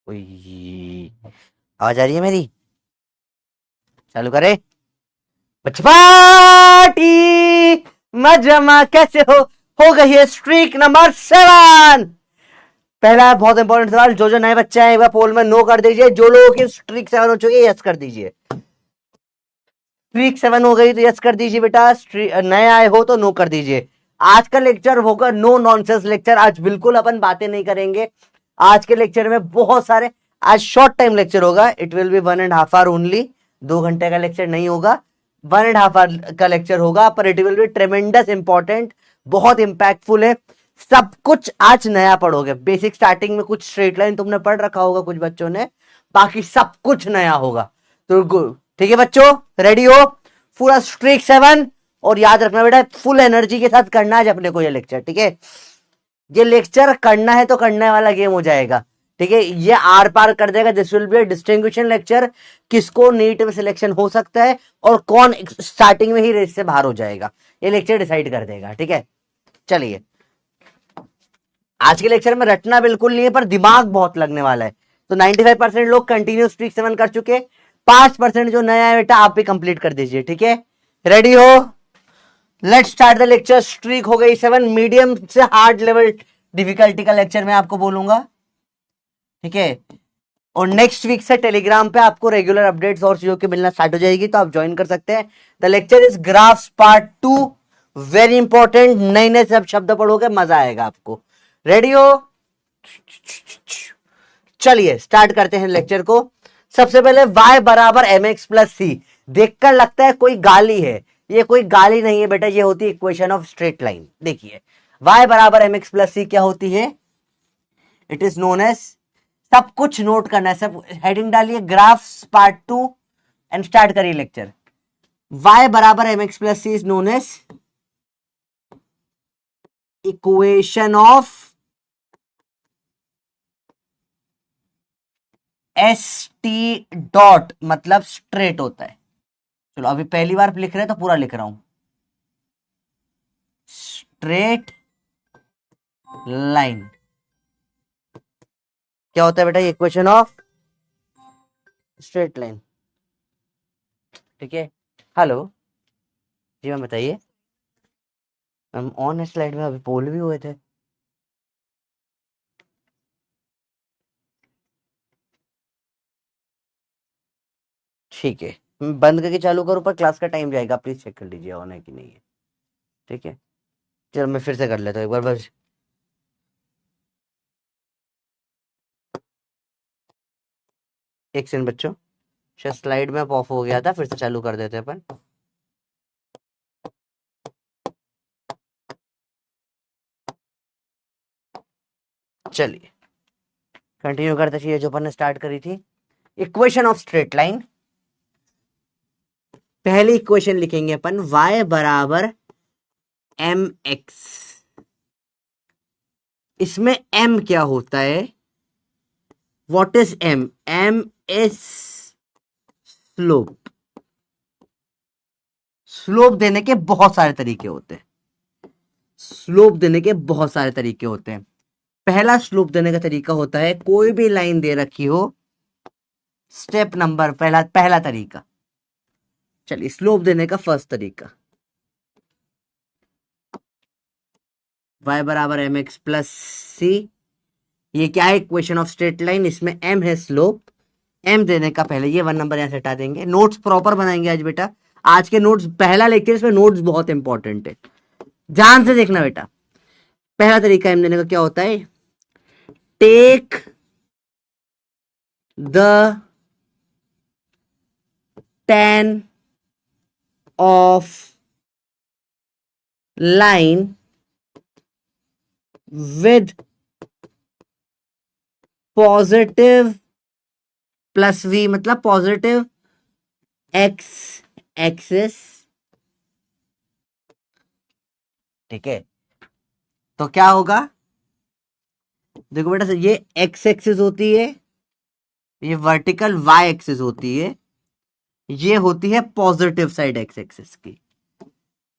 ओई, आवाज आ रही है मेरी? चालू करे। बचपाटी मजमा कैसे हो गई है स्ट्रीक नंबर 7। पहला बहुत इंपॉर्टेंट सवाल, जो जो नए बच्चे हैं एक बार पोल में नो कर दीजिए। जो लोगों की स्ट्रीक 7 हो चुकी है यस कर दीजिए। स्ट्रीक 7 हो गई तो यस कर दीजिए बेटा, नए आए हो तो नो कर दीजिए। आज का लेक्चर होगा नो नॉनसेंस लेक्चर। आज बिल्कुल अपन बातें नहीं करेंगे। आज के लेक्चर में बहुत सारे, आज शॉर्ट टाइम लेक्चर होगा। It will be 1.5 hour only. 2 घंटे का लेक्चर नहीं होगा, 1.5 आवर का लेक्चर होगा, पर इट विल बी ट्रेमेंडस इंपॉर्टेंट, बहुत इंपैक्टफुल है। सब कुछ आज नया पढ़ोगे। बेसिक स्टार्टिंग में कुछ स्ट्रेट लाइन तुमने पढ़ रखा होगा कुछ बच्चों ने, बाकी सब कुछ नया होगा। तो ठीक है बच्चों, रेडी हो? पूरा स्ट्रीक 7। और याद रखना बेटा, फुल एनर्जी के साथ करना है अपने को ये लेक्चर, ठीक है? ये लेक्चर करना है तो करने वाला गेम हो जाएगा, ठीक है? ये आर पार कर देगा। This will be distinction lecture. किसको नीट में सिलेक्शन हो सकता है और कौन स्टार्टिंग में ही रेस से बाहर हो जाएगा, ये लेक्चर डिसाइड कर देगा, ठीक है? चलिए, आज के लेक्चर में रटना बिल्कुल नहीं है, पर दिमाग बहुत लगने वाला है। तो 95% लोग कंटिन्यू स्ट्रीक 7 कर चुके। 5% जो नया है बेटा, आप भी कंप्लीट कर दीजिए, ठीक है? रेडी हो? Let's start the lecture. Streak हो गई 7। मीडियम से हार्ड लेवल डिफिकल्टी का लेक्चर मैं आपको बोलूंगा, ठीक है? और नेक्स्ट वीक से टेलीग्राम पे आपको रेगुलर अपडेट्स और चीजों की मिलना स्टार्ट हो जाएगी, तो आप ज्वाइन कर सकते हैं। The lecture is graphs part 2। Very important. नए नए सब शब्द पढ़ोगे, मजा आएगा आपको। रेडी हो? चलिए स्टार्ट करते हैं लेक्चर को। सबसे पहले y बराबर एम एक्स प्लस सी। देखकर लगता है कोई गाली है, ये कोई गाली नहीं है बेटा, ये होती है इक्वेशन ऑफ स्ट्रेट लाइन। देखिए, y बराबर एम एक्स प्लस सी क्या होती है? इट इज नोन एज, सब कुछ नोट करना है, सब हेडिंग डालिए, ग्राफ्स पार्ट 2 एंड स्टार्ट करिए लेक्चर। y बराबर m x plus c is known as equation of S T dot, मतलब स्ट्रेट होता है। चलो अभी पहली बार लिख रहे हैं तो पूरा लिख रहा हूं। स्ट्रेट लाइन क्या होता है बेटा? ये इक्वेशन ऑफ स्ट्रेट लाइन, ठीक है? हेलो जी मैम, बताइए। मैम ऑन है स्लाइड में, अभी पोल भी हुए थे। ठीक है, मैं बंद करके चालू करूं, पर क्लास का टाइम जाएगा, प्लीज चेक कर लीजिए ऑन है कि नहीं है, ठीक है? चलो मैं फिर से कर लेता हूँ एक बार बस। एक सेकंड बच्चों, शायद स्लाइड में ऑफ हो गया था, फिर से चालू कर देते हैं अपन। चलिए कंटिन्यू करते चाहिए जो अपन ने स्टार्ट करी थी। इक्वेशन ऑफ स्ट्रेट लाइन, पहली इक्वेशन लिखेंगे अपन, y बराबर एम एक्स। इसमें m क्या होता है? What is m? m is slope. Slope देने के बहुत सारे तरीके होते हैं। स्लोप देने के बहुत सारे तरीके होते हैं। पहला स्लोप देने का तरीका होता है, कोई भी लाइन दे रखी हो, स्टेप नंबर पहला, पहला तरीका। चलिए स्लोप देने का फर्स्ट तरीका, y बराबर एम एक्स प्लस सी। ये क्या है? Equation of straight line. इसमें m है स्लोप। m देने का पहले ये 1 नंबर यहां से हटा देंगे। नोट्स प्रॉपर बनाएंगे आज बेटा। आज के नोट्स, पहला लेक्चर, इसमें नोट्स बहुत इंपॉर्टेंट है, ध्यान से देखना बेटा। पहला तरीका m देने का क्या होता है? Take the tan of line with positive plus v, मतलब पॉजिटिव x एक्सिस, ठीक है? तो क्या होगा? देखो बेटा, ये x एक्सिस होती है, ये वर्टिकल y एक्सिस होती है, ये होती है पॉजिटिव साइड x एक्सिस की।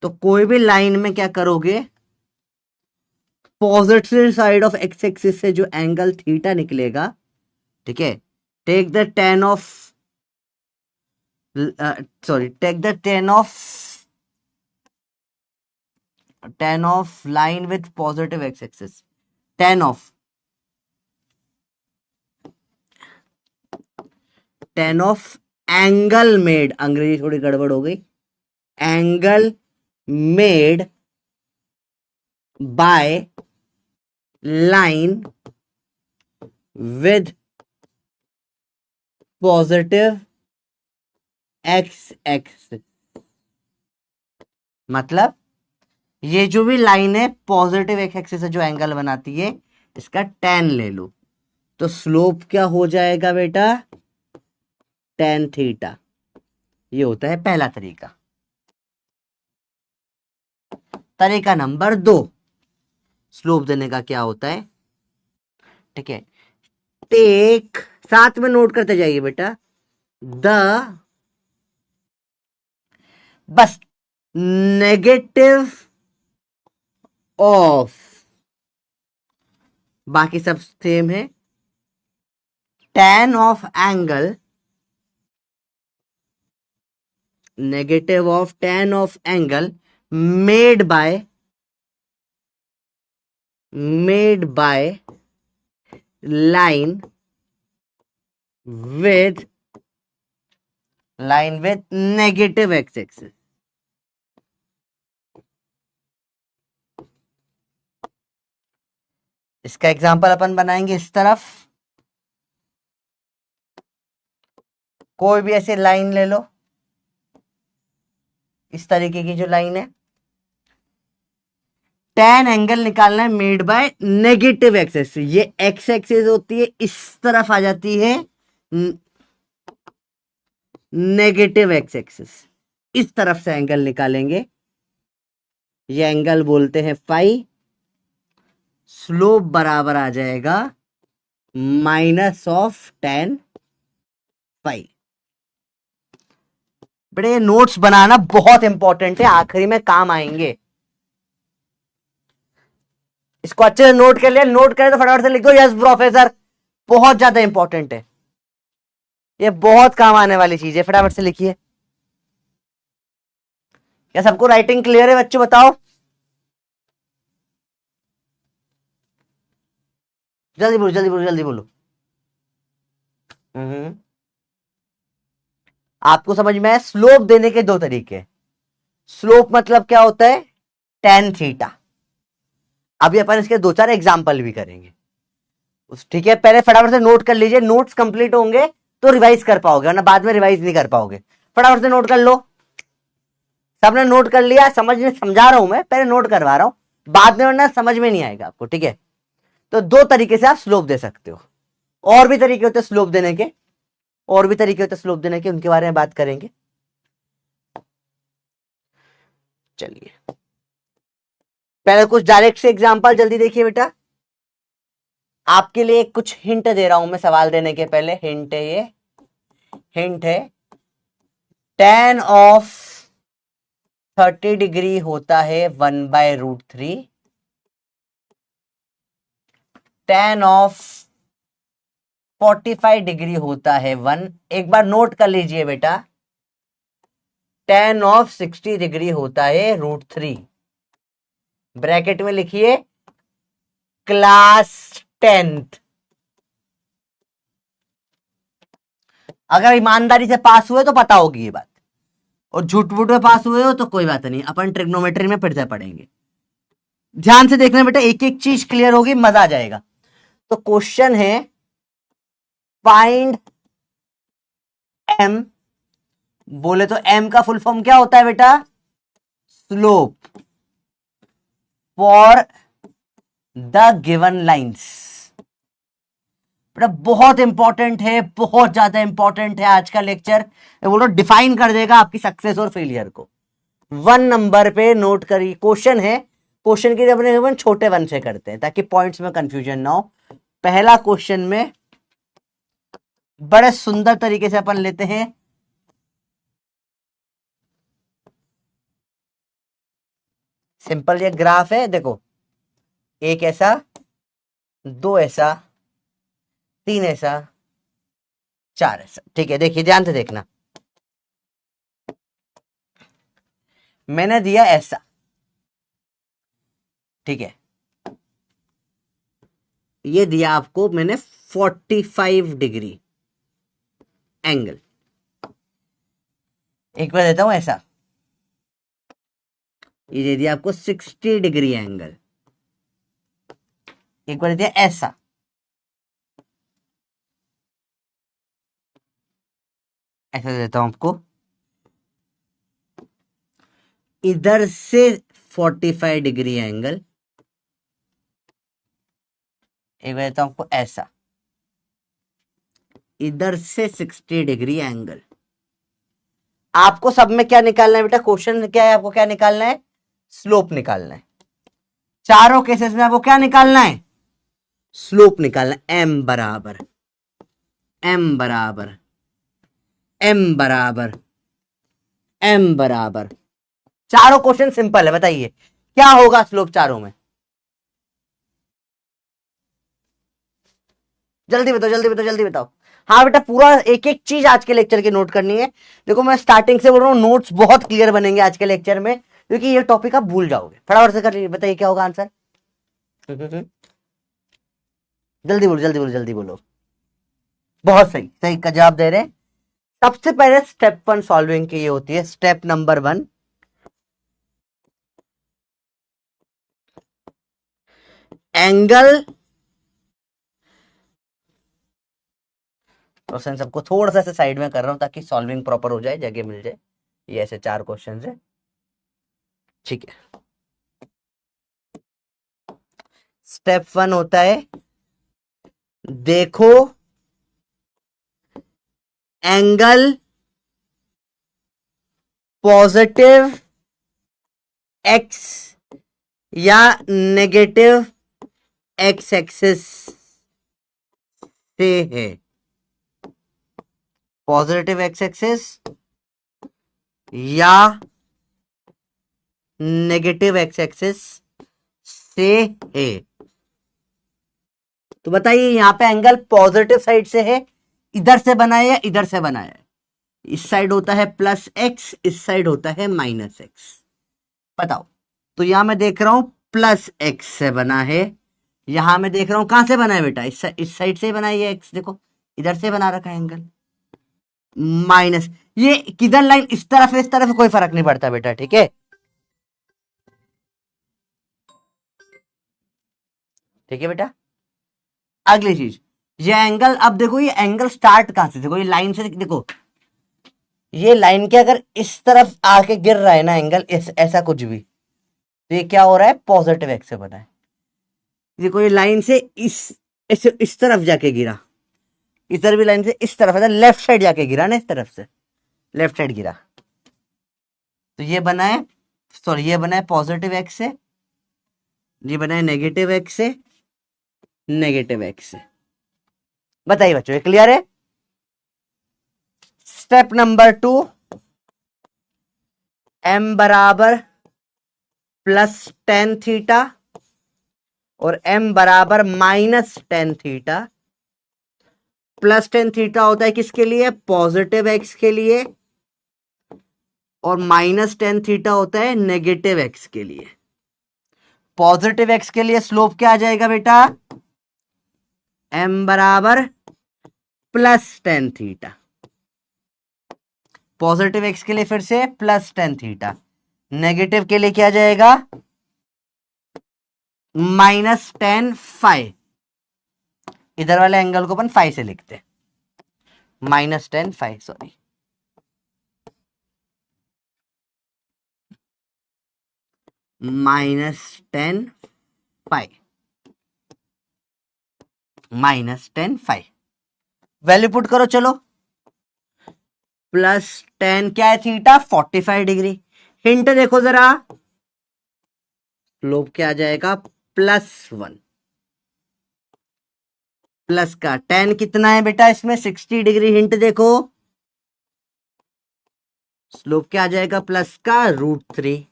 तो कोई भी लाइन में क्या करोगे? Positive side of x axis से जो एंगल थीटा निकलेगा, ठीक है, take the tan of take the tan of line with positive x axis, tan of angle made, अंग्रेजी थोड़ी गड़बड़ हो गई, angle made by line with positive x axis. मतलब ये जो भी लाइन है पॉजिटिव एक्स एक्सिस से जो एंगल बनाती है, इसका tan ले लो, तो स्लोप क्या हो जाएगा बेटा, tan थीटा। ये होता है पहला तरीका। तरीका नंबर 2 स्लोप देने का क्या होता है, ठीक है, टेक, साथ में नोट करते जाइए बेटा, द बस नेगेटिव ऑफ, बाकी सब सेम है, tan of angle, negative of tan of angle made by line with negative x axis. इसका एग्जांपल अपन बनाएंगे इस तरफ, कोई भी ऐसे लाइन ले लो, इस तरीके की जो लाइन है, tan एंगल निकालना है मेड बाय नेगेटिव एक्सिस, ये एक्स एक्सिस होती है, इस तरफ आ जाती है नेगेटिव एक्स एक्सिस, इस तरफ से एंगल निकालेंगे, ये एंगल बोलते हैं फाई, स्लोप बराबर आ जाएगा माइनस ऑफ tan फाई। बेटे ये नोट्स बनाना बहुत इंपॉर्टेंट है, आखिरी में काम आएंगे, इसको अच्छे से नोट कर लिया, नोट करें तो फटाफट से लिख दो यस प्रोफेसर, बहुत ज्यादा इंपॉर्टेंट है, ये बहुत काम आने वाली चीज है, फटाफट से लिखिए। क्या सबको राइटिंग क्लियर है बच्चों, बताओ जल्दी बोलो जल्दी बोलो जल्दी बोलो। आपको समझ में है, स्लोप देने के दो तरीके, स्लोप मतलब क्या होता है, tan थीटा। अभी अपन इसके दो चार एग्जाम्पल भी करेंगे, ठीक है, पहले फटाफट से नोट कर लीजिए, नोट्स कंप्लीट होंगे तो रिवाइज कर पाओगे, वरना बाद में रिवाइज नहीं कर पाओगे। फटाफट से नोट कर लो, सबने नोट कर लिया, समझा रहा हूं मैं, पहले नोट करवा रहा हूं, बाद में वरना समझ में नहीं आएगा आपको, ठीक है। तो दो तरीके से आप स्लोप दे सकते हो, और भी तरीके होते हैं स्लोप देने के, उनके बारे में बात करेंगे। चलिए पहले कुछ डायरेक्ट से एग्जांपल जल्दी देखिए बेटा, आपके लिए कुछ हिंट दे रहा हूं मैं सवाल देने के पहले, हिंट है ये, हिंट है, tan ऑफ 30 डिग्री होता है 1/√3, tan ऑफ 45 डिग्री होता है 1, एक बार नोट कर लीजिए बेटा, tan ऑफ 60 डिग्री होता है √3, ब्रैकेट में लिखिए क्लास 10th। अगर ईमानदारी से पास हुए तो पता होगी ये बात, और झूठ वूठ में पास हुए हो तो कोई बात नहीं, अपन ट्रिग्नोमेट्री में फिर से पढ़ेंगे। ध्यान से देखना बेटा, एक एक चीज क्लियर होगी, मजा आ जाएगा। तो क्वेश्चन है फाइंड एम, बोले तो एम का फुल फॉर्म क्या होता है बेटा, slope for the given lines. बहुत इंपॉर्टेंट है, बहुत ज्यादा इंपॉर्टेंट है आज का लेक्चर, बोलो डिफाइन कर देगा आपकी सक्सेस और फेलियर को। 1 नंबर पे नोट करिए, क्वेश्चन है, क्वेश्चन की अपने छोटे 1 से करते हैं ताकि पॉइंट्स में कंफ्यूजन ना हो। पहला क्वेश्चन में बड़े सुंदर तरीके से अपन लेते हैं, सिंपल ये ग्राफ है, देखो एक ऐसा, दो ऐसा, तीन ऐसा, 4 ऐसा, ठीक है। देखिए ध्यान से देखना, मैंने दिया ऐसा, ठीक है, ये दिया आपको मैंने 45 डिग्री एंगल। एक बार देता हूं ऐसा, ये दे दिया आपको 60 डिग्री एंगल। एक बार दिया ऐसा, ऐसा देता हूं आपको, इधर से 45 डिग्री एंगल। एक बार देता हूं आपको ऐसा, इधर से 60 डिग्री एंगल। आपको सब में क्या निकालना है बेटा, क्वेश्चन क्या है, आपको क्या निकालना है, स्लोप निकालना है। चारों केसेस में आपको क्या निकालना है, स्लोप निकालना है। एम बराबर एम बराबर एम बराबर एम बराबर, चारों क्वेश्चन सिंपल है। बताइए क्या होगा स्लोप चारों में, जल्दी बताओ जल्दी बताओ जल्दी बताओ। हाँ बेटा, पूरा एक एक चीज आज के लेक्चर की नोट करनी है। देखो मैं स्टार्टिंग से बोल रहा हूँ, नोट्स बहुत क्लियर बनेंगे आज के लेक्चर में, क्योंकि ये टॉपिक आप भूल जाओगे। फटाफट से कर लीजिए, बताइए क्या होगा आंसर। जल्दी बोलो जल्दी बोलो जल्दी बोलो। बहुत सही, सही का जवाब दे रहे हैं। सबसे पहले स्टेप 1 सॉल्विंग की ये होती है, स्टेप नंबर 1, एंगल। क्वेश्चन सबको थोड़ा सा साइड में कर रहा हूं ताकि सॉल्विंग प्रॉपर हो जाए, जगह मिल जाए। ये ऐसे 4 क्वेश्चन है, ठीक है। स्टेप 1 होता है, देखो एंगल पॉजिटिव एक्स या नेगेटिव एक्स एक्सिस से है। पॉजिटिव एक्स एक्सिस या नेगेटिव एक्स एक्सिस से है। तो बताइए यहां पे एंगल पॉजिटिव साइड से है, इधर से बना है या इधर से बना है। इस साइड होता है प्लस एक्स, इस साइड होता है माइनस एक्स। बताओ। तो यहां मैं देख रहा हूं प्लस एक्स से बना है, यहां मैं देख रहा हूं कहां से बना है बेटा, इस साइड से बना है। ये एक्स देखो इधर से बना रखा है एंगल माइनस। ये किधर लाइन, इस तरफ है इस तरफ, कोई फर्क नहीं पड़ता बेटा, ठीक है। ठीक है बेटा। अगली चीज, ये एंगल, अब देखो ये एंगल स्टार्ट कहां से, देखो ये लाइन से, देखो ये लाइन के अगर इस तरफ आके गिर रहा है ना एंगल, ऐसा कुछ भी, तो ये क्या हो रहा है, पॉजिटिव एक्स से बना है। देखो ये लाइन से इस तरफ जाके गिरा, इधर भी लाइन से इस तरफ है, लेफ्ट साइड जाके गिरा ना, इस तरफ से लेफ्ट साइड गिरा, तो ये बना है, सॉरी ये बना है पॉजिटिव एक्स से, ये बना है नेगेटिव एक्स से, नेगेटिव एक्स से। बताइए बच्चों ये क्लियर है। स्टेप नंबर 2, एम बराबर प्लस टेन थीटा और एम बराबर minus tan theta. Plus tan theta होता है किसके लिए, पॉजिटिव एक्स के लिए, और माइनस टेन थीटा होता है नेगेटिव एक्स के लिए। पॉजिटिव एक्स के लिए स्लोप क्या आ जाएगा बेटा, एम बराबर plus tan theta. Positive x के लिए फिर से प्लस टेन थीटा, नेगेटिव के लिए क्या जाएगा, माइनस टेन फाइव। इधर वाले एंगल को अपन फाइव से लिखते हैं, minus ten five, sorry minus ten five, minus ten five. Value put करो चलो, प्लस टेन क्या है थीटा, 45 डिग्री। हिंट देखो जरा, स्लोप क्या आ जाएगा, प्लस वन। प्लस का टेन कितना है बेटा इसमें, 60 डिग्री। हिंट देखो, स्लोप क्या आ जाएगा प्लस का √3।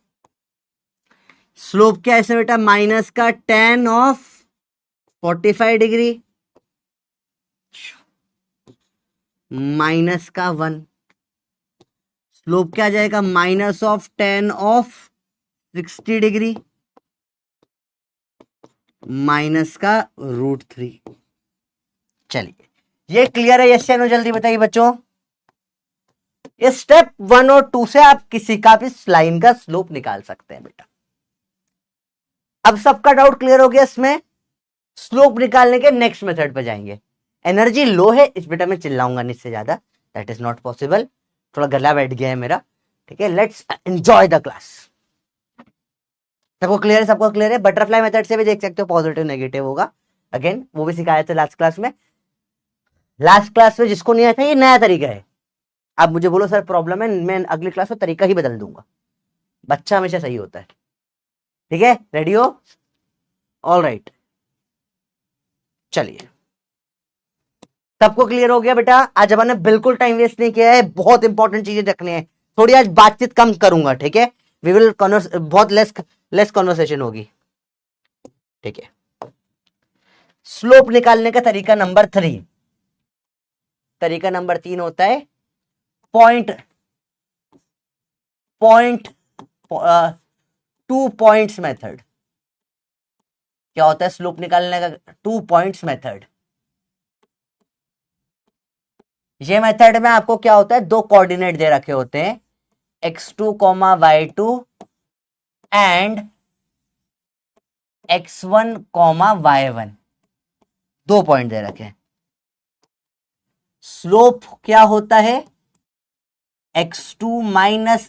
स्लोप क्या है इसमें बेटा, माइनस का टेन ऑफ 45 डिग्री। माइनस का 1, स्लोप क्या आ जाएगा minus of ten of 60 degree minus का √3। चलिए ये क्लियर है? यस या नो जल्दी बताइए बच्चों। इस स्टेप 1 और 2 से आप किसी का भी लाइन का स्लोप निकाल सकते हैं बेटा। अब सबका डाउट क्लियर हो गया इसमें। स्लोप निकालने के नेक्स्ट मेथड पे जाएंगे। एनर्जी लो है इस बेटा मैं चिल्लाऊंगा नहीं इससे ज्यादा, दैट इज नॉट पॉसिबल, थोड़ा गला बैठ गया है मेरा, ठीक है। Let's enjoy the class. सबको क्लियर है? सबको क्लियर है? बटरफ्लाई मेथड से भी देख सकते हो, पॉजिटिव नेगेटिव होगा, अगेन वो भी सिखाया था लास्ट क्लास में। लास्ट क्लास में जिसको नहीं आया था ये नया तरीका है। आप मुझे बोलो सर प्रॉब्लम है, मैं अगली क्लास में तरीका ही बदल दूंगा, बच्चा हमेशा सही होता है, ठीक है। रेडी हो? ऑल राइट, चलिए सबको क्लियर हो गया बेटा? आज अपन ने बिल्कुल टाइम वेस्ट नहीं किया है, बहुत इंपॉर्टेंट चीजें रखनी है। थोड़ी आज बातचीत कम करूंगा, ठीक है। वी विल बहुत लेस कॉन्वर्सेशन होगी, ठीक है। स्लोप निकालने का तरीका नंबर 3, तरीका नंबर 3 होता है पॉइंट 2 पॉइंट्स मेथड। क्या होता है स्लोप निकालने का? 2 पॉइंट्स मेथड। ये मेथड में आपको क्या होता है, दो कोऑर्डिनेट दे रखे होते हैं, x2, y2 and x1, y1, दो पॉइंट दे रखे हैं। स्लोप क्या होता है x2 minus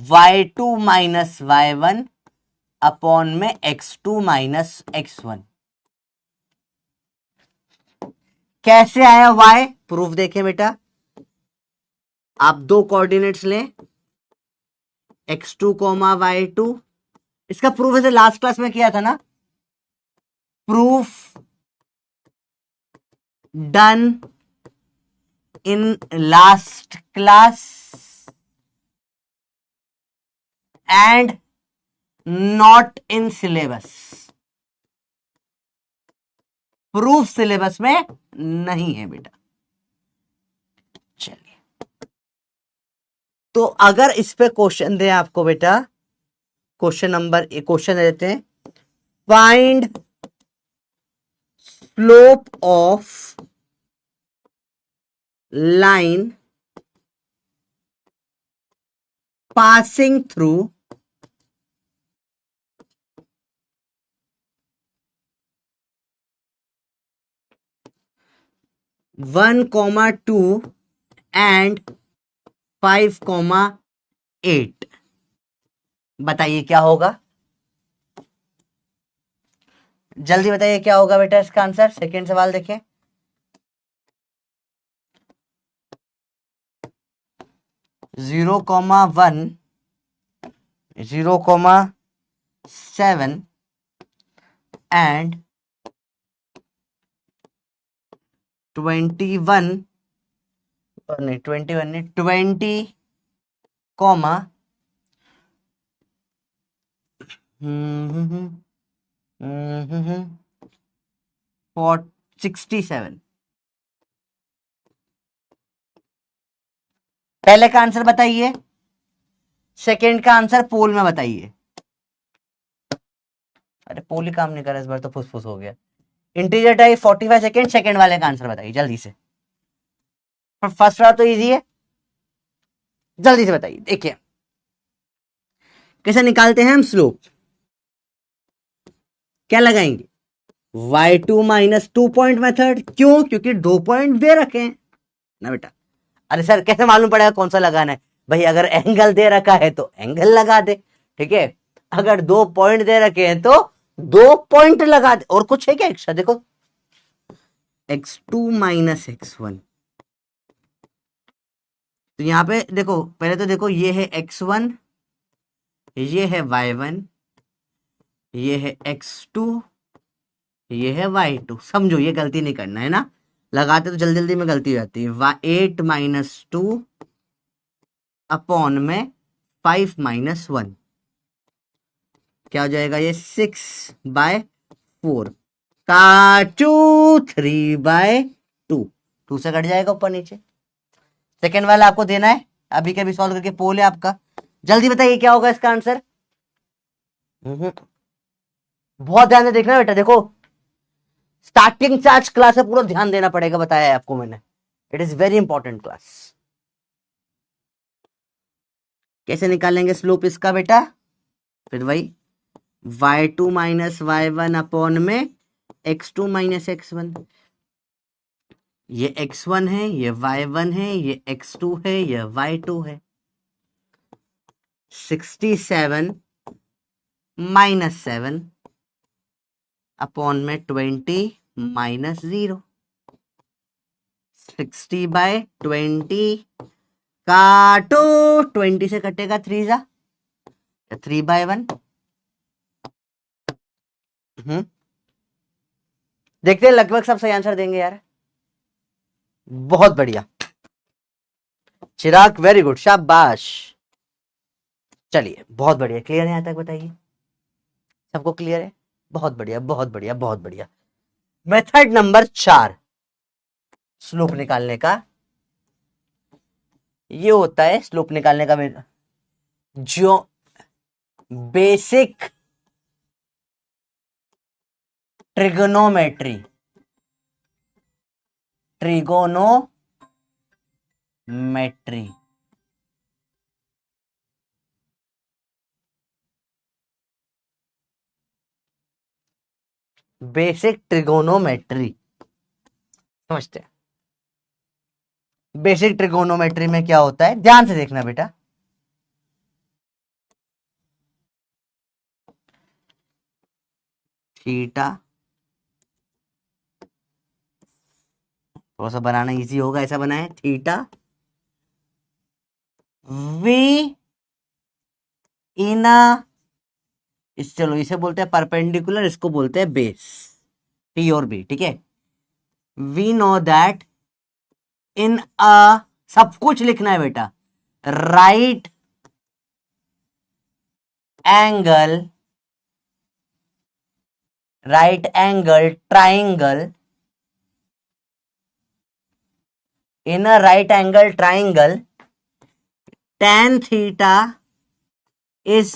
y2 minus y1 upon में x2 माइनस x1। कैसे आया y? प्रूफ देखें बेटा, आप दो कोऑर्डिनेट्स लें x2, y2, इसका प्रूफ ऐसे लास्ट क्लास में किया था ना, proof done in last class and not in syllabus. Proof syllabus में नहीं है बेटा। चलिए तो अगर इस पे क्वेश्चन दे आपको बेटा, क्वेश्चन देते हैं find slope of line passing through 1,2 and 5,8। बताइए क्या होगा, जल्दी बताइए क्या होगा बेटा इसका आंसर। सेकेंड सवाल देखिए, जीरो कॉमा 0,7 एंड 21 नहीं 21 नहीं 20 कॉमा 67। पहले का आंसर बताइए, सेकंड का आंसर पोल में बताइए। अरे पोल ही काम नहीं कर रहा इस बार तो फुसफुस हो गया। इंटीजर टाइप 45 सेकेंड, सेकंड वाले का आंसर बताइए जल्दी से। फर्स्ट वाला तो इजी है, जल्दी से बताइए। देखिए कैसे निकालते हैं हम स्लोप, क्या लगाएंगे y2 माइनस 2 पॉइंट मेथड। क्यों? क्योंकि 2 पॉइंट दे रखे हैं ना बेटा। अरे सर कैसे मालूम पड़ेगा कौन सा लगाना है? भाई अगर एंगल दे रखा है तो एंगल लगा दे, ठीक है। अगर 2 पॉइंट दे रखे हैं तो 2 पॉइंट लगा दे। और कुछ है क्या एक्स्ट्रा? देखो x2 माइनस x1, तो यहां पे देखो, पहले तो देखो ये है x1, ये है y1, ये है x2, ये है y2। समझो ये गलती नहीं करना है ना, लगाते तो जल्दी जल्दी में गलती हो जाती है। 8 माइनस 2 अपॉन में 5 माइनस 1, क्या हो जाएगा ये 6/4 का 2 3/2। 2 से कट जाएगा ऊपर नीचे। सेकेंड वाला आपको देना है, अभी के अभी सॉल्व करके पोल है आपका। जल्दी बताइए क्या होगा इसका आंसर। बहुत ध्यान से देखना बेटा, देखो स्टार्टिंग से आज क्लास है, पूरा ध्यान देना पड़ेगा, बताया है आपको मैंने। It is very important class. कैसे निकालेंगे स्लोप इसका बेटा, फिर वही y2 माइनस y1 अपॉन में x2 माइनस x1। ये x1 है, ये y1 है, ये x2 है, ये y2 है। 67 माइनस 7 अपॉन में 20 माइनस 0। 60/20 काटो, 20 से कटेगा 3 जा 3/1। देखते हैं लगभग सब सही आंसर देंगे यार। बहुत बढ़िया चिराग, वेरी गुड, शाबाश। चलिए बहुत बढ़िया, क्लियर है यहां तक, बताइए सबको क्लियर है। बहुत बढ़िया बहुत बढ़िया बहुत बढ़िया। मेथड नंबर 4 स्लोप निकालने का, ये होता है स्लोप निकालने का जो basic trigonometry, trigonometry basic trigonometry समझते हैं। बेसिक ट्रिगोनोमेट्री में क्या होता है, ध्यान से देखना बेटा। थीटा, थोड़ा सा बनाना इजी होगा, ऐसा बनाए थीटा वी इन चलो इसे बोलते हैं परपेंडिकुलर, इसको बोलते हैं बेस, टी और बी, ठीक है। वी नो दैट इन अ, सब कुछ लिखना है बेटा, right angle triangle, in a right angle triangle tan theta is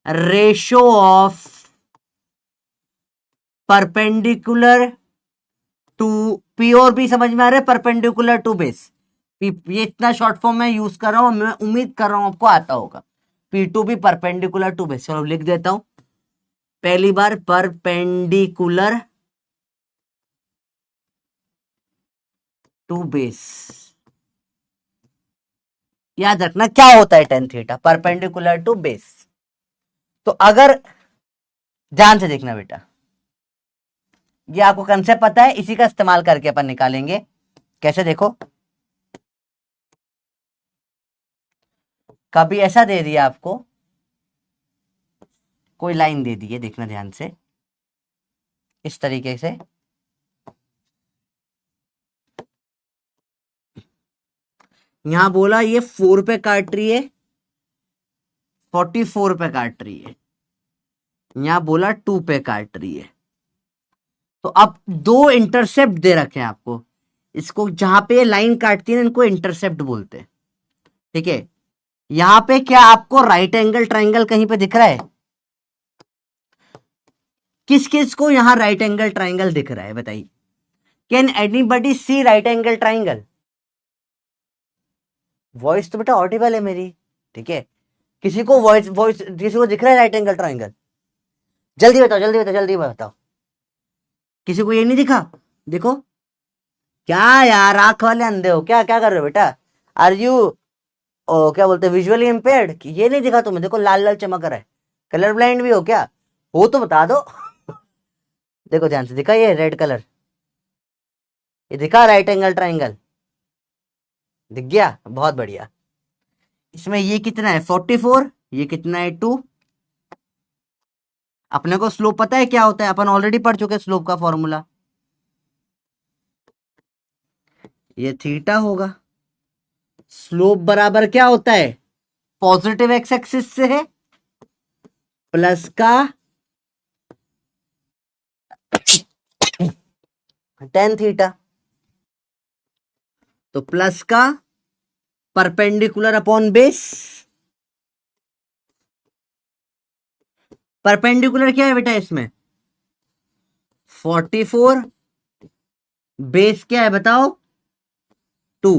ratio of perpendicular to P और B, समझ में आ रहा है, परपेंडिकुलर टू बेस। ये इतना शॉर्ट फॉर्म में यूज कर रहा हूं, मैं उम्मीद कर रहा हूं आपको आता होगा। P2 भी परपेंडिकुलर टू बेस, चलो लिख देता हूं पहली बार, परपेंडिकुलर टू बेस। याद रखना क्या होता है tan theta, perpendicular to base. तो अगर ध्यान से देखना बेटा, ये आपको कंसेप्ट पता है, इसी का इस्तेमाल करके अपन निकालेंगे। कैसे देखो, कभी ऐसा दे दिया आपको, कोई लाइन दे दी है, देखना ध्यान से, इस तरीके से यहां बोला ये 4 पे काट रही है, 44 पे काट रही है, यहां बोला 2 पे काट रही है। तो अब दो इंटरसेप्ट दे रखे हैं आपको, इसको जहां पे लाइन काटती है इनको इंटरसेप्ट बोलते हैं, ठीक है। यहां पे क्या आपको राइट एंगल ट्राइंगल कहीं पे दिख रहा है? किस किस को यहां राइट एंगल ट्राइंगल दिख रहा है बताइए? Can anybody see right angle triangle? Voice तो बेटा ऑडिबल है मेरी, ठीक है। किसी को वॉइस वॉइस किसी को दिख रहा है राइट एंगल ट्राइंगल? जल्दी बताओ जल्दी बताओ जल्दी बताओ, किसी को ये नहीं दिखा? देखो क्या यार, आंख वाले अंधे हो क्या, क्या कर रहे हो बेटा? आर यू क्या बोलते हैं, विजुअली इम्पेयर्ड? ये नहीं दिखा तुम्हें? देखो लाल लाल चमक रहा है, कलर ब्लाइंड भी हो क्या? हो तो बता दो। देखो ध्यान से, दिखा ये रेड कलर, ये दिखा राइट एंगल ट्राइंगल, दिख गया? बहुत बढ़िया। इसमें ये कितना है 44, ये कितना है 2। अपने को स्लोप पता है क्या होता है, अपन ऑलरेडी पढ़ चुके स्लोप का फॉर्मूला, ये थीटा होगा। स्लोप बराबर क्या होता है, पॉजिटिव एक्स एक्सिस से है प्लस का टेन थीटा। तो प्लस का परपेंडिकुलर अपॉन बेस, परपेंडिकुलर क्या है बेटा इसमें 44, बेस क्या है बताओ 2,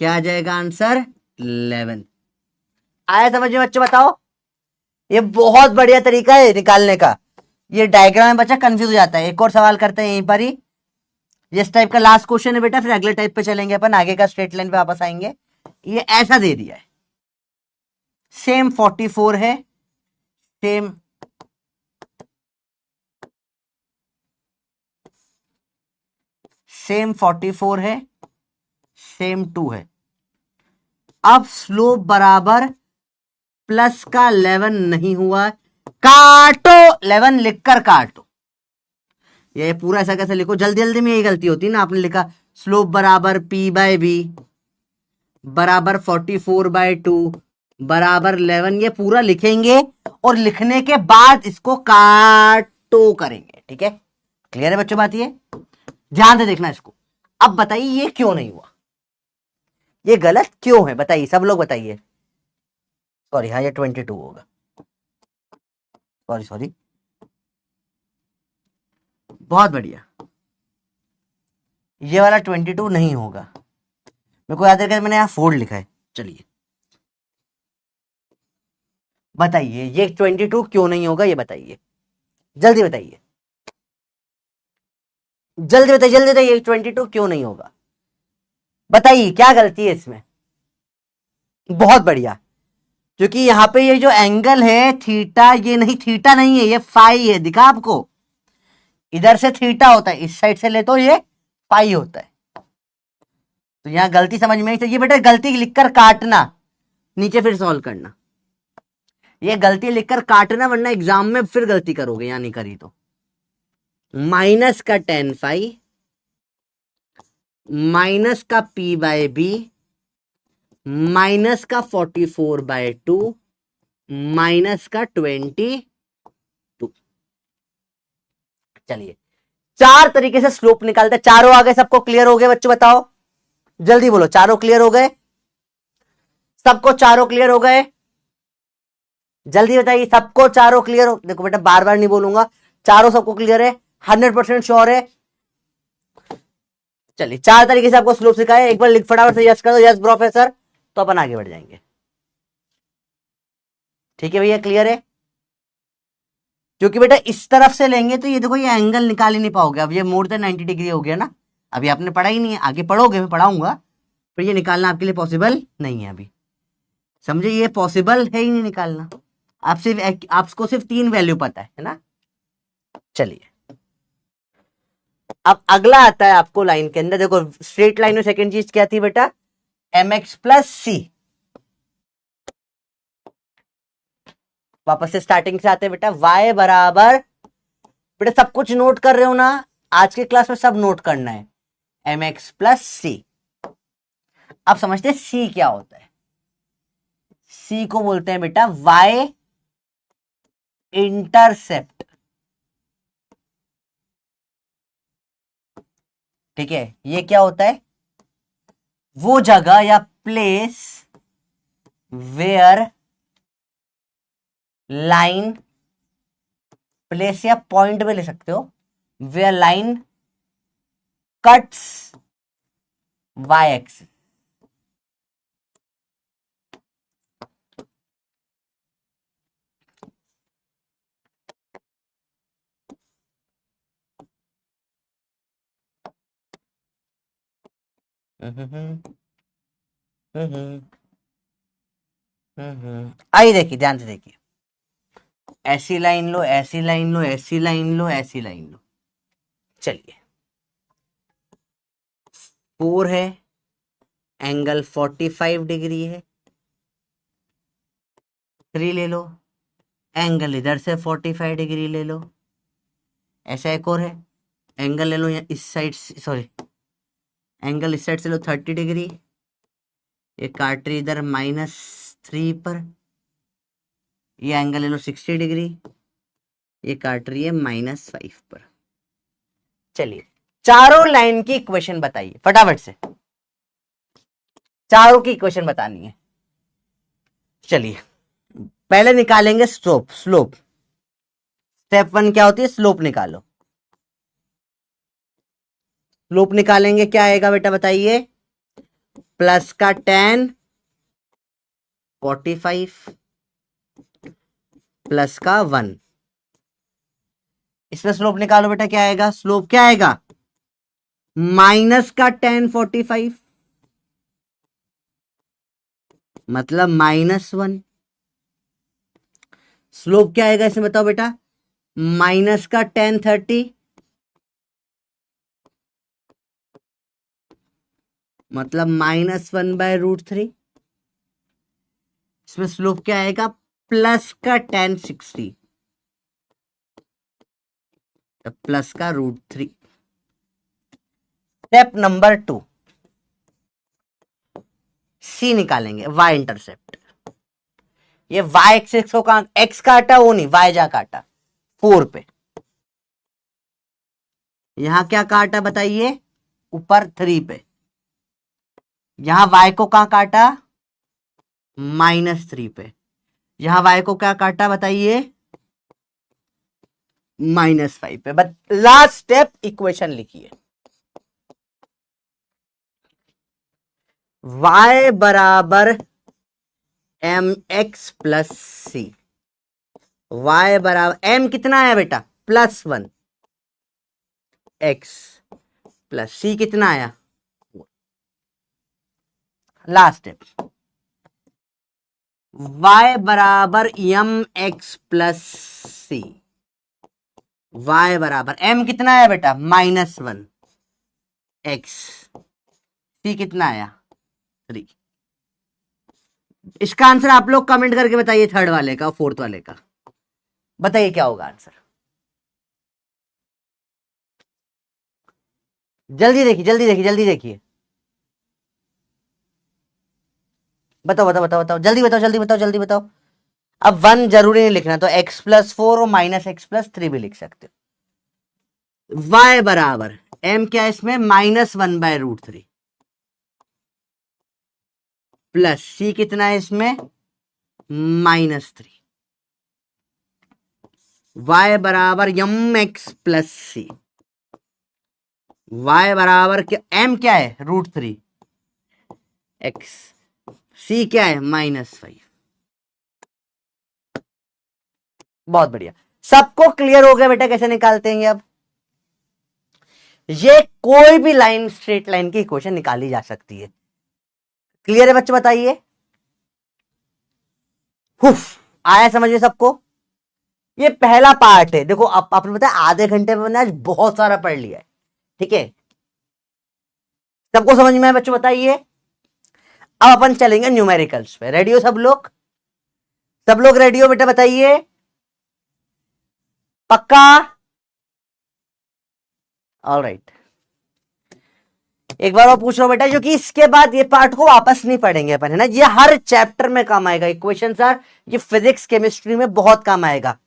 क्या आ जाएगा आंसर 11। आया समझ में बच्चों बताओ, ये बहुत बढ़िया तरीका है निकालने का। ये डायग्राम में बच्चा कंफ्यूज हो जाता है। एक और सवाल करते हैं यहीं पर ही, जिस टाइप का लास्ट क्वेश्चन है बेटा, फिर अगले टाइप पे चलेंगे अपन, आगे का स्ट्रेट लाइन पे वापस आएंगे। ये ऐसा दे दिया है, सेम 44 है, सेम सेम 44 है, सेम 2 है। अब स्लोप बराबर प्लस का 11 नहीं हुआ, काटो 11 लिखकर काटो। ये पूरा ऐसा कैसे लिखो, जल्दी जल्दी में यही गलती होती है ना। आपने लिखा स्लोप बराबर P बाय बी बराबर 44/2 बराबर 11, ये पूरा लिखेंगे और लिखने के बाद इसको काटो करेंगे। ठीक है, क्लियर है बच्चों बात? ये ध्यान से देखना इसको। अब बताइए ये क्यों नहीं हुआ, ये गलत क्यों है बताइए, सब लोग बताइए। सॉरी, हाँ ये 22 होगा, सॉरी सॉरी, बहुत बढ़िया, ये वाला 22 नहीं होगा। मेरे को याद है कि मैंने यहां 4 लिखा है। चलिए बताइए ये 22 क्यों नहीं होगा, ये बताइए, जल्दी बताइए, जल्दी बताइए, जल्दी बताइए, 22 क्यों नहीं होगा बताइए, क्या गलती है इसमें? बहुत बढ़िया, क्योंकि यहां पे ये जो एंगल है थीटा, ये नहीं थीटा नहीं है, ये फाई है। दिखा आपको, इधर से थीटा होता है, इस साइड से ले तो ये पाई होता है। तो यहां गलती समझ में आई तो ये बेटा गलती लिखकर काटना, नीचे फिर सॉल्व करना। ये गलती लिखकर काटना, वरना एग्जाम में फिर गलती करोगे, यहां नहीं करी तो। माइनस का tan फाई, माइनस का P बाय बी, माइनस का 44/2, माइनस का 22। चलिए चार तरीके से स्लोप निकालते, चारों आ गए, सबको क्लियर हो गए बच्चों बताओ, जल्दी बोलो, चारों क्लियर हो गए? सबको चारों क्लियर हो गए? जल्दी बताइए, सबको चारों क्लियर हो? देखो बेटा बार बार नहीं बोलूंगा, चारों सबको क्लियर है, 100% श्योर है? चलिए चार तरीके से आपको स्लोप सिखाया, एक बार लिख फटाफट से यस कर दो, यस प्रोफेसर, तो अपन आगे बढ़ जाएंगे। ठीक है भैया, क्लियर है? क्योंकि बेटा इस तरफ से लेंगे तो ये देखो ये एंगल निकाल ही नहीं पाओगे। अब ये मोर देन 90 डिग्री हो गया ना, अभी आपने पढ़ा ही नहीं है, आगे पढ़ोगे, मैं पढ़ाऊंगा, पर ये निकालना आपके लिए पॉसिबल नहीं है अभी, समझे? ये पॉसिबल है ही नहीं निकालना। आपको सिर्फ 3 वैल्यू पता है ना। चलिए अब अगला आता है आपको लाइन के अंदर, देखो स्ट्रेट लाइन में सेकंड चीज क्या थी बेटा, mx प्लस सी। वापस से स्टार्टिंग से आते हैं बेटा, y बराबर, बेटा सब कुछ नोट कर रहे हो ना, आज के क्लास में सब नोट करना है, mx प्लस सी। अब समझते हैं सी क्या होता है। सी को बोलते हैं बेटा y इंटरसेप्ट। ठीक है, ये क्या होता है, वो जगह या प्लेस वेयर लाइन, प्लेस या पॉइंट में ले सकते हो, where line cuts y axis. आइए देखिए, ध्यान से देखिए, ऐसी लाइन लो, ऐसी लाइन लो, ऐसी लाइन लो, ऐसी लाइन लो। चलिए 4 है, एंगल 45 डिग्री है, 3 ले लो, एंगल इधर से 45 डिग्री ले लो, ऐसा एक और है, एंगल ले लो इस साइड, सॉरी एंगल इस साइड से लो 30 डिग्री, ये काट रही इधर -3 पर, ये एंगल ले लो 60 डिग्री, ये काट रही है -5 पर। चलिए चारों लाइन की इक्वेशन बताइए फटाफट से, चारों की इक्वेशन बतानी है। चलिए पहले निकालेंगे स्लोप। स्लोप स्टेप 1 क्या होती है, स्लोप निकालो। स्लोप निकालेंगे, क्या आएगा बेटा बताइए, प्लस का 10 45 प्लस का 1। इसमें स्लोप निकालो बेटा, क्या आएगा, स्लोप क्या आएगा, माइनस का 10 45 मतलब -1। स्लोप क्या आएगा इसमें बताओ बेटा, माइनस का 10 30 मतलब -1/√3। इसमें स्लोप क्या आएगा, प्लस का 10 60 प्लस का √3। स्टेप नंबर 2 सी निकालेंगे, वाई इंटरसेप्ट। ये वाई एक्सिस को कहां एक्स काटा, वो नहीं वाई जा काटा 4 पे, यहां क्या काटा बताइए, ऊपर 3 पे। यहां वाई को कहां काटा, -3 पे। यहां वाई को क्या काटा बताइए, -5 पे। बट लास्ट स्टेप इक्वेशन लिखिए, y बराबर mx प्लस सी। y बराबर m कितना आया बेटा, +1, x प्लस सी कितना आया। लास्ट स्टेप, y बराबर mx प्लस सी। y बराबर m कितना आया बेटा, -1, x सी कितना आया 3। इसका आंसर आप लोग कमेंट करके बताइए, थर्ड वाले का, फोर्थ वाले का बताइए क्या होगा आंसर। जल्दी देखिए, जल्दी देखिए, जल्दी देखिए, बताओ बताओ बताओ बताओ, जल्दी बताओ, जल्दी बताओ, जल्दी बताओ। अब 1 जरूरी नहीं लिखना, तो x+4 और -x+3 भी लिख सकते हो। y बराबर m क्या है इसमें, -1/√3 प्लस c कितना है इसमें, -3। y बराबर mx प्लस सी। y बराबर क्या, m क्या है √3, x c क्या है -5। बहुत बढ़िया, सबको क्लियर हो गया बेटा कैसे निकालते हैं अब। ये कोई भी लाइन, स्ट्रेट लाइन की इक्वेशन निकाली जा सकती है। क्लियर है बच्चे, बताइए। आया समझ में सबको। ये पहला पार्ट है, देखो आप आपने बताया आधे घंटे में मैंने आज बहुत सारा पढ़ लिया है, ठीक है। सबको समझ में आया बच्चों, बताइए। अब अपन चलेंगे न्यूमेरिकल्स पे। रेडी हो सब लोग, सब लोग रेडी हो बेटा, बताइए पक्का। ऑलराइट, एक बार और पूछ रहा हूं बेटा, क्योंकि इसके बाद ये पार्ट को वापस नहीं पढ़ेंगे अपन, है ना। ये हर चैप्टर में काम आएगा, इक्वेशन सर ये फिजिक्स केमिस्ट्री में बहुत काम आएगा।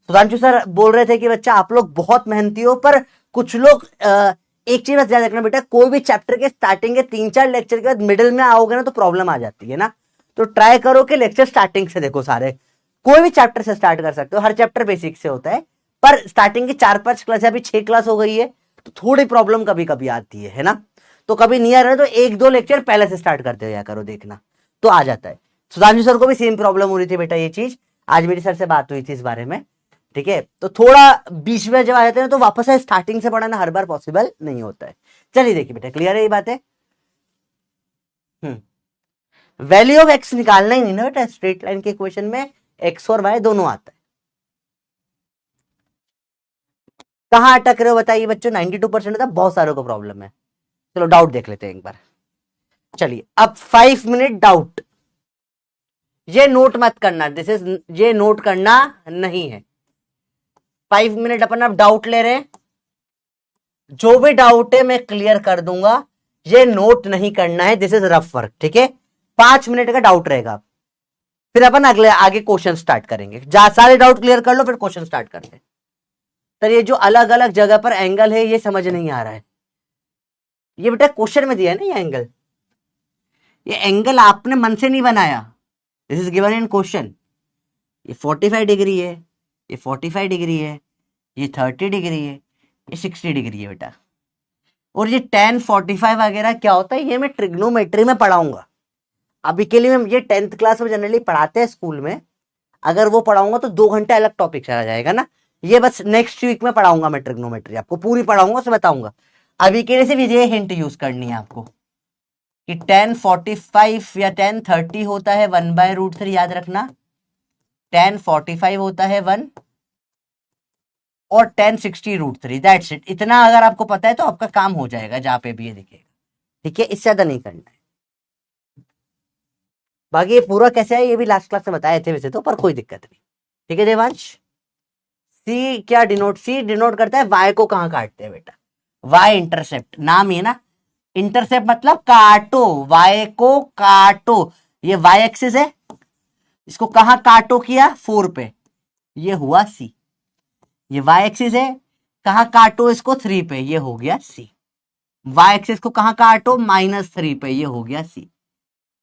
सुधांशु सर बोल रहे थे कि बच्चा आप लोग बहुत मेहनती हो, पर कुछ लोग एक चीज बस याद रखना बेटा, कोई भी चैप्टर के स्टार्टिंग के 3-4 लेक्चर के बाद मिडिल में आओगे ना तो प्रॉब्लम आ जाती है ना। तो ट्राई करो कि लेक्चर स्टार्टिंग से देखो सारे, कोई भी चैप्टर से स्टार्ट कर सकते हो, हर चैप्टर बेसिक से होता है। पर स्टार्टिंग की 4-5 क्लास, अभी 6 क्लास हो गई है, तो थोड़ी प्रॉब्लम कभी कभी आती है ना। तो कभी नियर है तो 1-2 लेक्चर पहले से स्टार्ट करते हो करो, देखना तो आ जाता है। सुधांशु सर को भी सेम प्रॉब्लम हो रही थी बेटा, ये चीज आज मेरी सर से बात हुई थी इस बारे में, ठीक है। तो थोड़ा बीच में जब आ जाते हैं तो वापस से स्टार्टिंग से पढ़ाना हर बार पॉसिबल नहीं होता है। चलिए देखिए बेटा, क्लियर है ये बात है। वैल्यू ऑफ एक्स निकालना ही नहीं ना बेटा, स्ट्रेट लाइन के इक्वेशन में एक्स और वाई दोनों आता है। कहां अटक रहे हो बताइए बच्चों, 92% होता है, बहुत सारों को प्रॉब्लम है। चलो डाउट देख लेते हैं एक बार। चलिए अब 5 मिनट डाउट, ये नोट मत करना, दिस इज, ये नोट करना नहीं है। 5 मिनट अपन अब डाउट ले रहे हैं, जो भी डाउट है मैं क्लियर कर दूंगा, ये नोट नहीं करना है, दिस इज रफ वर्क, ठीक है। 5 मिनट का डाउट रहेगा, फिर अपन अगले आगे क्वेश्चन स्टार्ट करेंगे। सारे डाउट क्लियर कर लो फिर क्वेश्चन स्टार्ट करते हैं। सर ये जो अलग अलग जगह पर एंगल है ये समझ नहीं आ रहा है। ये बेटा क्वेश्चन में दिया है ना ये एंगल आपने मन से नहीं बनाया, this is given in question. ये 45 डिग्री है, ये 45 डिग्री है, ये 30 डिग्री है, ये 60 डिग्री है बेटा। और ये 10 45 वगैरह क्या होता है ये मैं ट्रिग्नोमेट्री में पढ़ाऊंगा। अभी के लिए मैं ये 10th क्लास में जनरली पढ़ाते हैं स्कूल में, अगर वो पढ़ाऊंगा तो 2 घंटे अलग टॉपिक चला जाएगा ना। ये बस नेक्स्ट वीक में पढ़ाऊंगा मैं ट्रिग्नोमेट्री, आपको पूरी पढ़ाऊंगा, उसे बताऊंगा। अभी के लिए सिर्फ ये हिंट यूज करनी है आपको कि 10 45 या 10 30 होता है 1/√3, याद रखना 10 45 होता है 1 और 10 60√3, दैट्स इट। इतना अगर आपको पता है तो आपका काम हो जाएगा, जहां पे भी ये दिखेगा, ठीक है, इससे ज्यादा नहीं करना है। बाकी ये पूरा कैसे है ये भी लास्ट क्लास में बताए थे वैसे तो, पर कोई दिक्कत नहीं, ठीक है देवांश। सी क्या डिनोट, सी डिनोट करता है वाई को कहां काटते हैं बेटा, वाई इंटरसेप्ट, नाम ही है ना, इंटरसेप्ट मतलब काटो, वाई को काटो। ये वाई एक्सिस है, इसको कहां काटो किया 4 पे, ये हुआ सी। ये वाई एक्सिस है, कहां काटो इसको 3 पे, ये हो गया सी। वाई एक्सिस को कहां काटो -3 पे, ये हो गया सी।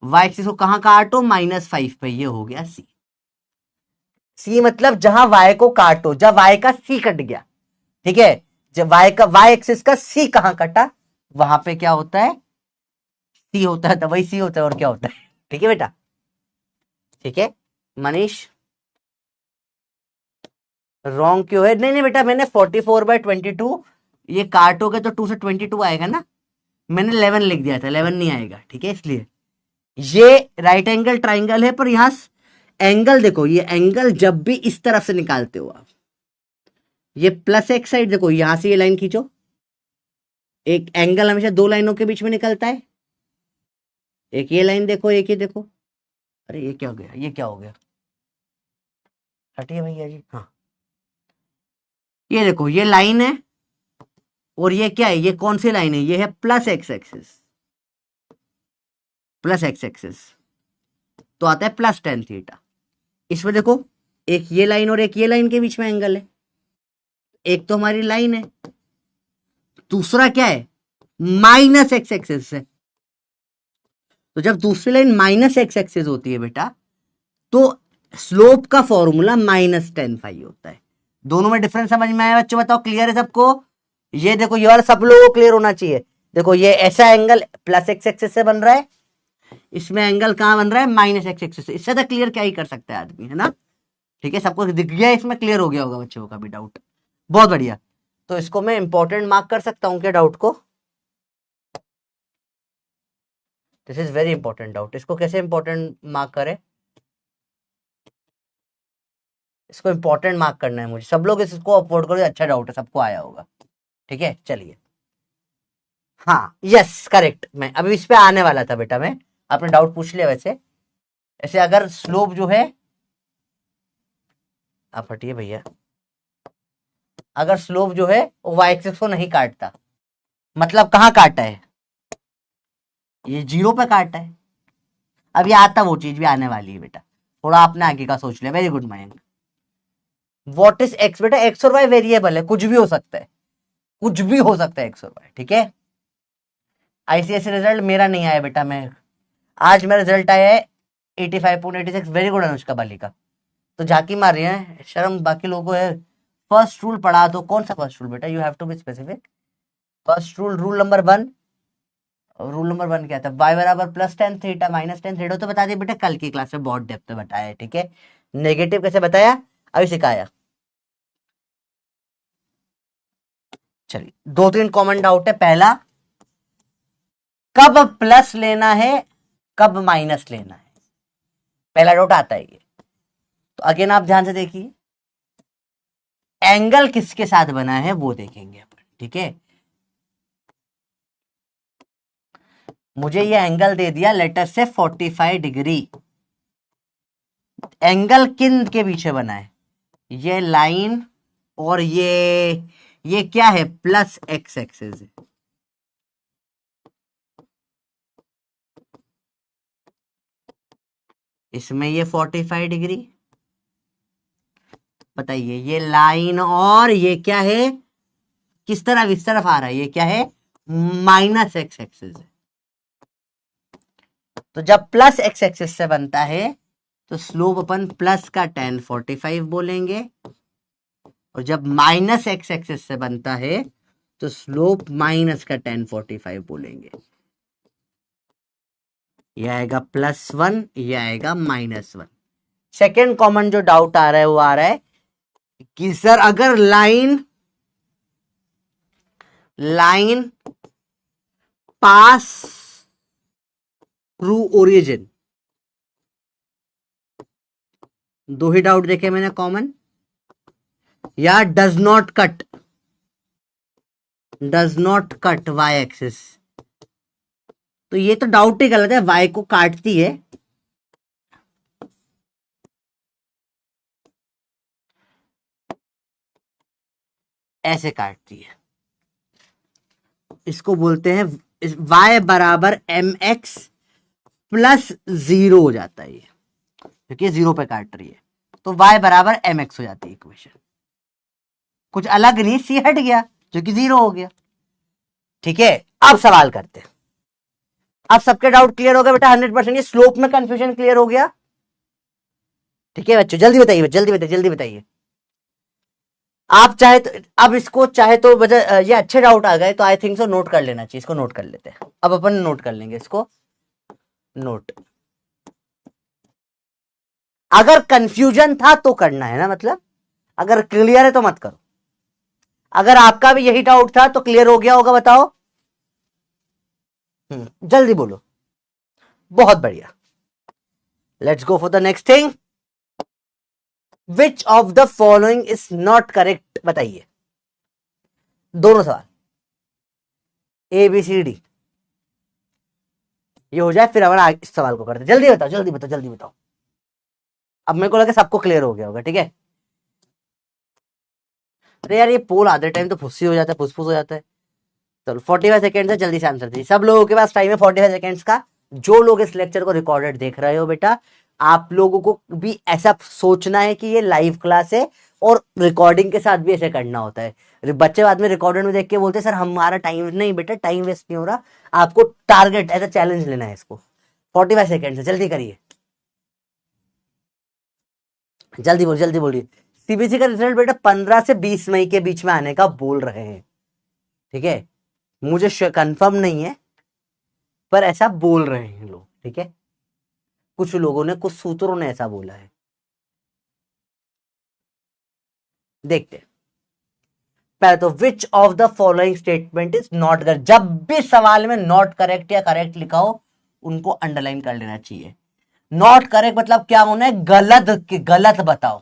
वाई एक्सिस को कहां काटो -5 पे, ये हो गया सी। सी मतलब जहां वाई को काटो, जब वाई का सी कट गया, ठीक है, जब वाई का वाई एक्सिस का सी कहां कटा वहां पे क्या होता है सी होता है, तो वही सी होता है और क्या होता है, ठीक है बेटा, ठीक है। मनीष रॉन्ग क्यों है, नहीं नहीं बेटा मैंने 44/22 ये काटोगे तो 2 से 22 आएगा ना, मैंने 11 लिख दिया था, 11 नहीं आएगा, ठीक है, इसलिए ये राइट एंगल ट्राइंगल है, पर यहां एंगल देखो, ये एंगल जब भी इस तरफ से निकालते हो आप, ये प्लस एक साइड देखो, यहां से ये लाइन खींचो, एक एंगल हमेशा 2 लाइनों के बीच में निकलता है, एक ये लाइन देखो, एक ये देखो, अरे ये क्या हो गया, ये क्या हो गया, हटिए भैया जी, हाँ ये देखो ये लाइन है, और ये क्या है, ये कौन सी लाइन है, ये है plus x axis, plus x axis, तो आता है +tan थीटा। इसमें देखो एक ये लाइन और एक ये लाइन के बीच में एंगल है, एक तो हमारी लाइन है, दूसरा क्या है -x एक्सिस है। तो जब दूसरी लाइन -x एक्सिस होती है बेटा, तो स्लोप का फॉर्मूला -tan⁵ होता है। दोनों में डिफरेंस समझ में आया बच्चों, बताओ क्लियर है सबको। ये देखो ये वाला सब लोगों को क्लियर होना चाहिए। देखो ये ऐसा एंगल +x एक्सिस से बन रहा है, इसमें एंगल कहां बन रहा है -x एक्सिस से, इससे तो क्लियर क्या ही कर सकता है आदमी, है ना, ठीक है, सबको दिख गया, इसमें क्लियर हो गया होगा बच्चों का भी डाउट, बहुत बढ़िया। तो इसको मैं इंपॉर्टेंट मार्क कर सकता हूं क्या डाउट को, this is very important doubt, इसको कैसे इंपॉर्टेंट मार्क करें, इसको इंपॉर्टेंट मार्क करना है मुझे, सब लोग इसको अफोर्ड करो, अच्छा डाउट है, सबको आया होगा, ठीक है चलिए। हाँ यस करेक्ट, मैं अभी इस पे आने वाला था बेटा, मैं आपने डाउट पूछ लिया वैसे। ऐसे अगर स्लोप जो है, आप हटिए भैया, अगर स्लोप जो है वो वाई एक्सिस को नहीं काटता, मतलब कहां काटा है, ये 0 पे काटा है। अब ये आता वो चीज भी आने वाली है बेटा, थोड़ा आपने आगे का सोच लिया, very good mind. What is x बेटा, एक्स और वाई वेरिएबल है, कुछ भी हो सकता है, कुछ भी हो सकता है एक्स और वाई, ठीक है। आईसीएसई रिजल्ट मेरा नहीं आया बेटा, मैं आज मेरा रिजल्ट आया है 85.86, वेरी गुड अनुष्का बालिका। तो झांकी मार रही है, शर्म बाकी लोगों को है। फर्स्ट रूल पढ़ा दो, कौन सा फर्स्ट रूल बेटा, you have to be specific. First rule, rule number 1 क्या था, y बराबर +tan⁵ -tan⁵, तो बता दिए बेटा, कल की क्लास में बहुत डेप्थ में बताया है, ठीक है। नेगेटिव कैसे बताया अभी सिखाया। चलिए 2-3 कॉमन डाउट है, पहला कब प्लस लेना है कब माइनस लेना है, पहला डाउट आता है ये। तो अगेन आप ध्यान से देखिए, एंगल किसके साथ बना है वो देखेंगे अपन, ठीक है। मुझे ये एंगल दे दिया लेटर से 45 डिग्री, एंगल किन के पीछे बना है, ये लाइन और ये क्या है +x एक्सिस है, इसमें ये 45 डिग्री, बताइए, ये लाइन और ये क्या है, किस तरफ, इस तरफ आ रहा है, ये क्या है, माइनस एक्स एक्सिस है। तो जब प्लस एक्स एक्सिस से बनता है तो स्लोप अपन प्लस का tan 45 बोलेंगे, और जब माइनस एक्स एक्सिस से बनता है तो स्लोप माइनस का tan 45 बोलेंगे। ये आएगा +1, ये आएगा -1। सेकेंड कॉमन जो डाउट आ रहा है वो आ रहा है कि सर अगर लाइन पास थ्रू ओरिजिन, दो ही डाउट देखे मैंने कॉमन, या does not cut y axis, तो ये तो डाउट ही गलत है, वाई को काटती है। ऐसे काटती है, इसको बोलते हैं y बराबर mx प्लस 0 हो जाता है ये, क्योंकि 0 पे काट रही है, तो y बराबर mx हो जाती है इक्वेशन। कुछ अलग नहीं, सी हट गया जो कि 0 हो गया। ठीक है, अब सवाल करते हैं। अब सबके डाउट क्लियर हो गया बेटा 100%? ये स्लोप में कंफ्यूजन क्लियर हो गया? ठीक है बच्चों, जल्दी बताइए, जल्दी बताइए, जल्दी बताइए। आप चाहे तो अब इसको चाहे तो ये अच्छे डाउट आ गए तो आई थिंक सो नोट कर लेना चाहिए, इसको नोट कर लेते हैं। अब अपन नोट कर लेंगे इसको, नोट। अगर कंफ्यूजन था तो करना है ना, मतलब अगर क्लियर है तो मत करो। अगर आपका भी यही डाउट था तो क्लियर हो गया होगा, बताओ। जल्दी बोलो, बहुत बढ़िया। Let's go for the next thing. Which of the following is not correct, बताइए। दोनों सवाल ABCD ये हो जाए, फिर अपन इस सवाल को करते। जल्दी बताओ, जल्दी बताओ, जल्दी बताओ। अब मेरे को लगा सबको क्लियर हो गया होगा, ठीक है। अरे यार ये पोल आधे टाइम तो फुस्सी हो जाता है, फुसफुस हो जाता है। चलो 45 सेकेंड से जल्दी से आंसर दीजिए। सब लोगों के पास टाइम है 45 सेकेंड्स का। जो लोग इस लेक्चर को रिकॉर्डेड देख रहे हो बेटा, आप लोगों को भी ऐसा सोचना है कि ये लाइव क्लास है और रिकॉर्डिंग के साथ भी ऐसे करना होता है। बच्चे बाद में रिकॉर्डेड में देख के बोलते हैं सर हमारा टाइम नहीं, बेटा टाइम वेस्ट नहीं हो रहा, आपको टारगेट एज अ चैलेंज लेना है इसको। 45 सेकेंड से जल्दी करिए, जल्दी बोलिए, जल्दी बोलिए। सीबीएसई का रिजल्ट बेटा 15 से 20 मई के बीच में आने का बोल रहे हैं, ठीक है। मुझे कंफर्म नहीं है पर ऐसा बोल रहे हैं लोग, ठीक है। कुछ लोगों ने, कुछ सूत्रों ने ऐसा बोला है, देखते हैं। पहले तो which of the following statement is not correct. जब भी सवाल में नॉट करेक्ट या करेक्ट लिखा हो उनको अंडरलाइन कर लेना चाहिए। नॉट करेक्ट मतलब क्या होना है, गलत, गलत बताओ,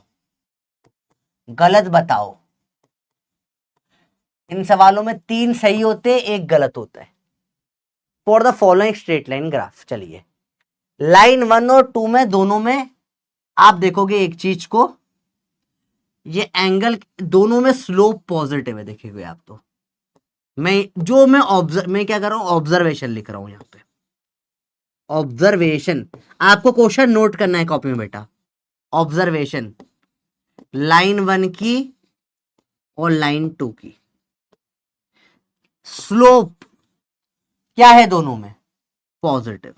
गलत बताओ। इन सवालों में 3 सही होते, 1 गलत होता है। For the following straight line graph, चलिए लाइन 1 और 2 में, दोनों में आप देखोगे एक चीज को, ये एंगल दोनों में स्लोप पॉजिटिव है, देखिए आप। तो मैं क्या कर रहा हूं, ऑब्जर्वेशन लिख रहा हूं यहां पे, ऑब्जर्वेशन। आपको क्वेश्चन नोट करना है कॉपी में बेटा। ऑब्जर्वेशन लाइन 1 की और लाइन 2 की स्लोप क्या है दोनों में, पॉजिटिव।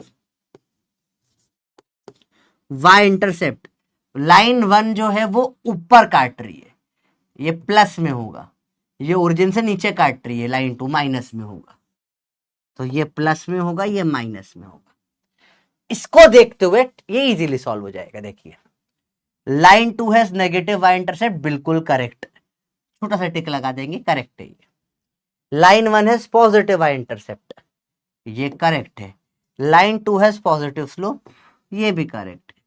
वाई इंटरसेप्ट, लाइन 1 जो है वो ऊपर काट रही है, ये प्लस में होगा। ये ओरिजिन से नीचे काट रही है, लाइन 2 माइनस में होगा, तो ये प्लस में होगा, ये माइनस में होगा। इसको देखते हुए ये इजीली सॉल्व हो जाएगा। देखिए लाइन 2 है नेगेटिव वाई इंटरसेप्ट, बिल्कुल करेक्ट, छोटा सा टिक लगा देंगे, करेक्ट है ये। लाइन 1 है पॉजिटिव वाई इंटरसेप्ट, ये करेक्ट है। लाइन 2 है पॉजिटिव स्लोप, ये भी करेक्ट है।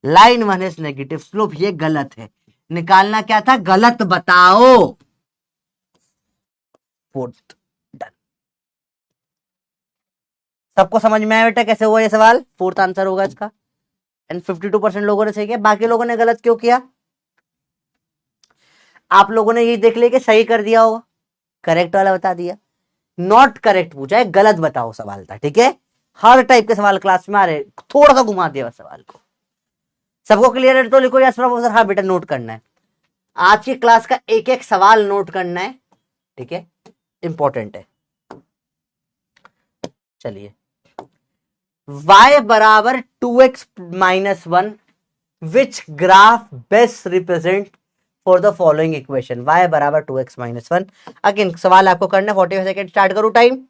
लाइन 1 है नेगेटिव स्लोप, ये गलत है। निकालना क्या था, गलत बताओ। Fourth done. सबको समझ में आया बेटा कैसे हुआ ये सवाल? फोर्थ आंसर होगा इसका। एंड 52% लोगों ने सही किया, बाकी लोगों ने गलत क्यों किया? आप लोगों ने ये देख लिया कि सही कर दिया होगा, करेक्ट वाला बता दिया। नॉट करेक्ट पूछा है, गलत बताओ सवाल था, ठीक है। हर टाइप के सवाल क्लास में आ रहे, थोड़ा सा घुमा दिया सवाल को। सबको क्लियर है तो लिखो यस प्रोफेसर, हाँ बेटा नोट करना है। आज की क्लास का एक एक सवाल नोट करना है, ठीक है, इंपॉर्टेंट है। चलिए, y बराबर 2x-1 which graph best represent for the following equation. y बराबर 2x-1। अगेन सवाल आपको करना है। 45 सेकेंड स्टार्ट करूं, टाइम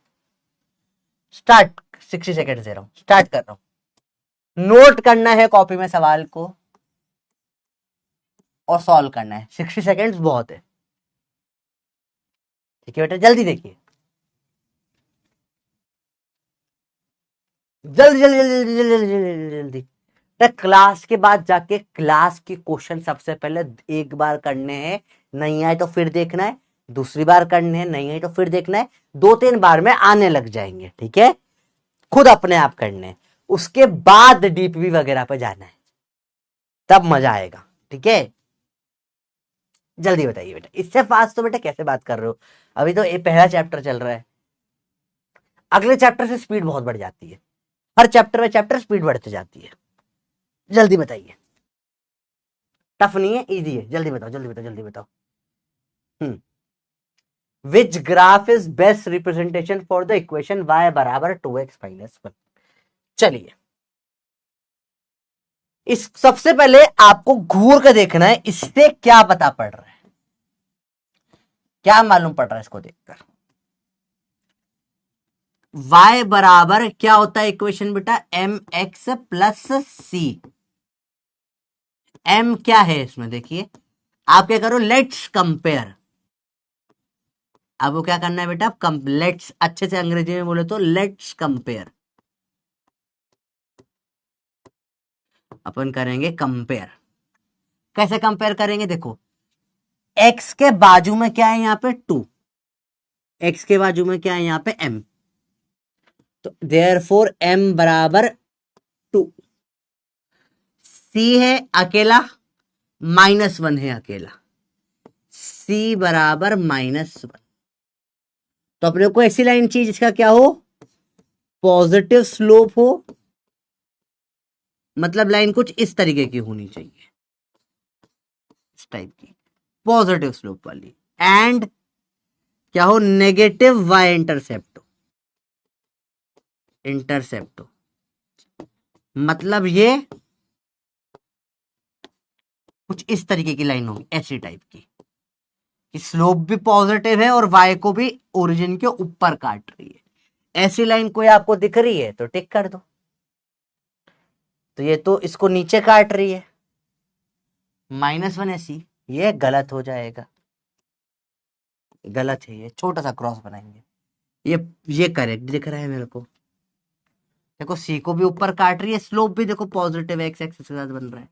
स्टार्ट। 60 सेकेंड दे रहा हूं, स्टार्ट कर रहा हूं। नोट करना है कॉपी में सवाल को और सॉल्व करना है। 60 सेकेंड्स बहुत है, ठीक है बेटा, जल्दी देखिए, जल्दी जल्दी जल्दी जल्दी जल्दी जल्दी जल्दी। तो क्लास के बाद जाके क्लास के क्वेश्चन सबसे पहले एक बार करने हैं, नहीं आए तो फिर देखना है, दूसरी बार करने हैं, नहीं आए तो फिर देखना है, 2-3 बार में आने लग जाएंगे, ठीक है, खुद अपने आप करने हैं। उसके बाद डीपी वगैरह पे जाना है, तब मजा आएगा, ठीक है। जल्दी बताइए बेटा, इससे फास्ट तो बेटा कैसे बात कर रहे हो, अभी तो ये पहला चैप्टर चल रहा है, अगले चैप्टर से स्पीड बहुत बढ़ जाती है, हर चैप्टर में चैप्टर स्पीड बढ़ती जाती है। जल्दी बताइए, टफ नहीं है, इजी है, जल्दी बताओ जल्दी बताओ जल्दी बताओ। Which graph is best representation for the equation y बराबर 2x-1। चलिए, इस सबसे पहले आपको घूर के देखना है, इससे क्या पता पड़ रहा है, क्या मालूम पड़ रहा है इसको देखकर। y बराबर क्या होता है इक्वेशन बेटा, mx प्लस सी। m क्या है इसमें, देखिए आप क्या करो, लेट्स कंपेयर। अब वो क्या करना है बेटा, लेट्स, अच्छे से अंग्रेजी में बोले तो लेट्स कंपेयर, अपन करेंगे कंपेयर। कैसे कंपेयर करेंगे, देखो x के बाजू में क्या है, यहां पे 2, x के बाजू में क्या है, यहां पे m, तो देयरफॉर m बराबर 2। c है अकेला, -1 है अकेला, c बराबर -1। तो अपने को ऐसी लाइन चाहिए जिसका क्या हो, पॉजिटिव स्लोप हो, मतलब लाइन कुछ इस तरीके की होनी चाहिए, इस टाइप की पॉजिटिव स्लोप वाली, एंड क्या हो, नेगेटिव वाई इंटरसेप्ट हो, मतलब ये कुछ इस तरीके की लाइन होगी, ऐसी टाइप की, कि स्लोप भी पॉजिटिव है और वाई को भी ओरिजिन के ऊपर काट रही है। ऐसी लाइन कोई आपको दिख रही है तो टिक कर दो। तो ये तो इसको नीचे काट रही है, -1 ऐसी, ये गलत हो जाएगा, गलत है, ये छोटा सा क्रॉस बनाएंगे, ये करेक्ट दिख रहा है मेरे को। देखो सी को भी ऊपर काट रही है, स्लोप भी देखो पॉजिटिव एक्स एक्सिस के साथ बन रहा है।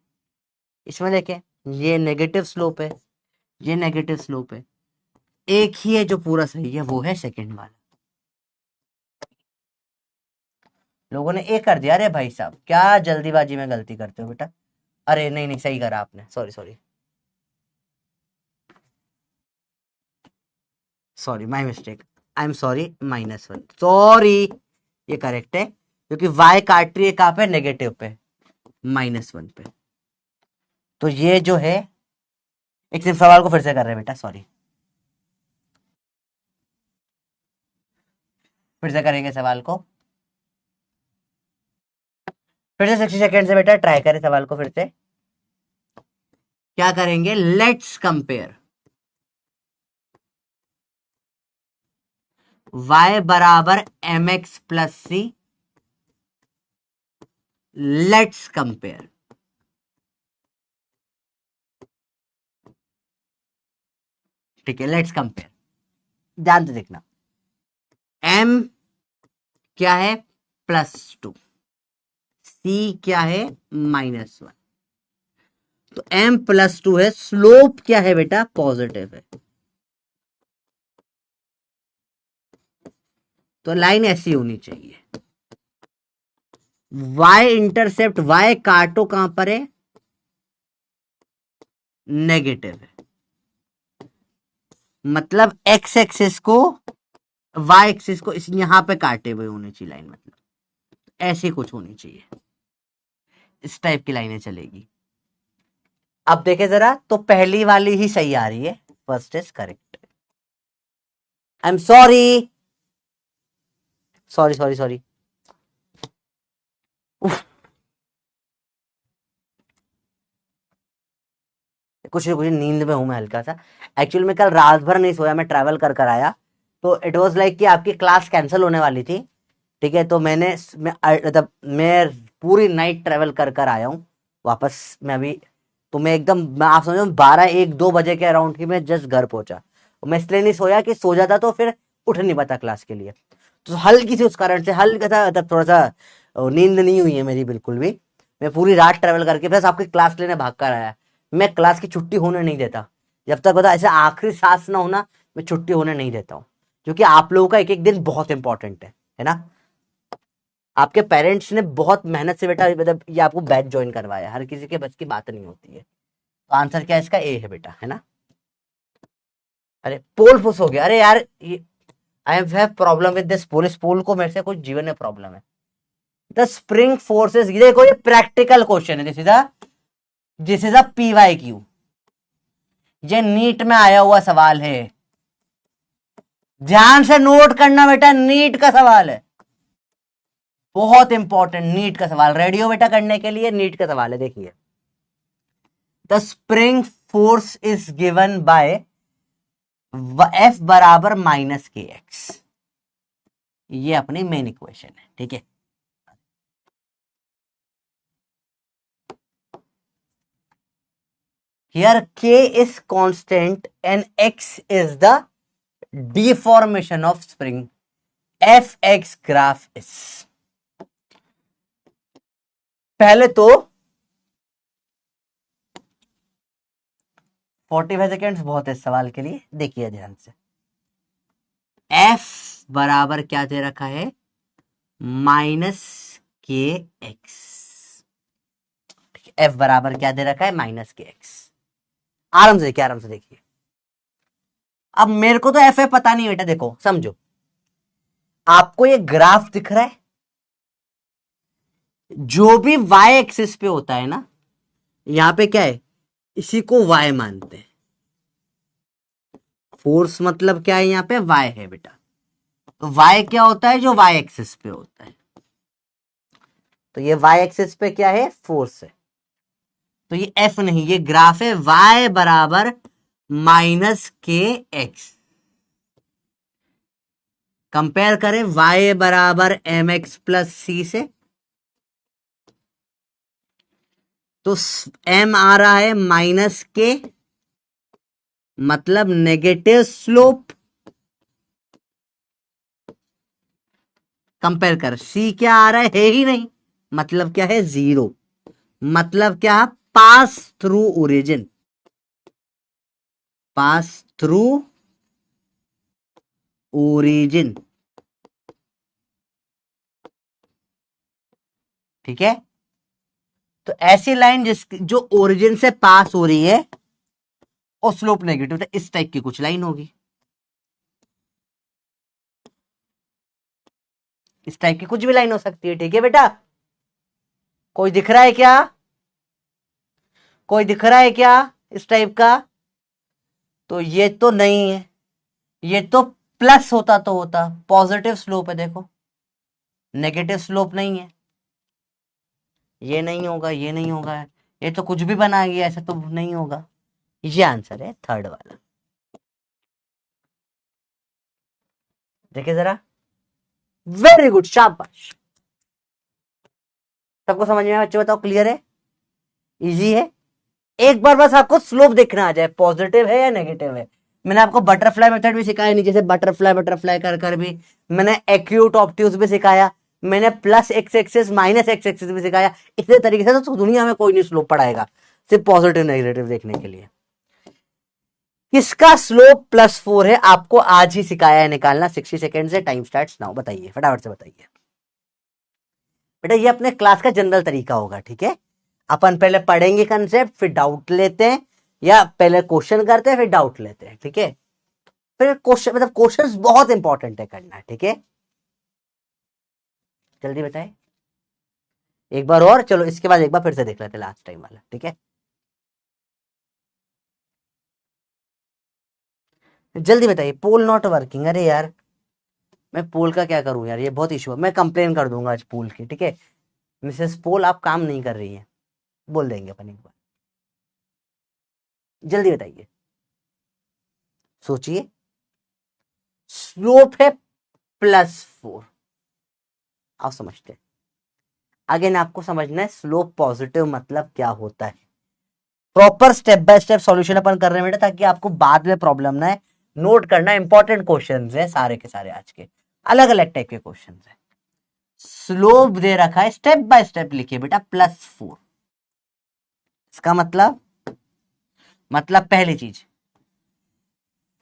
इसमें देखें, ये नेगेटिव स्लोप है, ये नेगेटिव स्लोप है, एक ही है जो पूरा सही है, वो है सेकंड वाला। लोगों ने ए कर दिया, अरे भाई साहब क्या जल्दीबाजी में गलती करते हो बेटा, अरे नहीं नहीं सही करा आपने, sorry sorry sorry, my mistake, I am sorry, -1, sorry, ये करेक्ट है, क्योंकि y काट रही है कहां पे, नेगेटिव पे, -1 पे। तो ये जो है, एक सिर्फ सवाल को फिर से कर रहे हैं बेटा, सॉरी, फिर से करेंगे सवाल को, फिर से 60 सेकेंड से बेटा ट्राई करें सवाल को फिर से। क्या करेंगे, लेट्स कंपेयर y बराबर mx plus c, let's compare. ठीक है, लेट्स कंपेयर, ध्यान से देखना, m क्या है, +2, c क्या है, -1, तो m +2 है, स्लोप क्या है बेटा, पॉजिटिव है, तो लाइन ऐसी होनी चाहिए। y इंटरसेप्ट, y काटो कहां पर है, नेगेटिव है, मतलब x एक्सिस को, y एक्सिस को इस यहां पे काटे हुए होनी चाहिए लाइन, मतलब ऐसी कुछ होनी चाहिए, इस टाइप की लाइनें चलेगी। अब देखे जरा, तो पहली वाली ही सही आ रही है, first is correct. I am sorry, sorry sorry sorry. कुछ नींद में हूं मैं हल्का सा। एक्चुअली मैं कल रात भर नहीं सोया, मैं ट्रैवल कर कर आया, तो इट वाज लाइक कि आपकी क्लास कैंसिल होने वाली थी। ठीक है, तो मतलब मैं पूरी नाइट ट्रैवल कर कर आया हूँ वापस। मैं अभी, तो मैं एकदम, मैं आप समझो 12 1 2 बजे के अराउंड की मैं जस्ट घर पहुंचा। मैं इसलिए नहीं सोया कि सो जाता तो फिर उठ नहीं पाता क्लास के लिए। तो हल्की सी उस कारण से हल्का सा, मतलब थोड़ा सा नींद नहीं हुई है मेरी बिल्कुल भी। मैं पूरी रात ट्रैवल करके बस आपकी क्लास लेने भाग कर आया। मैं क्लास की छुट्टी होने नहीं देता, जब तक पता ऐसे आखिरी सांस ना होना, मैं छुट्टी होने नहीं देता हूँ। क्योंकि आप लोगों का एक एक दिन बहुत इंपॉर्टेंट है ना। आपके पेरेंट्स ने बहुत मेहनत से बेटा, मतलब ये आपको बैच ज्वाइन करवाया, हर किसी के बस की बात नहीं होती है। तो आंसर क्या है इसका, ए है बेटा, है ना। अरे पोल फुस हो गया, अरे यार ये, I have problem with this pole, इस पोल को मेरे से कुछ जीवन में प्रॉब्लम है। द स्प्रिंग फोर्सेस, ये देखो ये प्रैक्टिकल क्वेश्चन है, दिस इज अ PYQ। ये नीट में आया हुआ सवाल है, ध्यान से नोट करना बेटा, नीट का सवाल है, बहुत इंपॉर्टेंट नीट का सवाल, रेडियो बेटा करने के लिए नीट का सवाल है। देखिए, the spring force is given by F बराबर -KX, ये अपनी मेन इक्वेशन है, ठीक है। Here K is constant and X is the deformation of spring. Fx graph is, पहले तो 45 सेकेंड्स बहुत है इस सवाल के लिए, देखिए ध्यान से। F बराबर क्या दे रखा है, -KX। F बराबर क्या दे रखा है, -KX। आराम से देखिए, आराम से देखिए। अब मेरे को तो एफ पता नहीं बेटा, देखो समझो, आपको ये ग्राफ दिख रहा है, जो भी वाई एक्सिस पे होता है ना, यहां पे क्या है, इसी को वाई मानते हैं। फोर्स मतलब क्या है, यहां पे वाई है बेटा। तो वाई क्या होता है, जो वाई एक्सिस पे होता है। तो ये वाई एक्सिस पे क्या है, फोर्स है। तो ये एफ नहीं, ये ग्राफ है वाई बराबर -KX। कंपेयर करें y बराबर mx+c से, तो m आ रहा है -K, मतलब नेगेटिव स्लोप। कंपेयर कर, c क्या आ रहा है ही नहीं, मतलब क्या है, 0। मतलब क्या, pass through origin, pass through origin, ठीक है। तो ऐसी लाइन जो ओरिजिन से पास हो रही है और स्लोप नेगेटिव, तो इस टाइप की कुछ लाइन होगी, इस टाइप की कुछ भी लाइन हो सकती है, ठीक है बेटा। कोई दिख रहा है क्या, कोई दिख रहा है क्या इस टाइप का, तो ये तो नहीं है, ये तो प्लस होता तो होता, पॉजिटिव स्लोप है देखो, नेगेटिव स्लोप नहीं है। ये नहीं होगा, ये नहीं होगा, ये तो कुछ भी बना गया, ऐसा तो नहीं होगा। ये आंसर है थर्ड वाला, देखिए जरा, वेरी गुड, शाबाश। सबको समझ में आया बच्चे, बताओ क्लियर है, इजी है। एक बार बस आपको स्लोप देखना आ जाए, पॉजिटिव है या नेगेटिव है। मैंने आपको बटरफ्लाई मेथड भी सिखाया नीचे से, बटरफ्लाई बटरफ्लाई कर कर भी, मैंने एक्यूट ऑब्ट्यूज भी सिखाया, मैंने +x एक्सिस -x एक्सिस भी सिखाया। इसी तरीके से तो दुनिया में कोई नहीं स्लोप पढ़ाएगा, सिर्फ पॉजिटिव नेगेटिव देखने के लिए। किसका स्लोप +4 है, आपको आज ही सिखाया है निकालना। 60 सेकेंड से टाइम स्टार्ट नाउ, बताइए फटाफट से बताइए बेटा। ये अपने क्लास का जनरल तरीका होगा, ठीक है। अपन पहले पढ़ेंगे कंसेप्ट, फिर डाउट लेते हैं, या पहले क्वेश्चन करते हैं फिर डाउट लेते हैं, ठीक है। फिर क्वेश्चन, मतलब क्वेश्चंस बहुत इंपॉर्टेंट है करना, ठीक है। जल्दी बताए एक बार और, चलो इसके बाद एक बार फिर से देख लेते हैं लास्ट टाइम वाला, ठीक है। जल्दी बताइए, पोल नॉट वर्किंग। अरे यार मैं पोल का क्या करूं यार, ये बहुत इशू है, मैं कंप्लेन कर दूंगा आज पोल की, ठीक है। मिसेस पोल आप काम नहीं कर रही है, बोल देंगे अपन एक बार। जल्दी बताइए, सोचिए। स्लोप है +4। आप समझते हैं, अगेन आपको समझना है स्लोप पॉजिटिव मतलब क्या होता है। Proper step by step solution अपन कर रहे हैं बेटा, ताकि आपको बाद में प्रॉब्लम ना है। नोट करना, इंपॉर्टेंट क्वेश्चन है सारे के सारे, आज के अलग अलग टाइप के क्वेश्चन है। स्लोप दे रखा है, स्टेप बाय स्टेप लिखिए बेटा +4। इसका मतलब पहली चीज,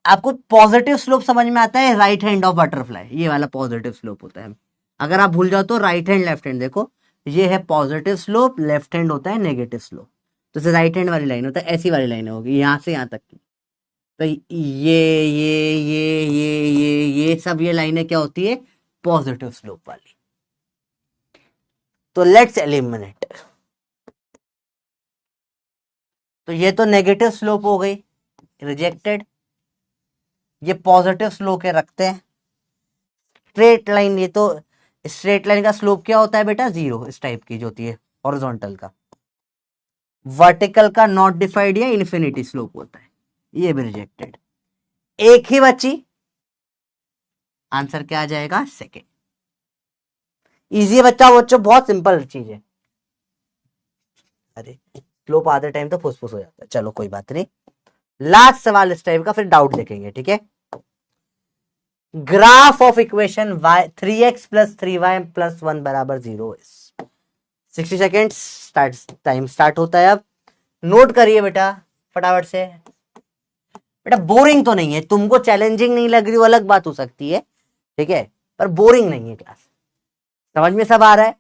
आपको पॉजिटिव स्लोप समझ में आता है, राइट हैंड ऑफ बटरफ्लाई, ये वाला पॉजिटिव स्लोप होता है। अगर आप भूल जाओ तो राइट हैंड लेफ्ट हैंड देखो, ये है पॉजिटिव स्लोप, लेफ्ट हैंड होता है नेगेटिव स्लोप। तो राइट हैंड वाली लाइन होता है, ऐसी वाली लाइन होगी यहां से यहां तक की। तो ये सब ये लाइनें क्या होती है, पॉजिटिव स्लोप वाली। तो लेट्स एलिमिनेट। तो ये तो नेगेटिव स्लोप हो गई, रिजेक्टेड। ये पॉजिटिव स्लोप के रखते हैं। स्ट्रेट लाइन, ये तो स्ट्रेट लाइन का स्लोप क्या होता है बेटा, 0 इस टाइप की जो होती है हॉरिजॉन्टल का। वर्टिकल का नॉट डिफाइंड या इन्फिनिटी स्लोप होता है, ये भी रिजेक्टेड। एक ही बची, आंसर क्या आ जाएगा, सेकेंड। इजी है बच्चों, बहुत सिंपल चीज है। अरे स्लोप आधे टाइम तो फुसफुस हो जाता है, चलो कोई बात नहीं। लास्ट सवाल इस टाइप का, फिर डाउट देखेंगे, ठीक है। Graph of equation y 3x + 3y + 1 = 0 is 60 second. Start time start होता है अब। नोट करिए बेटा फटाफट से। बेटा बोरिंग तो नहीं है, तुमको चैलेंजिंग नहीं लग रही वो अलग बात हो सकती है, ठीक है, पर बोरिंग नहीं है क्लास। समझ में सब आ रहा है।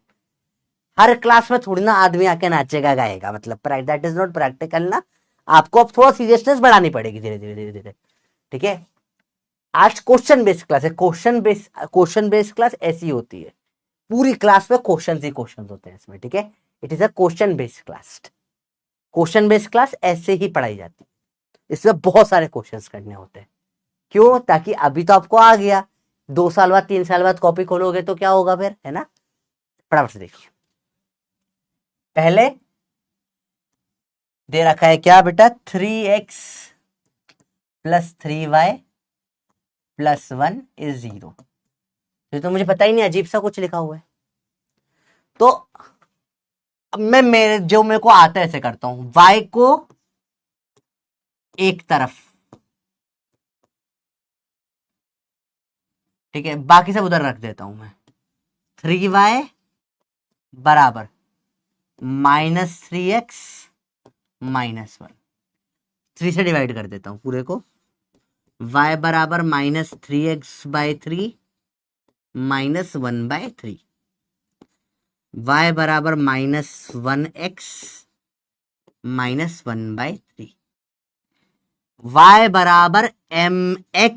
हर क्लास में थोड़ी ना आदमी आके नाचेगा गाएगा, मतलब दैट इज नॉट प्रैक्टिकल ना। आपको अब थोड़ा सीरियसनेस बढ़ानी पड़ेगी धीरे धीरे धीरे धीरे, ठीक है। आज क्वेश्चन बेस्ड क्लास है, क्वेश्चन बेस्ड क्लास ऐसी होती है, पूरी क्लास में क्वेश्चन ही क्वेश्चन होते हैं इसमें, ठीक है। It is a question based class. Question based class ऐसे ही पढ़ाई जाती है, इसमें बहुत सारे क्वेश्चंस करने होते हैं। क्यों, ताकि अभी तो आपको आ गया, 2 साल बाद 3 साल बाद कॉपी खोलोगे तो क्या होगा फिर, है ना। फटाफट से देखिए। पहले दे रखा है क्या बेटा, 3x + 3y + 1 = 0। ये तो मुझे पता ही नहीं, अजीब सा कुछ लिखा हुआ है। तो अब मैं मेरे को आता है ऐसे करता हूं, y को एक तरफ, ठीक है, बाकी सब उधर रख देता हूं मैं। 3y बराबर -3x -1, 3 से डिवाइड कर देता हूं पूरे को। y बराबर -3x/3 -1/3, y बराबर -1x -1/3, y बराबर mx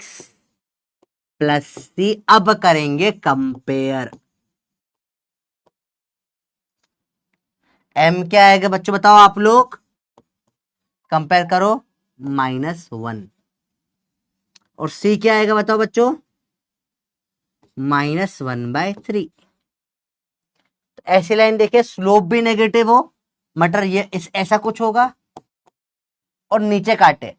+ c। अब करेंगे कंपेयर। m क्या आएगा बच्चों, बताओ आप लोग, कंपेयर करो, -1। और c क्या आएगा बताओ बच्चों, -1/3। ऐसी लाइन देखिए, स्लोप भी नेगेटिव हो, मतलब ये ऐसा कुछ होगा, और नीचे काटे।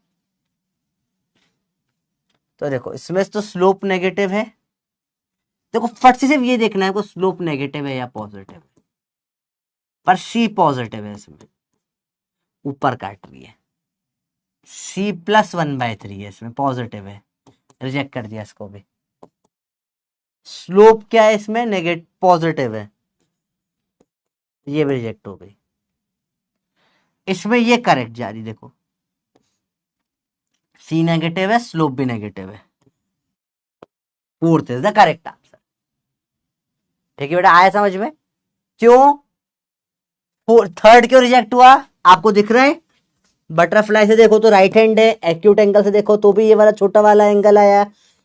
तो देखो इसमें तो स्लोप नेगेटिव है, देखो फट से सिर्फ ये देखना है को स्लोप नेगेटिव है या पॉजिटिव है। पर सी पॉजिटिव है, इसमें ऊपर काट रही है, c + 1/3 है, इसमें पॉजिटिव है, रिजेक्ट कर दिया इसको भी। स्लोप क्या है इसमें, नेगेटिव पॉजिटिव है, ये भी रिजेक्ट हो गई। इसमें ये करेक्ट जा रही, देखो सी नेगेटिव है, स्लोप भी नेगेटिव है, fourth is the correct answer. ठीक है बेटा, आया समझ में। क्यों थर्ड क्यों रिजेक्ट हुआ, आपको दिख रहा है। बटरफ्लाई से देखो तो राइट हैंड है, एक्यूट एंगल से देखो तो भी ये वाला छोटा वाला एंगल आया,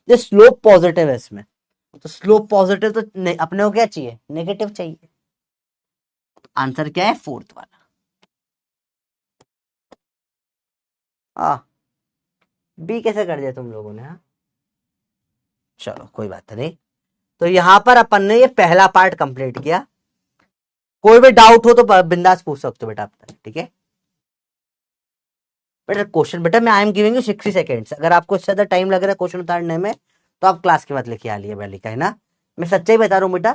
ये स्लोप पॉजिटिव है इसमें। तो स्लोप पॉजिटिव तो अपने को क्या चाहिए, नेगेटिव चाहिए। आंसर क्या है, फोर्थ वाला। बी कैसे कर दिया तुम लोगों ने? हाँ चलो कोई बात नहीं। तो यहां पर अपन ने ये पहला पार्ट कंप्लीट किया। कोई भी डाउट हो तो बिंदास पूछ सकते हो बेटा आप, ठीक है बेटा? क्वेश्चन बेटा मैं I am giving you 60 seconds, अगर आपको इससे ज्यादा टाइम लग रहा है क्वेश्चन उतारने में तो आप क्लास के बाद लेके आ लिए वाली का, है ना? मैं सच्चाई बता रहा हूँ बेटा,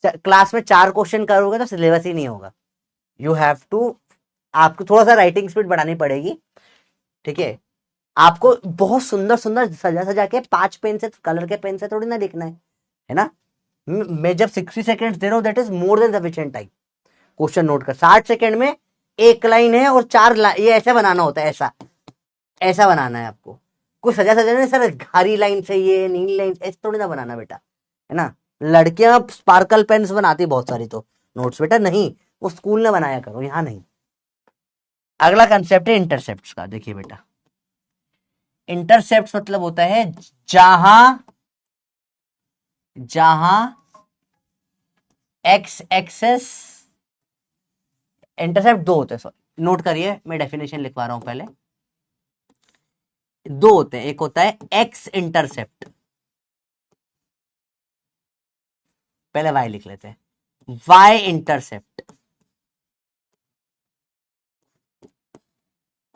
क्लास में 4 क्वेश्चन करोगे तो सिलेबस ही नहीं होगा। यू हैव टू, आपको थोड़ा सा राइटिंग स्पीड बढ़ानी पड़ेगी, ठीक है? आपको बहुत सुंदर सुंदर सजा सजा के 5 पेन से, कलर के पेन से थोड़ी ना लिखना है ना? मैं जब 60 सेकेंड्स दे रहा हूं that is more than sufficient time. Question note कर, 60 सेकेंड में एक लाइन है और 4 ये ऐसे बनाना होता है, ऐसा ऐसा बनाना है आपको। कुछ सजा सजा नहीं सर, हरी लाइन से ये नीली लाइन ऐसे थोड़ी ना बनाना बेटा, है ना? लड़कियां स्पार्कल पेन्स बनाती बहुत सारी, तो नोट्स बेटा नहीं, वो स्कूल में बनाया करो, यहां नहीं। अगला कंसेप्ट है इंटरसेप्ट का। देखिए बेटा, इंटरसेप्ट मतलब होता है जहां जहां एक्स एक्सेस, इंटरसेप्ट दो होते हैं, सॉरी नोट करिए, मैं डेफिनेशन लिखवा रहा हूं पहले। दो होते हैं, एक होता है एक्स इंटरसेप्ट, पहले वाई लिख लेते हैं, वाई इंटरसेप्ट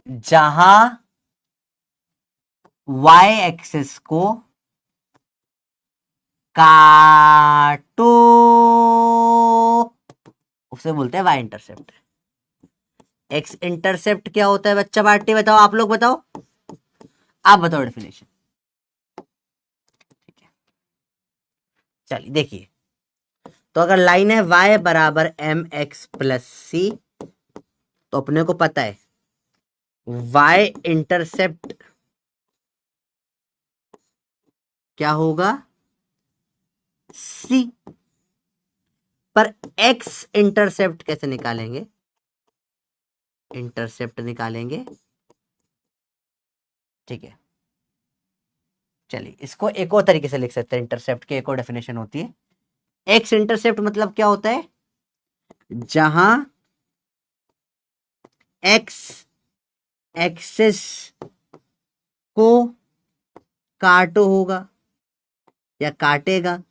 जहां वाई एक्सेस को काटो, उसे बोलते हैं वाई इंटरसेप्ट। एक्स इंटरसेप्ट क्या होता है बच्चा पार्टी, बताओ, आप लोग बताओ, आप बताओ डेफिनेशन। ठीक है, चलिए देखिए, तो अगर लाइन है y बराबर एम एक्स प्लस सी, तो अपने को पता है y इंटरसेप्ट क्या होगा, c। पर x इंटरसेप्ट कैसे निकालेंगे? इंटरसेप्ट निकालेंगे, ठीक है? चलिए इसको एक और तरीके से लिख सकते हैं, इंटरसेप्ट की एक और डेफिनेशन होती है। एक्स इंटरसेप्ट मतलब क्या होता है, जहां एक्स एक्सेस को काटो होगा या काटेगा।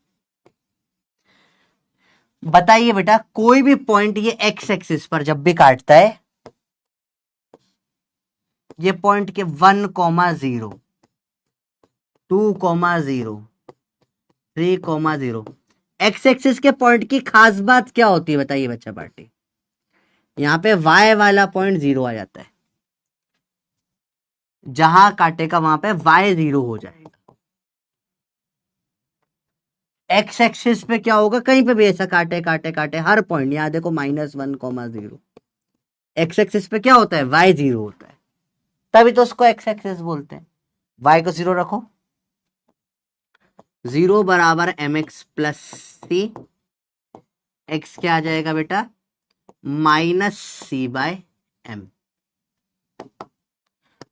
बताइए बेटा, कोई भी पॉइंट ये एक्स एक्सिस पर जब भी काटता है, ये पॉइंट के 1,0, 2,0, 3,0, एक्स एक्सिस के पॉइंट की खास बात क्या होती है बताइए बच्चा पार्टी? यहां पे वाई वाला पॉइंट 0 आ जाता है, जहां काटेगा वहां पे वाई 0 हो जाएगा। एक्स एक्सिस पे क्या होगा, कहीं पे भी ऐसा काटे काटे काटे हर पॉइंट, यहां देखो -1,0, एक्स एक्सिस पे क्या होता है, वाई 0 होता है, तभी तो उसको एक्स एक्सिस बोलते हैं। वाई को 0 रखो, 0 बराबर एम एक्स प्लस सी, एक्स क्या आ जाएगा बेटा, -c/m।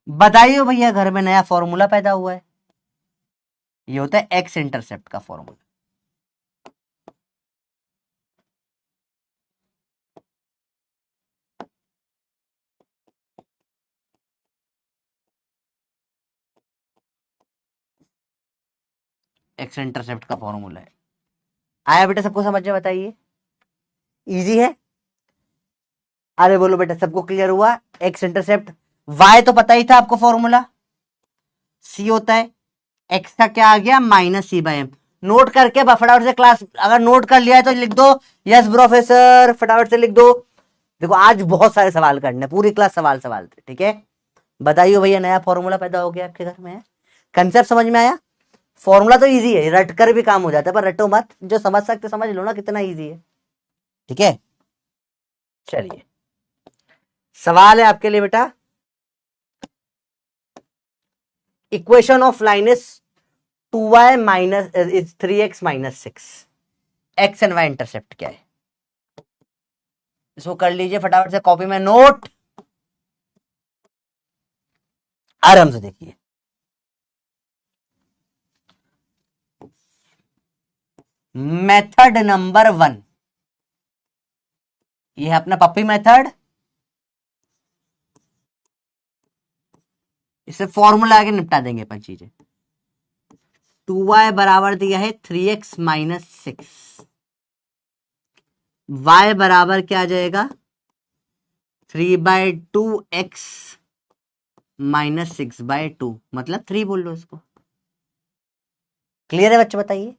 बताइए भैया, घर में नया फॉर्मूला पैदा हुआ है, ये होता है एक्स इंटरसेप्ट का फॉर्मूला। एक्स इंटरसेप्ट का फॉर्मूला है, आया बेटा सबको समझ में? बताइए, इजी है? अरे बोलो बेटा, सबको क्लियर हुआ? एक्स इंटरसेप्ट, वाई तो पता ही था आपको फॉर्मूला, सी होता है, एक्स का क्या आ गया, -c/m। नोट करके फटाफट से क्लास, अगर नोट कर लिया है तो लिख दो, यस प्रोफेसर, फटाफट से लिख दो। देखो आज बहुत सारे सवाल करने, पूरी क्लास सवाल सवाल थे, ठीक है? बताइए भैया, नया फॉर्मूला पैदा हो गया आपके घर में, कंसेप्ट समझ में आया? फॉर्मूला तो इजी है, रट कर भी काम हो जाता है, पर रटो मत, जो समझ सकते समझ लो ना, कितना इजी है, ठीक है? चलिए सवाल है आपके लिए बेटा, equation of line is 2y minus is 3x-6, x and y intercept क्या है? इसको कर लीजिए फटाफट से कॉपी में नोट, आराम से देखिए। मेथड नंबर 1, ये है अपना पप्पी मेथड। इसे फॉर्मूला आगे निपटा देंगे अपन चीजें। 2y बराबर दिया है 3x माइनस 6, y बराबर क्या आ जाएगा 3/2x माइनस 6/2, मतलब 3 बोल लो इसको। क्लियर है बच्चे, बताइए।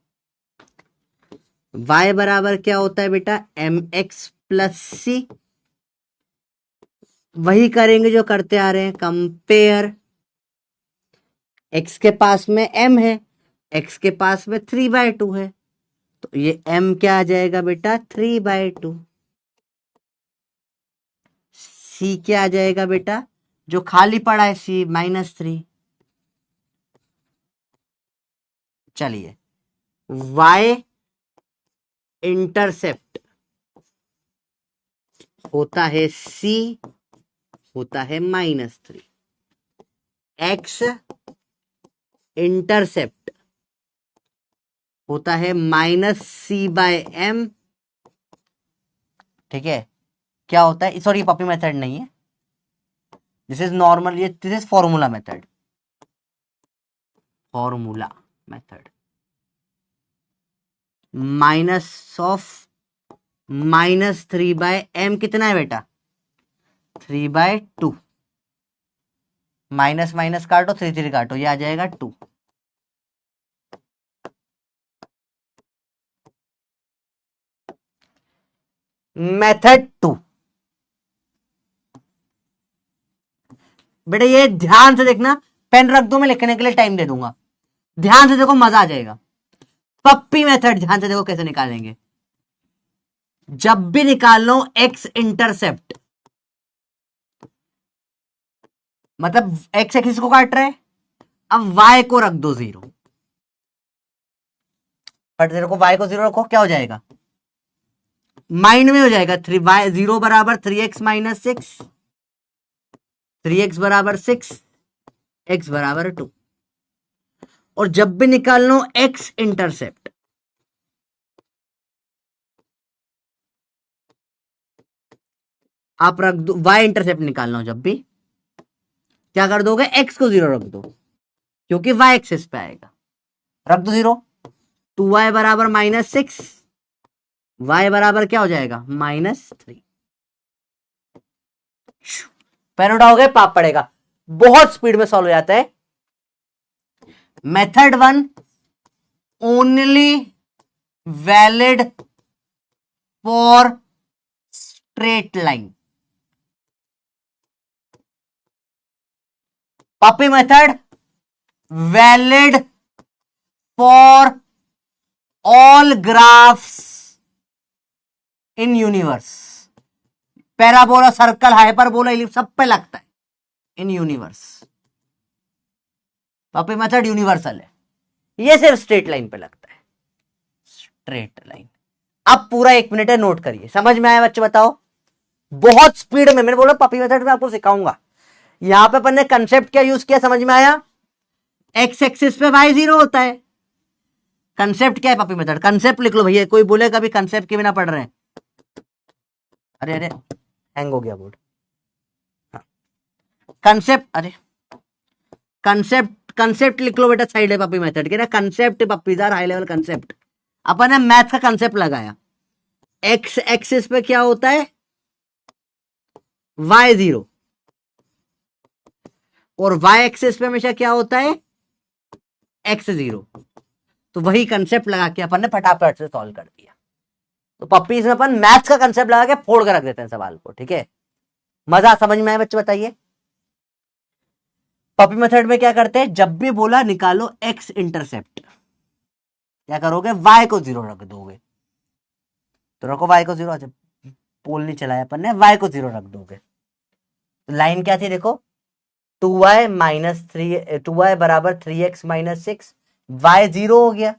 y बराबर क्या होता है बेटा mx प्लस सी, वही करेंगे जो करते आ रहे हैं, कंपेयर। x के पास में m है, x के पास में 3/2 है, तो ये m क्या आ जाएगा बेटा 3/2। c क्या आ जाएगा बेटा, जो खाली पड़ा है c -3। चलिए, y इंटरसेप्ट होता है c, होता है -3। x इंटरसेप्ट होता है -c/m। ठीक है, क्या होता है, सॉरी पॉपी मेथड नहीं है, दिस इज नॉर्मल, ये this is formula method, formula method. Minus of -3/m कितना है बेटा 3/2, माइनस माइनस काटो 3 3 काटो, ये आ जाएगा 2। मेथड 2 बेटा, ये ध्यान से देखना, पेन रख दो, मैं लिखने के लिए टाइम दे दूंगा, ध्यान से देखो, मजा आ जाएगा। पप्पी मेथड ध्यान से देखो कैसे निकालेंगे। जब भी निकाल लो एक्स इंटरसेप्ट, मतलब एक्स एक्सिस को काट रहे हैं, अब वाई को रख दो 0, बट 0 को, वाई को 0 रखो, क्या हो जाएगा माइंड में हो जाएगा 3y 0 बराबर 3x माइनस 6, 3x बराबर 6, x बराबर 2। और जब भी निकाल लो x इंटरसेप्ट, आप रख दो y इंटरसेप्ट निकालना हो, जब भी क्या कर दोगे x को 0 रख दो, क्योंकि y एक्सिस पे आएगा, रख दो 0। 2y बराबर -6, y बराबर क्या हो जाएगा -3। पेन उठाओगे पाप पड़ेगा, बहुत स्पीड में सॉल्व हो जाता है। Method 1 only valid for straight line. Puppy method valid for all graphs in universe. Parabola, circle, hyperbola, सब पे लगता है in universe. Puppy method universal है, ये सिर्फ स्ट्रेट लाइन पे लगता है, स्ट्रेट लाइन। अब पूरा 1 मिनट है, नोट करिए, समझ में आया बच्चे, बताओ। बहुत स्पीड में, मैंने बोला पपी मेथड में आपको सिखाऊंगा। यहां पे अपन ने कंसेप्ट क्या यूज किया, समझ में आया। एक्स एक्सिस पे y 0 होता है, कंसेप्ट क्या है पपी मेथड, कंसेप्ट लिख लो भैया, कोई बोले कभी कंसेप्ट के बिना पढ़ रहे हैं, अरे अरे हैंग हो गया बोर्ड। कंसेप्ट, अरे कंसेप्ट लिख लो बेटा, साइड है पपी मेथड के ना, कंसेप्ट पप्पीदार हाई लेवल कंसेप्ट। अपन ने मैथ का कंसेप्ट लगाया, एक्स एक्सिस पे क्या होता है y 0, और y एक्सिस पे हमेशा क्या होता है x 0। तो वही कंसेप्ट लगा के अपन ने फटाफट से सॉल्व कर दिया। तो पप्पी में अपन मैथ्स का कंसेप्ट लगा के फोड़ कर रख देते हैं सवाल को, ठीक है। मजा समझ में आया बच्चे, बताइए। पपी मेथड में क्या करते हैं, जब भी बोला निकालो x इंटरसेप्ट, क्या करोगे y को 0 रख दोगे, तो रखो y को 0, अच्छा पोल नहीं चलाया अपन ने, y को 0 रख दोगे। तो लाइन क्या थी देखो, 2y बराबर 3x माइनस 6, y 0 हो गया,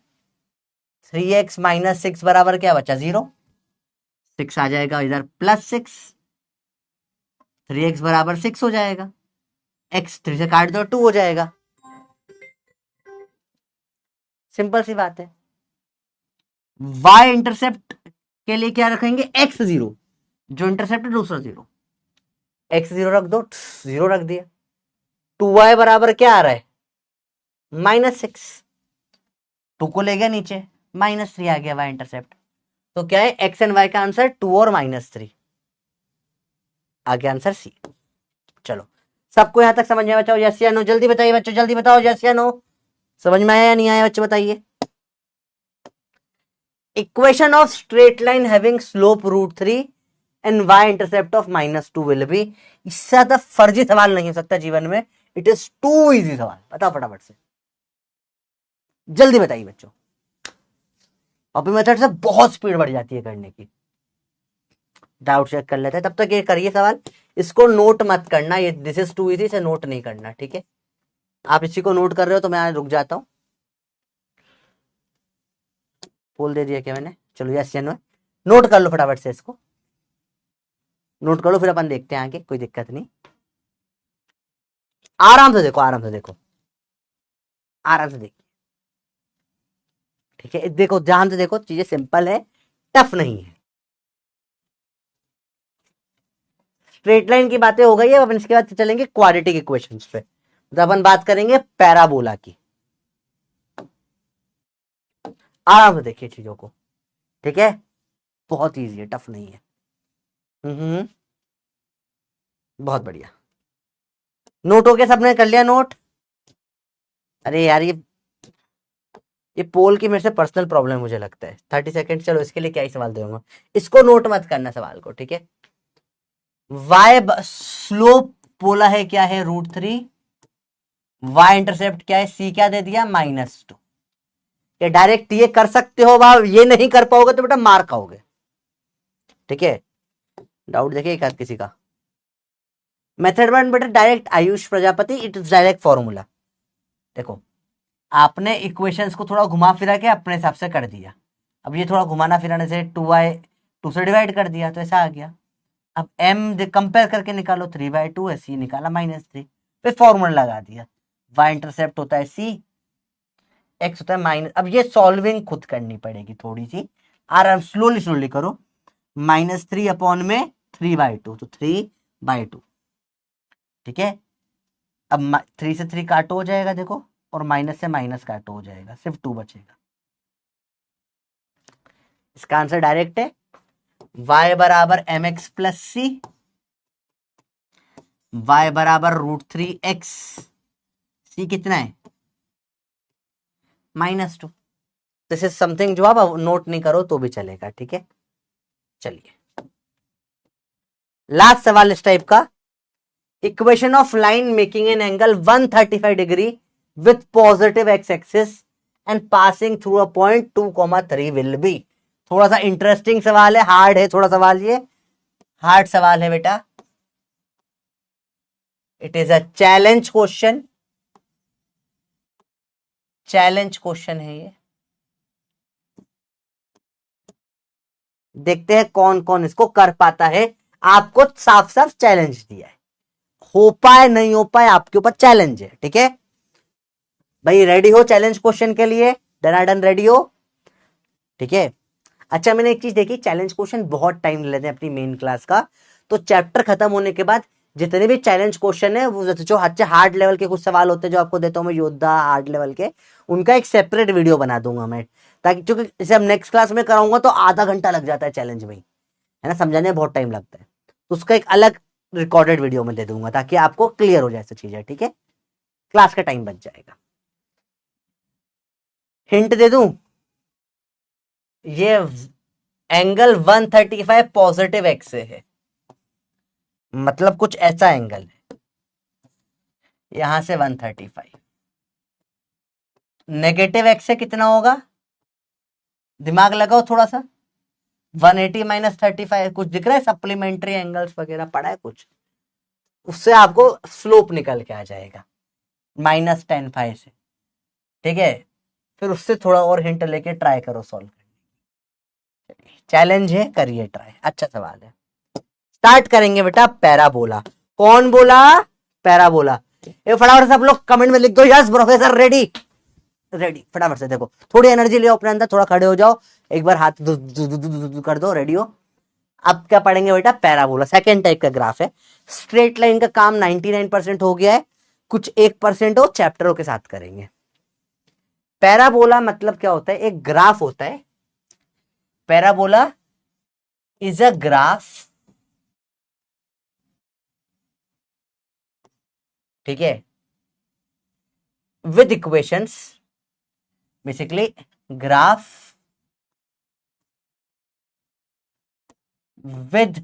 3x माइनस 6 बराबर क्या बचा 0, 6 आ जाएगा इधर +6, 3x बराबर 6 हो जाएगा, x 3 से काट दो 2 हो जाएगा, सिंपल सी बात है। y इंटरसेप्ट के लिए क्या रखेंगे x 0, जो इंटरसेप्ट है दूसरा 0, x 0 रख दो, 0 रख दिया, 2y बराबर क्या आ रहा है, -6, 2 को ले गया नीचे, -3 आ गया y इंटरसेप्ट। तो क्या है, x एंड y का आंसर 2 और -3 आ गया, आंसर सी। चलो सबको यहां तक समझ में आया बच्चों? यस या नो, जल्दी बताइए बच्चों, जल्दी बताओ यस या नो, समझ में आया या नहीं आया बच्चों, बताइए। Equation of straight line having slope √3 and y intercept of -2 will be. इससे ज्यादा फर्जी सवाल नहीं हो सकता जीवन में, इट इज टू इजी सवाल। बताओ फटाफट से, जल्दी बताइए बच्चों। कॉपी मेथड से बहुत स्पीड बढ़ जाती है करने की। डाउट चेक कर लेते हैं, तब तक ये करिए सवाल, इसको नोट मत करना, ये दिस इज टू इजी से नोट नहीं करना, ठीक है। आप इसी को नोट कर रहे हो तो मैं रुक जाता हूं। बोल दे दिया क्या मैंने? चलो यस या नो, नोट कर लो फटाफट से, इसको नोट कर लो, फिर अपन देखते हैं आगे, कोई दिक्कत नहीं। आराम से देखो, आराम से देखो, आराम से देखिए, ठीक है। देखो ध्यान से देखो, चीजें सिंपल है, टफ नहीं है। स्ट्रेट लाइन की बातें हो गई है, अब इसके बाद चलेंगे क्वाड्रेटिक इक्वेशंस पे, तो अपन बात करेंगे पैराबोला की। आराम से देखिए चीजों को, ठीक है, बहुत इजी है, टफ नहीं है। बहुत बढ़िया, नोट हो गया, सबने कर लिया नोट? अरे यार ये पोल की मेरे से पर्सनल प्रॉब्लम मुझे लगता है। 30 सेकंड, चलो इसके लिए क्या ही सवाल दूंगा, इसको नोट मत करना सवाल को, ठीक है। वाई स्लोप बोला है क्या है, √3, वाई इंटरसेप्ट क्या है, सी क्या दे दिया, -2। ये डायरेक्ट ये कर सकते हो बाब, ये नहीं कर पाओगे तो बेटा मार खाओगे, ठीक है। डाउट देखिए एक किसी का। मेथड 1 बेटा direct, Ayush Prajapati, it is direct formula. देखो आपने इक्वेशंस को थोड़ा घुमा फिरा के अपने हिसाब से कर दिया, अब ये थोड़ा घुमाना फिराने से 2y 2 से डिवाइड कर दिया तो ऐसा आ गया। अब m कंपेयर करके निकालो, 3/2 है, c निकाला -3, फिर फॉर्मूला लगा दिया, y इंटरसेप्ट होता है c, x होता है माइनस। अब ये सॉल्विंग खुद करनी पड़ेगी थोड़ी सी, आराम स्लोली स्लोली करो। -3 अपॉन में 3/2, तो 3/2, ठीक है। अब 3 से 3 काटो हो जाएगा, देखो, और माइनस से माइनस काटो हो जाएगा, सिर्फ 2 बचेगा। इसका आंसर डायरेक्ट है, y बराबर mx प्लस सी, y बराबर √3x, c कितना है, -2। दिस इज समथिंग जो आप नोट नहीं करो तो भी चलेगा, ठीक है। चलिए लास्ट सवाल इस टाइप का, equation of line making an angle 135 degree with positive x axis and passing through a point 2,3 will be. थोड़ा सा इंटरेस्टिंग सवाल है, हार्ड है थोड़ा सवाल, ये हार्ड सवाल है बेटा, it is a challenge question, challenge question है ये। देखते हैं कौन कौन इसको कर पाता है। आपको साफ साफ चैलेंज दिया है, हो पाए नहीं हो पाए आपके ऊपर चैलेंज है, ठीक है भाई। रेडी हो चैलेंज क्वेश्चन के लिए, डनाडन रेडी हो, ठीक है। अच्छा मैंने एक चीज देखी, चैलेंज क्वेश्चन बहुत टाइम लेते हैं अपनी मेन क्लास का, तो चैप्टर खत्म होने के बाद जितने भी चैलेंज क्वेश्चन है, वो जो अच्छे हार्ड लेवल के कुछ सवाल होते हैं जो आपको देता हूं मैं, योद्धा हार्ड लेवल के, उनका एक सेपरेट वीडियो बना दूंगा मैं, ताकि क्योंकि इसे हम नेक्स्ट क्लास में कराऊंगा तो आधा घंटा लग जाता है चैलेंज में, है ना, समझाने में बहुत टाइम लगता है, तो उसका एक अलग रिकॉर्डेड वीडियो में दे दूंगा ताकि आपको क्लियर हो जाए सब चीजें, ठीक है। क्लास का टाइम बच जाएगा। हिंट दे दूं, ये एंगल 135 पॉजिटिव एक्स से है, मतलब कुछ ऐसा एंगल है, यहां से 135, नेगेटिव एक्स से कितना होगा, दिमाग लगाओ थोड़ा सा, 180 - 35 कुछ दिख रहा है, सप्लीमेंट्री एंगल्स वगैरह पढ़ा है कुछ, उससे आपको स्लोप निकल के आ जाएगा -10 से, ठीक है। फिर उससे थोड़ा और हिंट लेके ट्राई करो सॉल्व करने, चैलेंज है, करिए ट्राई, अच्छा सवाल है। स्टार्ट करेंगे बेटा पैराबोला। कौन बोला, पैराबोला। ये फटाफट से आप लोग कमेंट में लिख दो, यस प्रोफेसर रेडी, रेडी, फटाफट से देखो, थोड़ी एनर्जी ले अपने अंदर, थोड़ा खड़े हो जाओ, एक बार हाथ कर दो, रेडी हो। अब क्या पढ़ेंगे बेटा, पैराबोला, सेकेंड टाइप का ग्राफ है। स्ट्रेट लाइन का काम 99% हो गया है, कुछ 1% हो चैप्टरों के साथ करेंगे। पैराबोला मतलब क्या होता है? एक ग्राफ होता है। पैराबोला इज अ ग्राफ, ठीक है, with equations, basically graph with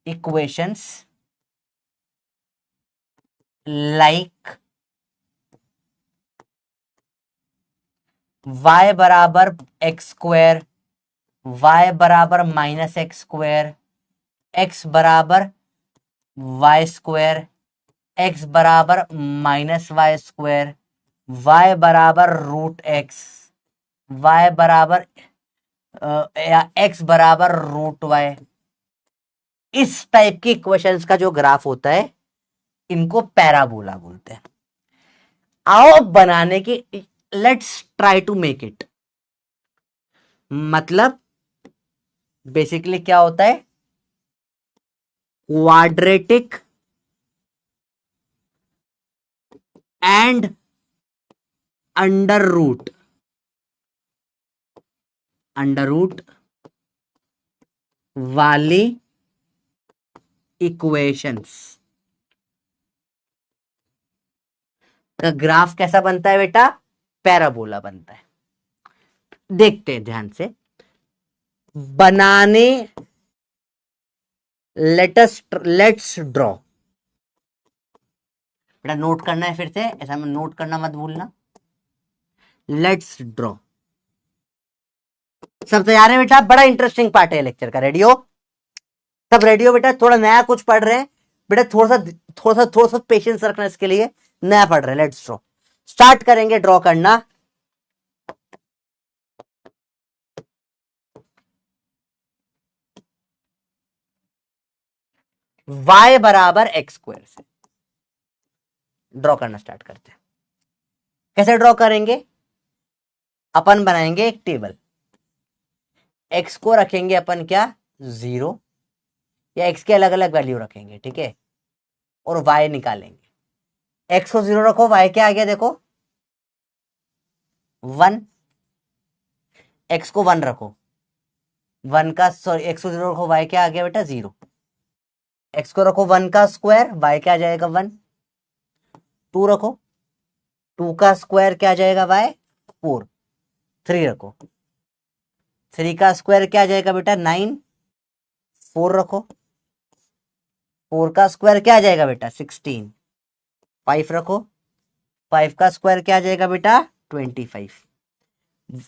equations like y बराबर एक्स स्क्वायर, y बराबर माइनस एक्स स्क्वायर, x बराबर वाई स्क्वायर, x बराबर माइनस वाई स्क्वायर, y बराबर रूट एक्स, y बराबर या x बराबर रूट वाई। इस टाइप की इक्वेशंस का जो ग्राफ होता है इनको पैराबोला बोलते हैं। आओ बनाने की, let's try to make it. मतलब बेसिकली क्या होता है? क्वाड्रेटिक एंड अंडर रूट वाली इक्वेशंस का ग्राफ कैसा बनता है बेटा? पैराबोला बनता है। देखते हैं ध्यान से बनाने, लेट्स ड्रॉ। बेटा नोट करना है फिर से, ऐसा में नोट करना मत भूलना। Let's draw. सब तैयार है बेटा? बड़ा इंटरेस्टिंग पार्ट है लेक्चर का। रेडियो? सब रेडियो बेटा? थोड़ा नया कुछ पढ़ रहे हैं बेटा, थोड़ा सा पेशेंस रखना इसके लिए। नया पढ़ रहे हैं। Let's draw. स्टार्ट करेंगे ड्रॉ करना। y बराबर एक्स स्क्वायर से ड्रॉ करना स्टार्ट करते हैं। कैसे ड्रॉ करेंगे? अपन बनाएंगे एक टेबल। x को रखेंगे अपन क्या? 0, या x के अलग अलग वैल्यू रखेंगे, ठीक है, और y निकालेंगे। x को 0 रखो, y क्या आ गया देखो? 1। x को 1 रखो, 1 का सॉरी x को 0 रखो, y क्या आ गया बेटा? 0। x को रखो 1 का स्क्वायर, y क्या आ जाएगा? 1। 2 रखो, 2 का स्क्वायर क्या आ जाएगा? y 4। 3 रखो, 3 का स्क्वायर क्या आ जाएगा बेटा? 9। 4 रखो, 4 का स्क्वायर क्या आ जाएगा बेटा? 16। 5 रखो, 5 का स्क्वायर क्या आ जाएगा बेटा? 25।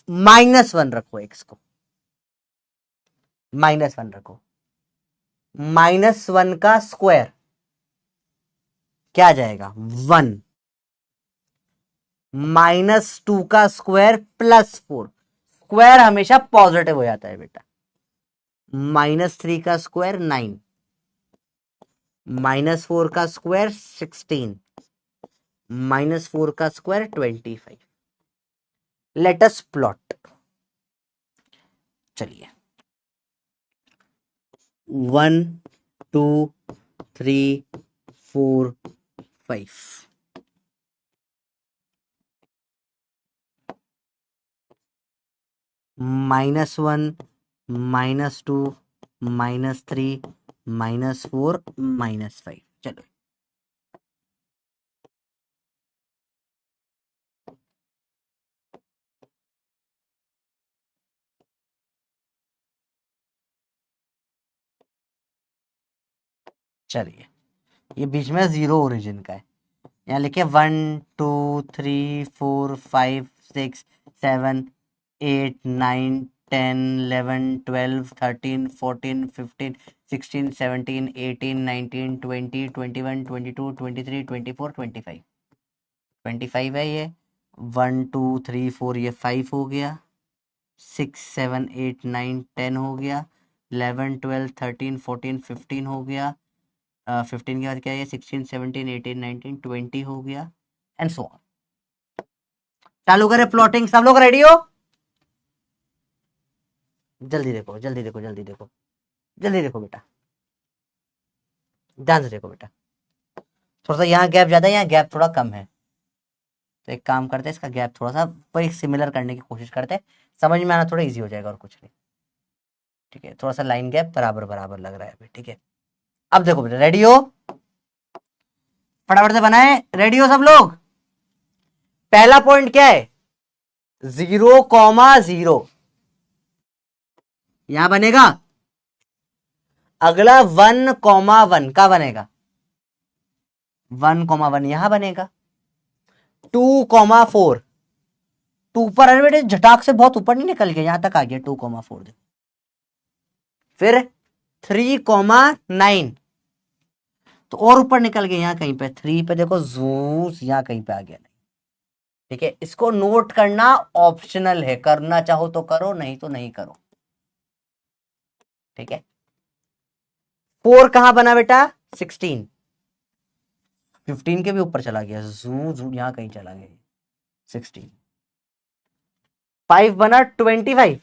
-1 रखो, x को -1 रखो। -1 का स्क्वायर क्या आ जाएगा? 1। -2 का स्क्वायर +4। स्क्वायर हमेशा पॉजिटिव हो जाता है बेटा। -3 का स्क्वायर 9, -4 का स्क्वायर 16, -4 का स्क्वायर 25। Let us plot. चलिए 1 2 3 4 5। -1, -2, -3, -4, -5। चलो चलिए, ये बीच में 0 ओरिजिन का है। यहाँ लिखे 1 2 3 4 5 6 7 8 9 10 11 12 13 14 15 16 17 18 19 20 21 22 23 24 25। 25 है ये। 1 2 3 4 ये 5 हो गया। 6 7 8 9 10 हो गया। 11 12 13 14 15 हो गया। 15 के बाद क्या है? 16 17 18 19 20 हो गया, एंड सो ऑन। चालू करें प्लॉटिंग। सब लोग रेडी हो? जल्दी देखो, जल्दी देखो, जल्दी देखो, जल्दी देखो बेटा, ध्यान से देखो बेटा। थोड़ा सा यहाँ गैप ज्यादा है, यहाँ गैप थोड़ा कम है, तो एक काम करते हैं इसका गैप थोड़ा सा वही सिमिलर करने की कोशिश करते हैं, समझ में आना थोड़ा इजी हो जाएगा और कुछ नहीं। ठीक है, थोड़ा सा लाइन गैप बराबर बराबर लग रहा है अभी। ठीक है, अब देखो बेटा, रेडी हो, फटाफट से बनाए, रेडी हो सब लोग। पहला पॉइंट क्या है, 0,0 यहां बनेगा। अगला 1,1 का बनेगा, 1,1 यहां बनेगा। 2,4 टू पर, अरे बेटे झटाक से बहुत ऊपर नहीं निकल गया, यहां तक आ गया 2,4। फिर 3,9 तो और ऊपर निकल गया, यहां कहीं पे 3 पे देखो जूस, यहां कहीं पे आ गया। ठीक है, इसको नोट करना ऑप्शनल है, करना चाहो तो करो, नहीं तो नहीं करो। ठीक है, 4 कहां बना बेटा, 16, 15 के भी ऊपर चला गया, जू जू यहां कहीं चला गया, 16। 5 बना 25,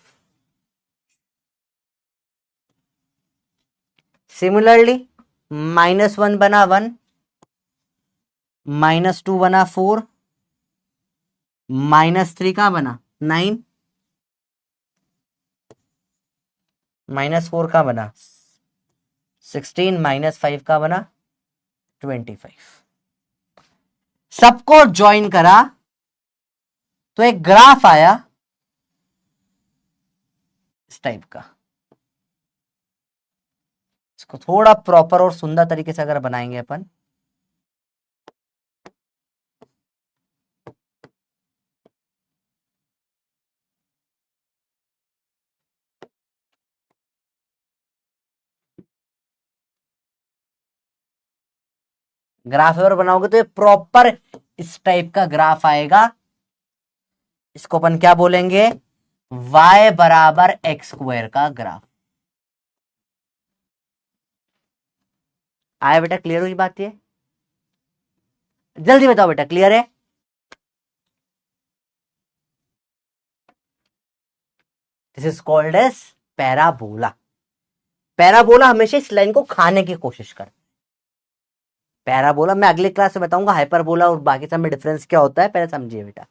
सिमिलरली -1 बना 1, -2 बना 4, -3 कहां बना 9, -4 कहां बना 16, -5 का बना 25। सबको ज्वाइन करा तो एक ग्राफ आया इस टाइप का। इसको थोड़ा प्रॉपर और सुंदर तरीके से अगर बनाएंगे अपन, ग्राफ अगर बनाओगे तो ये प्रॉपर इस टाइप का ग्राफ आएगा। इसको अपन क्या बोलेंगे, y बराबर x² का ग्राफ। आया बेटा, क्लियर हुई बात ये, जल्दी बताओ बेटा, क्लियर है। This is called as parabola. Parabola हमेशा इस लाइन को खाने की कोशिश कर। पैराबोला मैं अगले क्लास में बताऊंगा, हाइपरबोला और बाकी सब में डिफरेंस क्या होता है, पहले समझिए बेटा।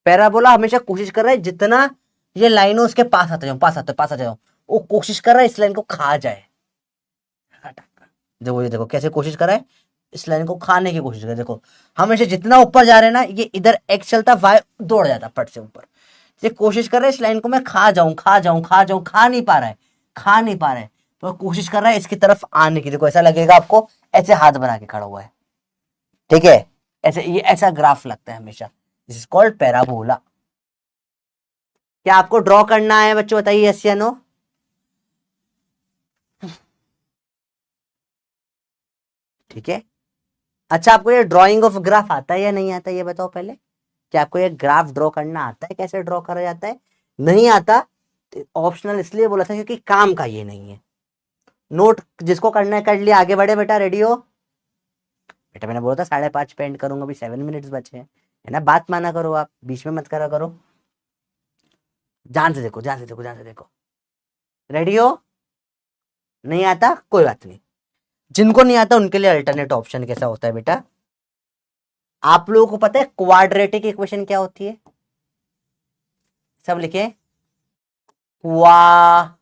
पैराबोला हमेशा कोशिश कर रहा है जितना ये लाइन हो उसके पास आते जाओ, पास आते पास आते जाओ, वो कोशिश कर रहा है इस लाइन को खा जाए। देखो ये देखो कैसे कोशिश कर रहा है, इस लाइन को खाने की कोशिश कर रहा है। देखो हमेशा जितना ऊपर जा रहे हैं ना, ये इधर एक्स चलता, वाई दौड़ जाता पट से ऊपर। ये कोशिश कर रहा है इस लाइन को मैं खा जाऊं, खा जाऊं, खा जाऊं, खा नहीं पा रहा है, खा नहीं पा रहा है, तो कोशिश कर रहा है इसकी तरफ आने की। देखो ऐसा लगेगा आपको, ऐसे हाथ बना के खड़ा हुआ है। ठीक है, ऐसे ये ऐसा ग्राफ लगता है हमेशा, दिस इज कॉल्ड पैराबोला। क्या आपको ड्रॉ करना है बच्चों, बताइए यस या नो। ठीक है, अच्छा आपको ये ड्राइंग ऑफ ग्राफ आता है या नहीं आता, ये बताओ पहले। क्या आपको ये ग्राफ ड्रॉ करना आता है, कैसे ड्रॉ करा जाता है, नहीं आता तो ऑप्शनल इसलिए बोला था क्योंकि काम का ये नहीं है। नोट जिसको करना है कर लिया, आगे बढ़े बेटा, रेडी हो बेटा। मैंने बोला था 5:30 पे एंड करूंगा, अभी 7 मिनट्स बचे हैं, है ना, बात माना करो आप, बीच में मत करा करो। ध्यान से देखो, ध्यान से देखो, ध्यान से देखो, रेडी हो। नहीं आता कोई बात नहीं, जिनको नहीं आता उनके लिए अल्टरनेट ऑप्शन कैसा होता है बेटा। आप लोगों को पता है क्वाड्रेटिक इक्वेशन क्या होती है, सब लिखे, क्वाड्रेटिक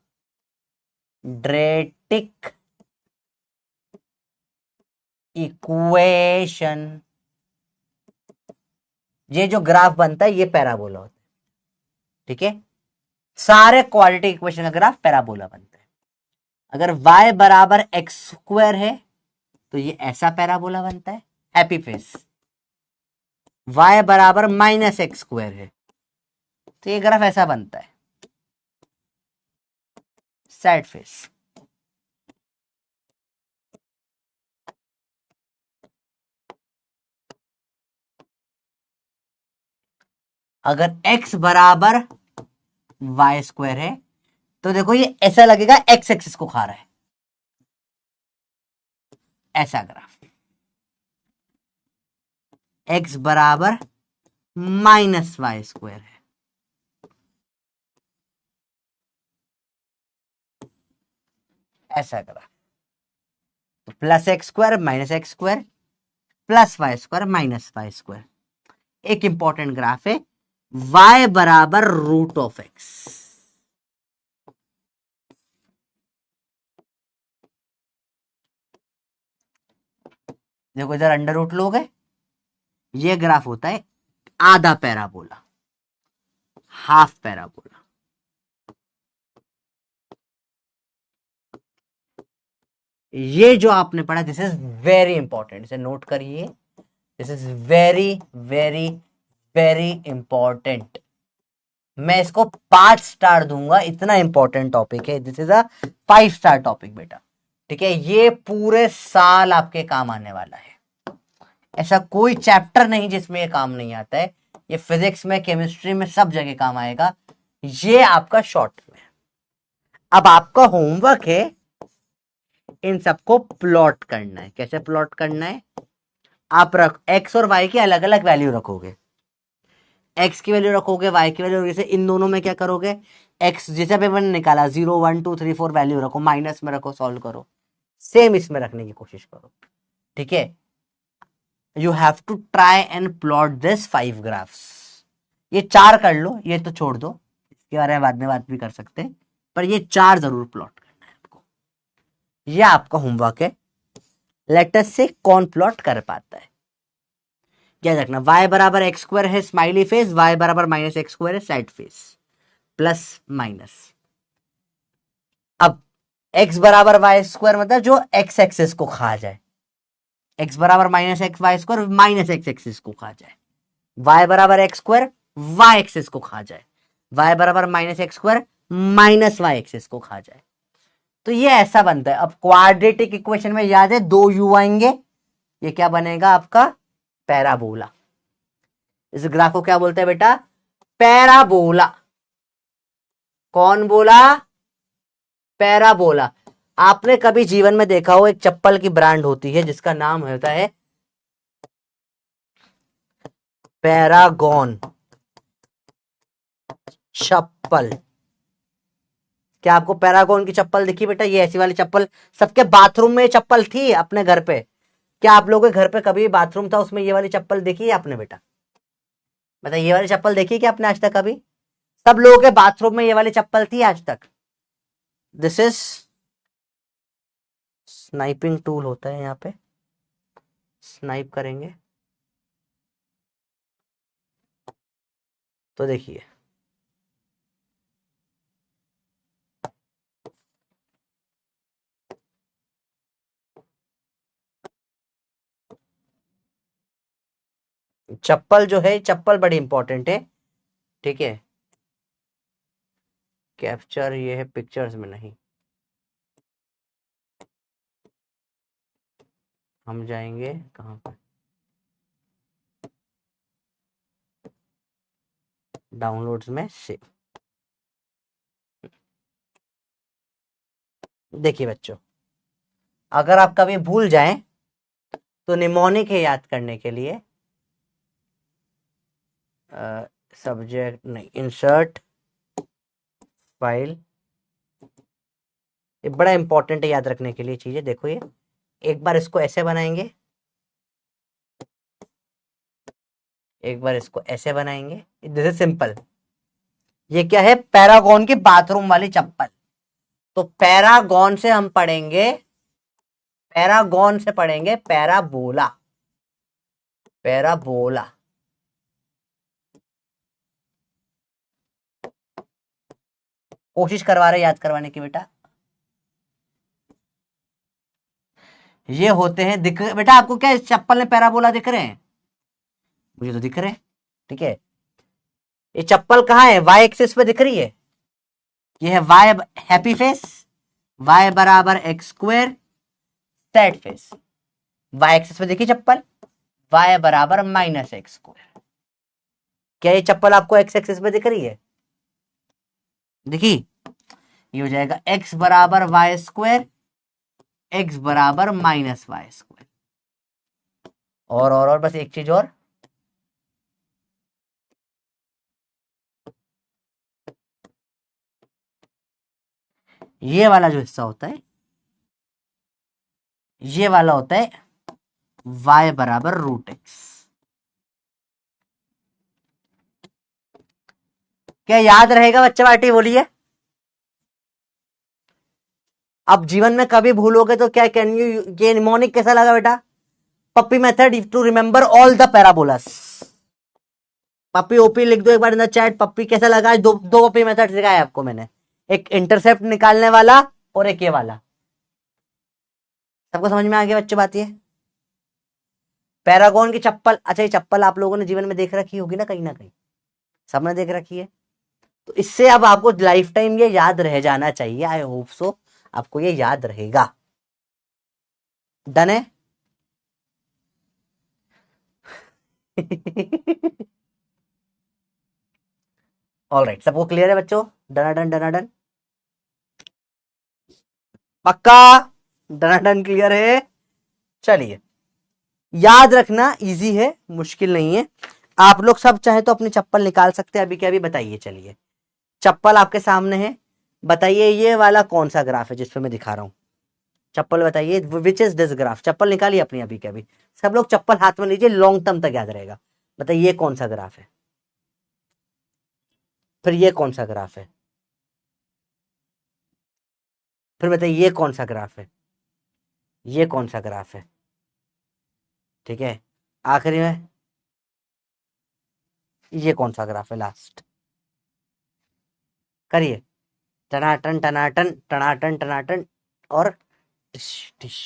इक्वेशन, ये जो ग्राफ बनता है ये पैराबोला होता है। ठीक है, सारे क्वाड्रेटिक इक्वेशन का ग्राफ पैराबोला बनता है। अगर y बराबर x² है तो ये ऐसा पैराबोला बनता है, हैप्पी फेस। y बराबर -x² है तो ये ग्राफ ऐसा बनता है, सैड फेस। अगर x बराबर y² है तो देखो ये ऐसा लगेगा, x एक्सिस को खा रहा है, ऐसा ग्राफ। x बराबर -y² है, ऐसा ग्राफ। तो +x² -x², plus y square minus y square. एक इंपॉर्टेंट ग्राफ है, y बराबर रूट ऑफ एक्स। देखो इधर अंडर रूट लोग है, ये ग्राफ होता है आधा पैराबोला, हाफ पैराबोला। ये जो आपने पढ़ा दिस इज वेरी इंपॉर्टेंट, इसे नोट करिए, this is very very very important. मैं इसको 5 स्टार दूंगा, इतना इंपॉर्टेंट टॉपिक है। This is a 5 star topic बेटा, ठीक है। ये पूरे साल आपके काम आने वाला है, ऐसा कोई चैप्टर नहीं जिसमें ये काम नहीं आता है। ये फिजिक्स में, केमिस्ट्री में, सब जगह काम आएगा। ये आपका शॉर्ट में। अब आपका होमवर्क है इन सबको प्लॉट करना है। कैसे प्लॉट करना है? आप एक्स और वाई की अलग अलग वैल्यू रखोगे, एक्स की वैल्यू रखोगे, वाई की वैल्यू, जैसे इन दोनों में क्या करोगे, एक्स जैसे भी मैंने निकाला 0 1 2 3 4 वैल्यू रखो, माइनस में रखो, सॉल्व करो, सेम इसमें रखने की कोशिश करो, ठीक है। You have to try and plot this 5 graphs. ये 4 कर लो, ये तो छोड़ दो, इसके बारे में बाद में बात भी कर सकते हैं, पर ये 4 जरूर प्लॉट करना है आपको। ये आपका होमवर्क है। लेट अस से कौन प्लॉट कर पाता है। क्या रखना, y बराबर एक्स स्क्वायर है स्माइली फेस, y बराबर माइनस एक्स स्क्वायर है सैड फेस, प्लस माइनस। अब x बराबर वाई स्क्वायर मतलब जो x एक्सिस को खा जाए, x बराबर minus x y square minus x axis को खा जाए, y बराबर एक्स स्क्वायर वाई एक्सिस को खा जाए, y बराबर minus x square minus y axis को खा जाए। तो ये ऐसा बनता है। अब क्वाड्रेटिक इक्वेशन में याद है 2 u आएंगे, ये क्या बनेगा आपका पैराबोला। इस ग्राफ को क्या बोलते हैं बेटा, पैराबोला। कौन बोला? पैराबोला। आपने कभी जीवन में देखा हो, एक चप्पल की ब्रांड होती है जिसका नाम होता है पैरागॉन चप्पल। क्या आपको पैरागॉन की चप्पल दिखी बेटा? ये ऐसी वाली चप्पल, सबके बाथरूम में चप्पल थी अपने घर पे। क्या आप लोगों के घर पे कभी बाथरूम था उसमें ये वाली चप्पल देखी है आपने बेटा? बता, ये वाली चप्पल देखी क्या आपने आज तक कभी? सब लोगों के बाथरूम में ये वाली चप्पल थी आज तक। दिस इज स्नाइपिंग टूल होता है, यहाँ पे स्नाइप करेंगे तो देखिए, चप्पल जो है, चप्पल बड़ी इंपॉर्टेंट है, ठीक है। कैप्चर ये है पिक्चर्स में नहीं, हम जाएंगे कहां पर, डाउनलोड्स में से। देखिए बच्चों, अगर आप कभी भूल जाएं तो निमोनिक है याद करने के लिए, सब्जेक्ट नहीं, इंसर्ट फाइल, ये बड़ा इंपॉर्टेंट है याद रखने के लिए चीजें। देखो ये एक बार इसको ऐसे बनाएंगे, एक बार इसको ऐसे बनाएंगे, दिस इज सिंपल। ये क्या है? पैरागॉन की बाथरूम वाली चप्पल। तो पैरागॉन से हम पढ़ेंगे, पैरागॉन से पढ़ेंगे पैराबोला, पैराबोला। कोशिश करवा रहे याद करवाने की बेटा। ये होते हैं, दिख बेटा आपको क्या इस चप्पल में पैराबोला दिख रहे हैं? मुझे तो दिख रहे हैं, ठीक है। ये चप्पल कहाँ है? वाई एक्सिस पे दिख रही है। ये है वाई हैप्पी फेस, वाई बराबर x square sad face. Y axis पे देखिए चप्पल, वाई बराबर माइनस एक्स स्क्वायर। क्या ये चप्पल आपको एक्स एक्सिस पे दिख रही है? देखिए, ये हो जाएगा एक्स बराबर वाई स्क्वायर, एक्स बराबर माइनस वाई स्क्वायर। और बस एक चीज और, ये वाला जो हिस्सा होता है, ये वाला होता है y बराबर रूट एक्स। क्या याद रहेगा बच्चा पार्टी, बोलिए। अब जीवन में कभी भूलोगे तो क्या, कैन यू, ये निमोनिक कैसा लगा बेटा? Puppy method to remember all the parabolas. Puppy OP लिख दो एक बार इन द चैट। पप्पी कैसा लगा? दो पप्पी मेथड सिखाया आपको मैंने, एक इंटरसेप्ट निकालने वाला और एक ये वाला। सबको समझ में आ गया बच्चों बात? ये पैरागॉन की चप्पल, अच्छा ये चप्पल आप लोगों ने जीवन में देख रखी होगी ना कहीं, सबने देख रखी है। तो इससे अब आपको लाइफ टाइम ये याद रह जाना चाहिए। आई होप सो आपको ये याद रहेगा। डन है? ऑल राइट, सबको क्लियर है बच्चों? डनाडन डनाडन, पक्का डनाडन क्लियर है? चलिए, याद रखना इजी है, मुश्किल नहीं है। आप लोग सब चाहे तो अपनी चप्पल निकाल सकते हैं अभी के अभी। बताइए, चलिए चप्पल आपके सामने है, बताइए ये वाला कौन सा ग्राफ है जिसपे मैं दिखा रहा हूं? चप्पल बताइए, विच इज दिस ग्राफ। चप्पल निकालिए अपनी अभी के अभी। सब लोग चप्पल हाथ में लीजिए, लॉन्ग टर्म तक याद रहेगा। बताइए ये कौन सा ग्राफ है, फिर ये कौन सा ग्राफ है, फिर बताइए ये कौन सा ग्राफ है, ये कौन सा ग्राफ है, ठीक है। आखिरी में ये कौन सा ग्राफ है लास्ट। करिए, टनाटन टनाटन टनाटन टनाटन और टिश टिश,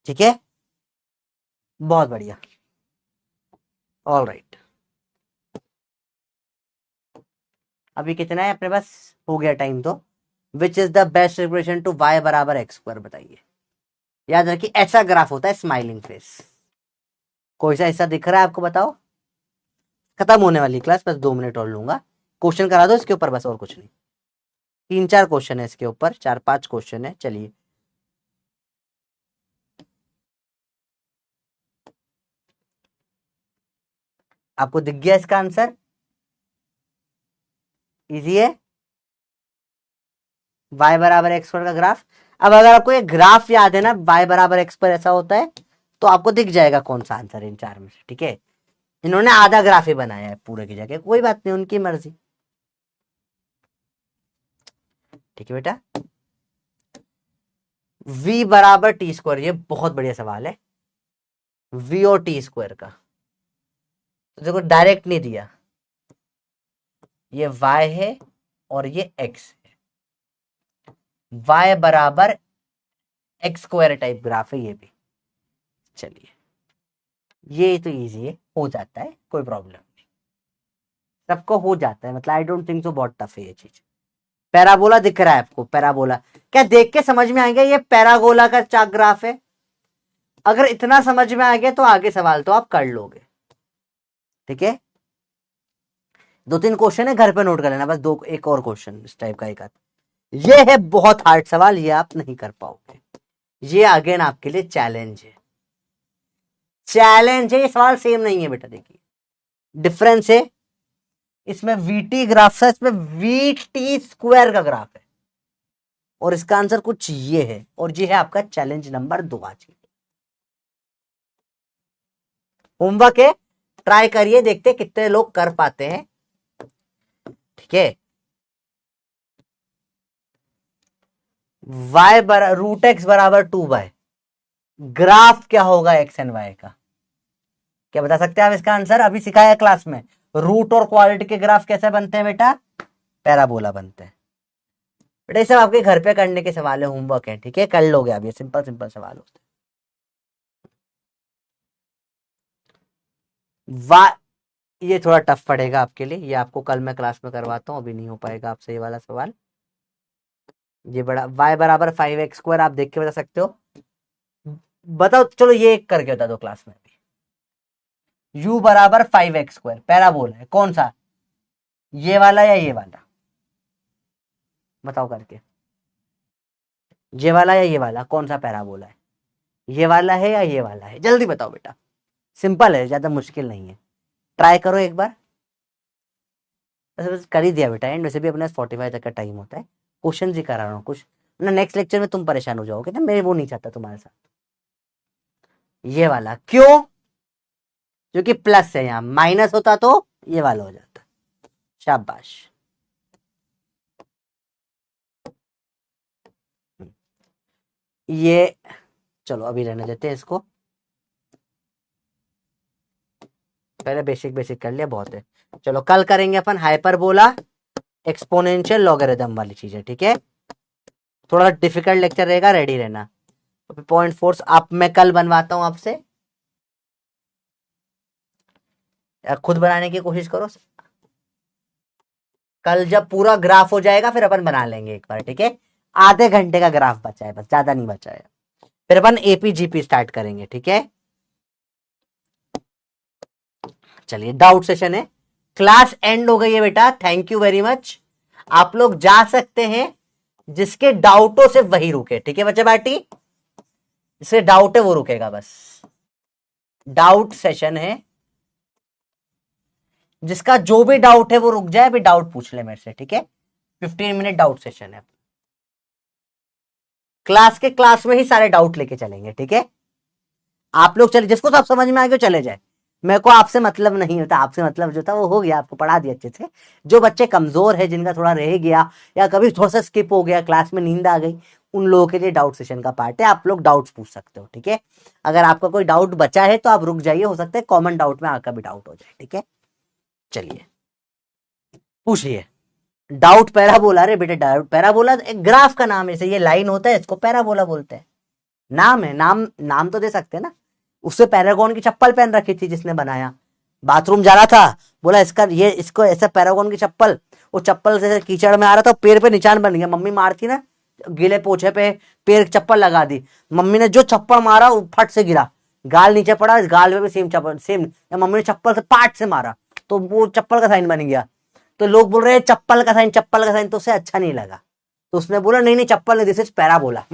ठीक है, बहुत बढ़िया। ऑल राइट, अभी कितना है अपने पास? हो गया टाइम तो। Which is the best representation to y बराबर एक्स स्क्वायर, बताइए। याद रखिए ऐसा ग्राफ होता है, स्माइलिंग फेस। कोई सा हिस्सा दिख रहा है आपको? बताओ। खत्म होने वाली क्लास, बस 2 मिनट और लूंगा। क्वेश्चन करा दो इसके ऊपर, बस और कुछ नहीं। 3-4 क्वेश्चन है इसके ऊपर, 4-5 क्वेश्चन है। चलिए, आपको दिख गया इसका आंसर? इजी है, y बराबर एक्स स्क्वायर का ग्राफ। अब अगर आपको ये ग्राफ याद है ना, y बराबर एक्स पर ऐसा होता है, तो आपको दिख जाएगा कौन सा आंसर इन 4 में से, ठीक है। इन्होंने आधा ग्राफ ही बनाया है पूरे की जगह, कोई बात नहीं, उनकी मर्जी, ठीक है बेटा। v बराबर टी स्क्वायर, ये बहुत बढ़िया सवाल है। v और टी स्क्वायर का तो देखो डायरेक्ट नहीं दिया, ये y है और ये x है। y बराबर एक्स स्क्वायर टाइप ग्राफ है ये भी। चलिए, ये तो इजी है, हो जाता है, कोई प्रॉब्लम नहीं, सबको हो जाता है। मतलब आई डोंट थिंक सो बहुत टफ है ये चीज। पैराबोला दिख रहा है आपको? पैराबोला क्या देख के समझ में आएगा ये पैरागोला का चाक ग्राफ है? अगर इतना समझ में आ गया तो आगे सवाल तो आप कर लोगे, ठीक है। 2-3 क्वेश्चन है, घर पे नोट कर लेना बस। एक और क्वेश्चन इस टाइप का एक आध। ये है बहुत हार्ड सवाल, ये आप नहीं कर पाओगे। ये अगेन आपके लिए चैलेंज है, चैलेंज है। ये सवाल सेम नहीं है बेटा, देखिए डिफरेंस है। इसमें वीटी ग्राफ है, इसमें वीटी स्क्वायर का ग्राफ है, और इसका आंसर कुछ ये है, और ये है आपका चैलेंज नंबर 2 आज की। होमवर्क है, ट्राई करिए, देखते कितने लोग कर पाते हैं, ठीक है। y बराबर रूट एक्स बराबर 2y, ग्राफ क्या होगा एक्स एंड वाई का? क्या बता सकते हैं आप इसका आंसर? अभी सिखाया क्लास में, रूट और क्वालिटी के ग्राफ कैसे बनते हैं बेटा? पैराबोला बनते हैं बेटा। ये सब आपके घर पे करने के सवाल है, होमवर्क है, ठीक है, कर लोगे आप, ये सिंपल सिंपल सवाल होते हैं। ये थोड़ा टफ पड़ेगा आपके लिए, ये आपको कल मैं क्लास में करवाता हूँ, अभी नहीं हो पाएगा आपसे ये वाला सवाल। ये बड़ा y बराबर 5x स्क्वायर, आप देख के बता सकते हो? बताओ, चलो ये एक करके बता दो क्लास में भी। u बराबर 5x स्क्वायर पैराबोला है, कौन सा? ये वाला या ये वाला? बताओ करके, ये वाला या ये वाला, कौन सा पैराबोला है? ये वाला है या ये वाला है? जल्दी बताओ बेटा, सिंपल है, ज्यादा मुश्किल नहीं है, ट्राई करो एक बार। बस कर ही दिया बेटा एंड, वैसे भी अपने 45 तक का टाइम होता है। क्वेश्चन ही करा रहा हूँ कुछ ना, नेक्स्ट लेक्चर में तुम परेशान हो जाओगे ना, मैं वो नहीं चाहता तुम्हारे साथ। ये वाला क्यों? क्योंकि प्लस है, यहां माइनस होता तो ये वाला हो जाता। शाबाश। ये चलो अभी रहने देते हैं इसको, पहले बेसिक बेसिक कर लिया, बहुत है। चलो कल करेंगे अपन हाइपरबोला, एक्सपोनेंशियल, लॉगरिथम वाली चीजें, ठीक है। थोड़ा डिफिकल्ट लेक्चर रहेगा, रेडी रहना। पॉइंट फोर्स आप मैं कल बनवाता हूं आपसे, खुद बनाने की कोशिश करो। कल जब पूरा ग्राफ हो जाएगा फिर अपन बना लेंगे एक बार, ठीक है। आधे घंटे का ग्राफ बचा है बस, ज्यादा नहीं बचा है। फिर अपन एपीजीपी स्टार्ट करेंगे, ठीक है। चलिए डाउट सेशन है, क्लास एंड हो गई है बेटा, थैंक यू वेरी मच। आप लोग जा सकते हैं, जिसके डाउटों से वही रुके, ठीक है बच्चे बाटी, जिसके डाउट है वो रुकेगा बस। डाउट सेशन है, जिसका जो भी डाउट है वो रुक जाए, अभी डाउट पूछ ले मेरे से, ठीक है। 15 मिनट डाउट सेशन है, क्लास में ही सारे डाउट लेके चलेंगे, ठीक है। आप लोग चले, जिसको सब समझ में आ गया चले जाए, मेरे को आपसे मतलब नहीं होता, आपसे मतलब जो था वो हो गया, आपको पढ़ा दिया अच्छे से। जो बच्चे कमजोर है, जिनका थोड़ा रह गया या कभी थोड़ा सा स्किप हो गया, क्लास में नींद आ गई, उन लोगों के लिए डाउट सेशन का पार्ट है, आप लोग डाउट्स पूछ सकते हो, ठीक है। अगर आपका कोई डाउट बचा है तो आप रुक जाइए, हो सकता है कॉमन डाउट में आपका भी डाउट हो जाए, ठीक है। चलिए पूछिए डाउट। पैराबोला, अरे बेटे डाउट पैराबोला एक ग्राफ का नाम है, ये लाइन होता है, इसको पैराबोला बोलते हैं। नाम है, नाम नाम तो दे सकते हैं ना। उससे पैरागॉन की चप्पल पहन रखी थी जिसने बनाया, बाथरूम जा रहा था, बोला इसका ये इसको ऐसा पैरागॉन की चप्पल, वो चप्पल से कीचड़ में आ रहा था, पैर पे निशान बन गया, मम्मी मारती ना गीले पोछे पे, पैर चप्पल लगा दी, मम्मी ने जो चप्पल मारा वो फट से गिरा, गाल नीचे पड़ा, गाल पे भी सेम चप्पल, सेम, मम्मी ने चप्पल से पाट से मारा तो वो चप्पल का साइन बन गया। तो लोग बोल रहे हैं चप्पल का साइन, चप्पल का साइन, तो उसे अच्छा नहीं लगा, तो उसने बोला नहीं नहीं चप्पल नहीं, this is parabola,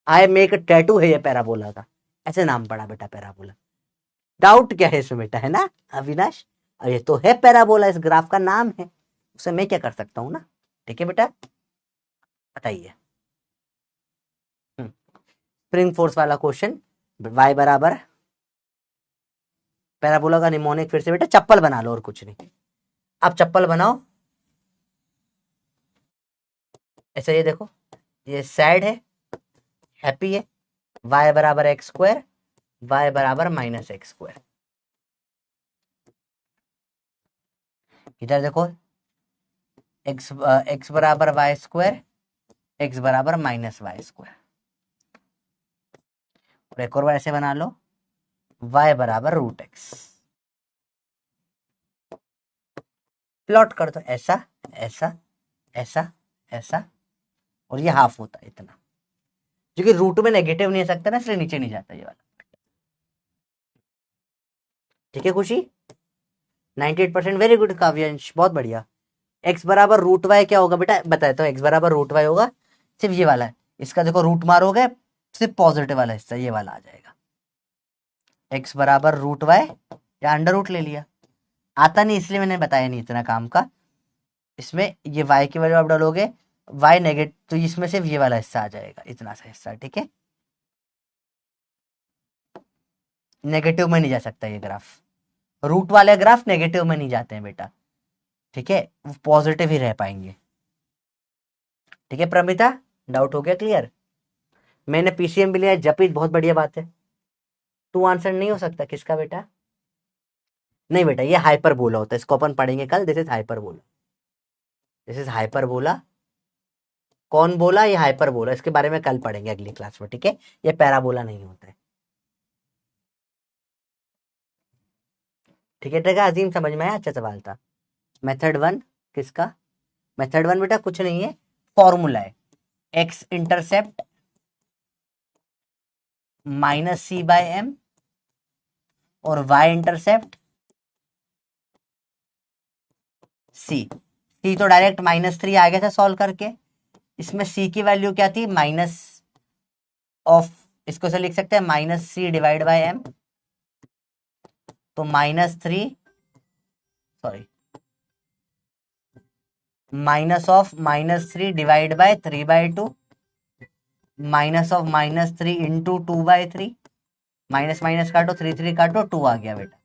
I make tattoo है ये पैराबोला का, ऐसे नाम पड़ा बेटा पैराबोला। डाउट क्या है इसमें बेटा, है ना अविनाश? ये तो है पैराबोला, इस ग्राफ का नाम है, उसे मैं क्या कर सकता हूं ना, ठीक है बेटा। बताइए स्प्रिंग फोर्स वाला क्वेश्चन, y बराबर पैराबोला का निमोनिक, फिर से बेटा चप्पल बना लो और कुछ नहीं। आप चप्पल बनाओ ऐसा, ये देखो ये सैड है, हैप्पी है, y बराबर एक्स स्क्वायर, y बराबर माइनस एक्स स्क्वायर। इधर देखो एक्स बराबर वाई स्क्वायर, एक्स बराबर माइनस वाई स्क्वायर। और एक और बार ऐसे बना लो, y बराबर रूट एक्स। प्लॉट कर दो ऐसा ऐसा ऐसा ऐसा, और ये हाफ होता है इतना, क्योंकि रूट में नेगेटिव नहीं आ सकता ना, इसलिए नीचे नहीं जाता ये वाला, ठीक है खुशी। 98%, वेरी गुड काव्यांश, बहुत बढ़िया। एक्स बराबर रूट वाई क्या होगा बेटा, बताया, एक्स बराबर रूट वाई होगा, सिर्फ ये वाला है, इसका देखो रूट मारोगे सिर्फ पॉजिटिव वाला हिस्सा ये वाला आ जाएगा। एक्स बराबर रूट वाई, या अंडर रूट ले लिया, आता नहीं इसलिए मैंने बताया नहीं इतना काम का। इसमें ये y की वैल्यू आप डालोगे, y नेगेटिव, तो इसमें सिर्फ ये वाला हिस्सा आ जाएगा, इतना सा हिस्सा, ठीक है। नेगेटिव में नहीं जा सकता ये ग्राफ, रूट वाले ग्राफ नेगेटिव में नहीं जाते हैं बेटा, ठीक है, वो पॉजिटिव ही रह पाएंगे, ठीक है। प्रमिता डाउट हो गया क्लियर? मैंने पीसीएम भी लिया, जपीत बहुत बढ़िया बात है। टू आंसर नहीं हो सकता किसका बेटा? नहीं बेटा ये हाइपर बोला होता है, इसको अपन पढ़ेंगे कल, दिस इज हाइपर बोला, दिस इज हाइपर बोला। कौन बोला? ये हाइपर बोला, इसके बारे में कल पढ़ेंगे अगली क्लास में, ठीक है। ये पैराबोला नहीं होता है, ठीक है। ठीक है अजीम, समझ में आया, अच्छा सवाल था। मेथड वन किसका? मेथड वन बेटा कुछ नहीं है, फॉर्मूला है, एक्स इंटरसेप्ट माइनस सी बाय एम, और वाई इंटरसेप्ट सी। सी तो डायरेक्ट -3 आ गया था सॉल्व करके, इसमें सी की वैल्यू क्या थी, माइनस ऑफ, इसको से लिख सकते हैं -c डिवाइड बाय एम, तो -3, sorry, minus of -3 divide by 3/2, minus of -3 into 2/3, minus minus काटो, 3 3 काटो, 2 आ गया बेटा।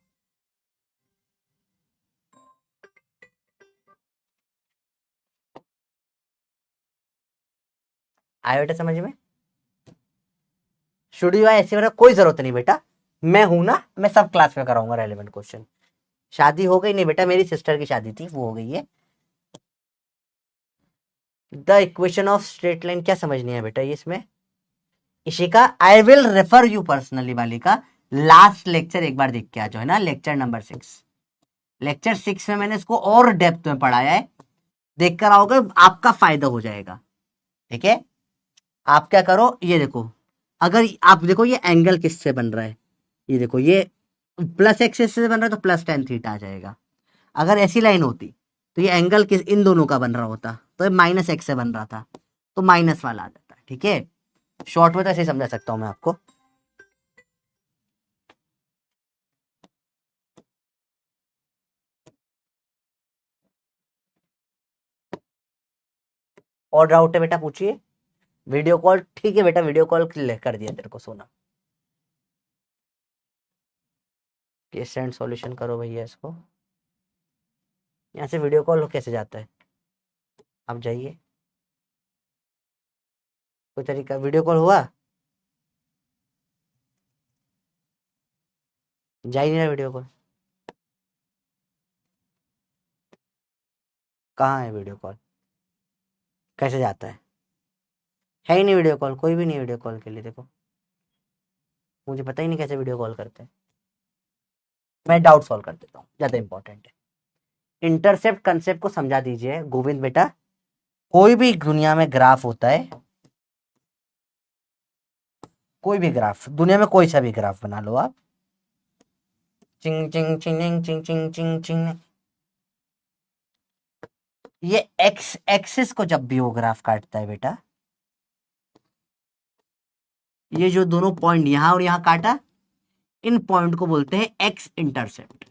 आया बेटा समझ में? स्टूडियो ऐसे मेरा कोई जरूरत नहीं बेटा, मैं हूं ना, मैं सब क्लास में कराऊंगा रेलेवेंट क्वेश्चन। शादी हो गई नहीं बेटा, मेरी सिस्टर की शादी थी, वो हो गई है। The equation of straight line क्या समझ नहीं है बेटा ये इसमें? Ishika, I will refer you personally वाली का लास्ट लेक्चर एक बार देख के आ जाओ, है ना, लेक्चर नंबर 6। लेक्चर 6 में मैंने इसको और डेप्थ में पढ़ाया है, देख कर आओगे आपका फायदा हो जाएगा। ठीक है, आप क्या करो, ये देखो, अगर आप देखो ये एंगल किससे बन रहा है, ये देखो, ये प्लस एक्सिस से बन रहा है तो प्लस टेन थीटा आ जाएगा। अगर ऐसी लाइन होती तो ये एंगल किस इन दोनों का बन रहा होता, तो ये माइनस एक्स से बन रहा था, तो माइनस वाला आ जाता। ठीक है, शॉर्ट में तो ऐसे समझा सकता हूं मैं आपको। और डाउट है बेटा पूछिए। वीडियो कॉल ठीक है बेटा, वीडियो कॉल कर दिया तेरे को, सोना ये सेंड सॉल्यूशन करो भैया इसको। यहाँ से वीडियो कॉल कैसे जाता है, आप जाइए, कोई तरीका वीडियो कॉल हुआ, जा ही नहीं रहा वीडियो कॉल। कहाँ है वीडियो कॉल, कैसे जाता है ही नहीं वीडियो कॉल, कोई भी नहीं वीडियो कॉल के लिए। देखो मुझे पता ही नहीं कैसे वीडियो कॉल करते हैं, मैं डाउट सॉल्व कर देता हूँ, ज्यादा इंपॉर्टेंट है। इंटरसेप्ट कंसेप्ट को समझा दीजिए गोविंद बेटा। कोई भी दुनिया में ग्राफ होता है, कोई भी ग्राफ दुनिया में, कोई सा भी ग्राफ बना लो आप, चिंग चिंग चिंग चिंग चिंग चिंग चिंग, ये एक्स एक्सिस को जब भी वो ग्राफ काटता है बेटा, ये जो दोनों पॉइंट यहां और यहां काटा, इन पॉइंट को बोलते हैं एक्स इंटरसेप्ट।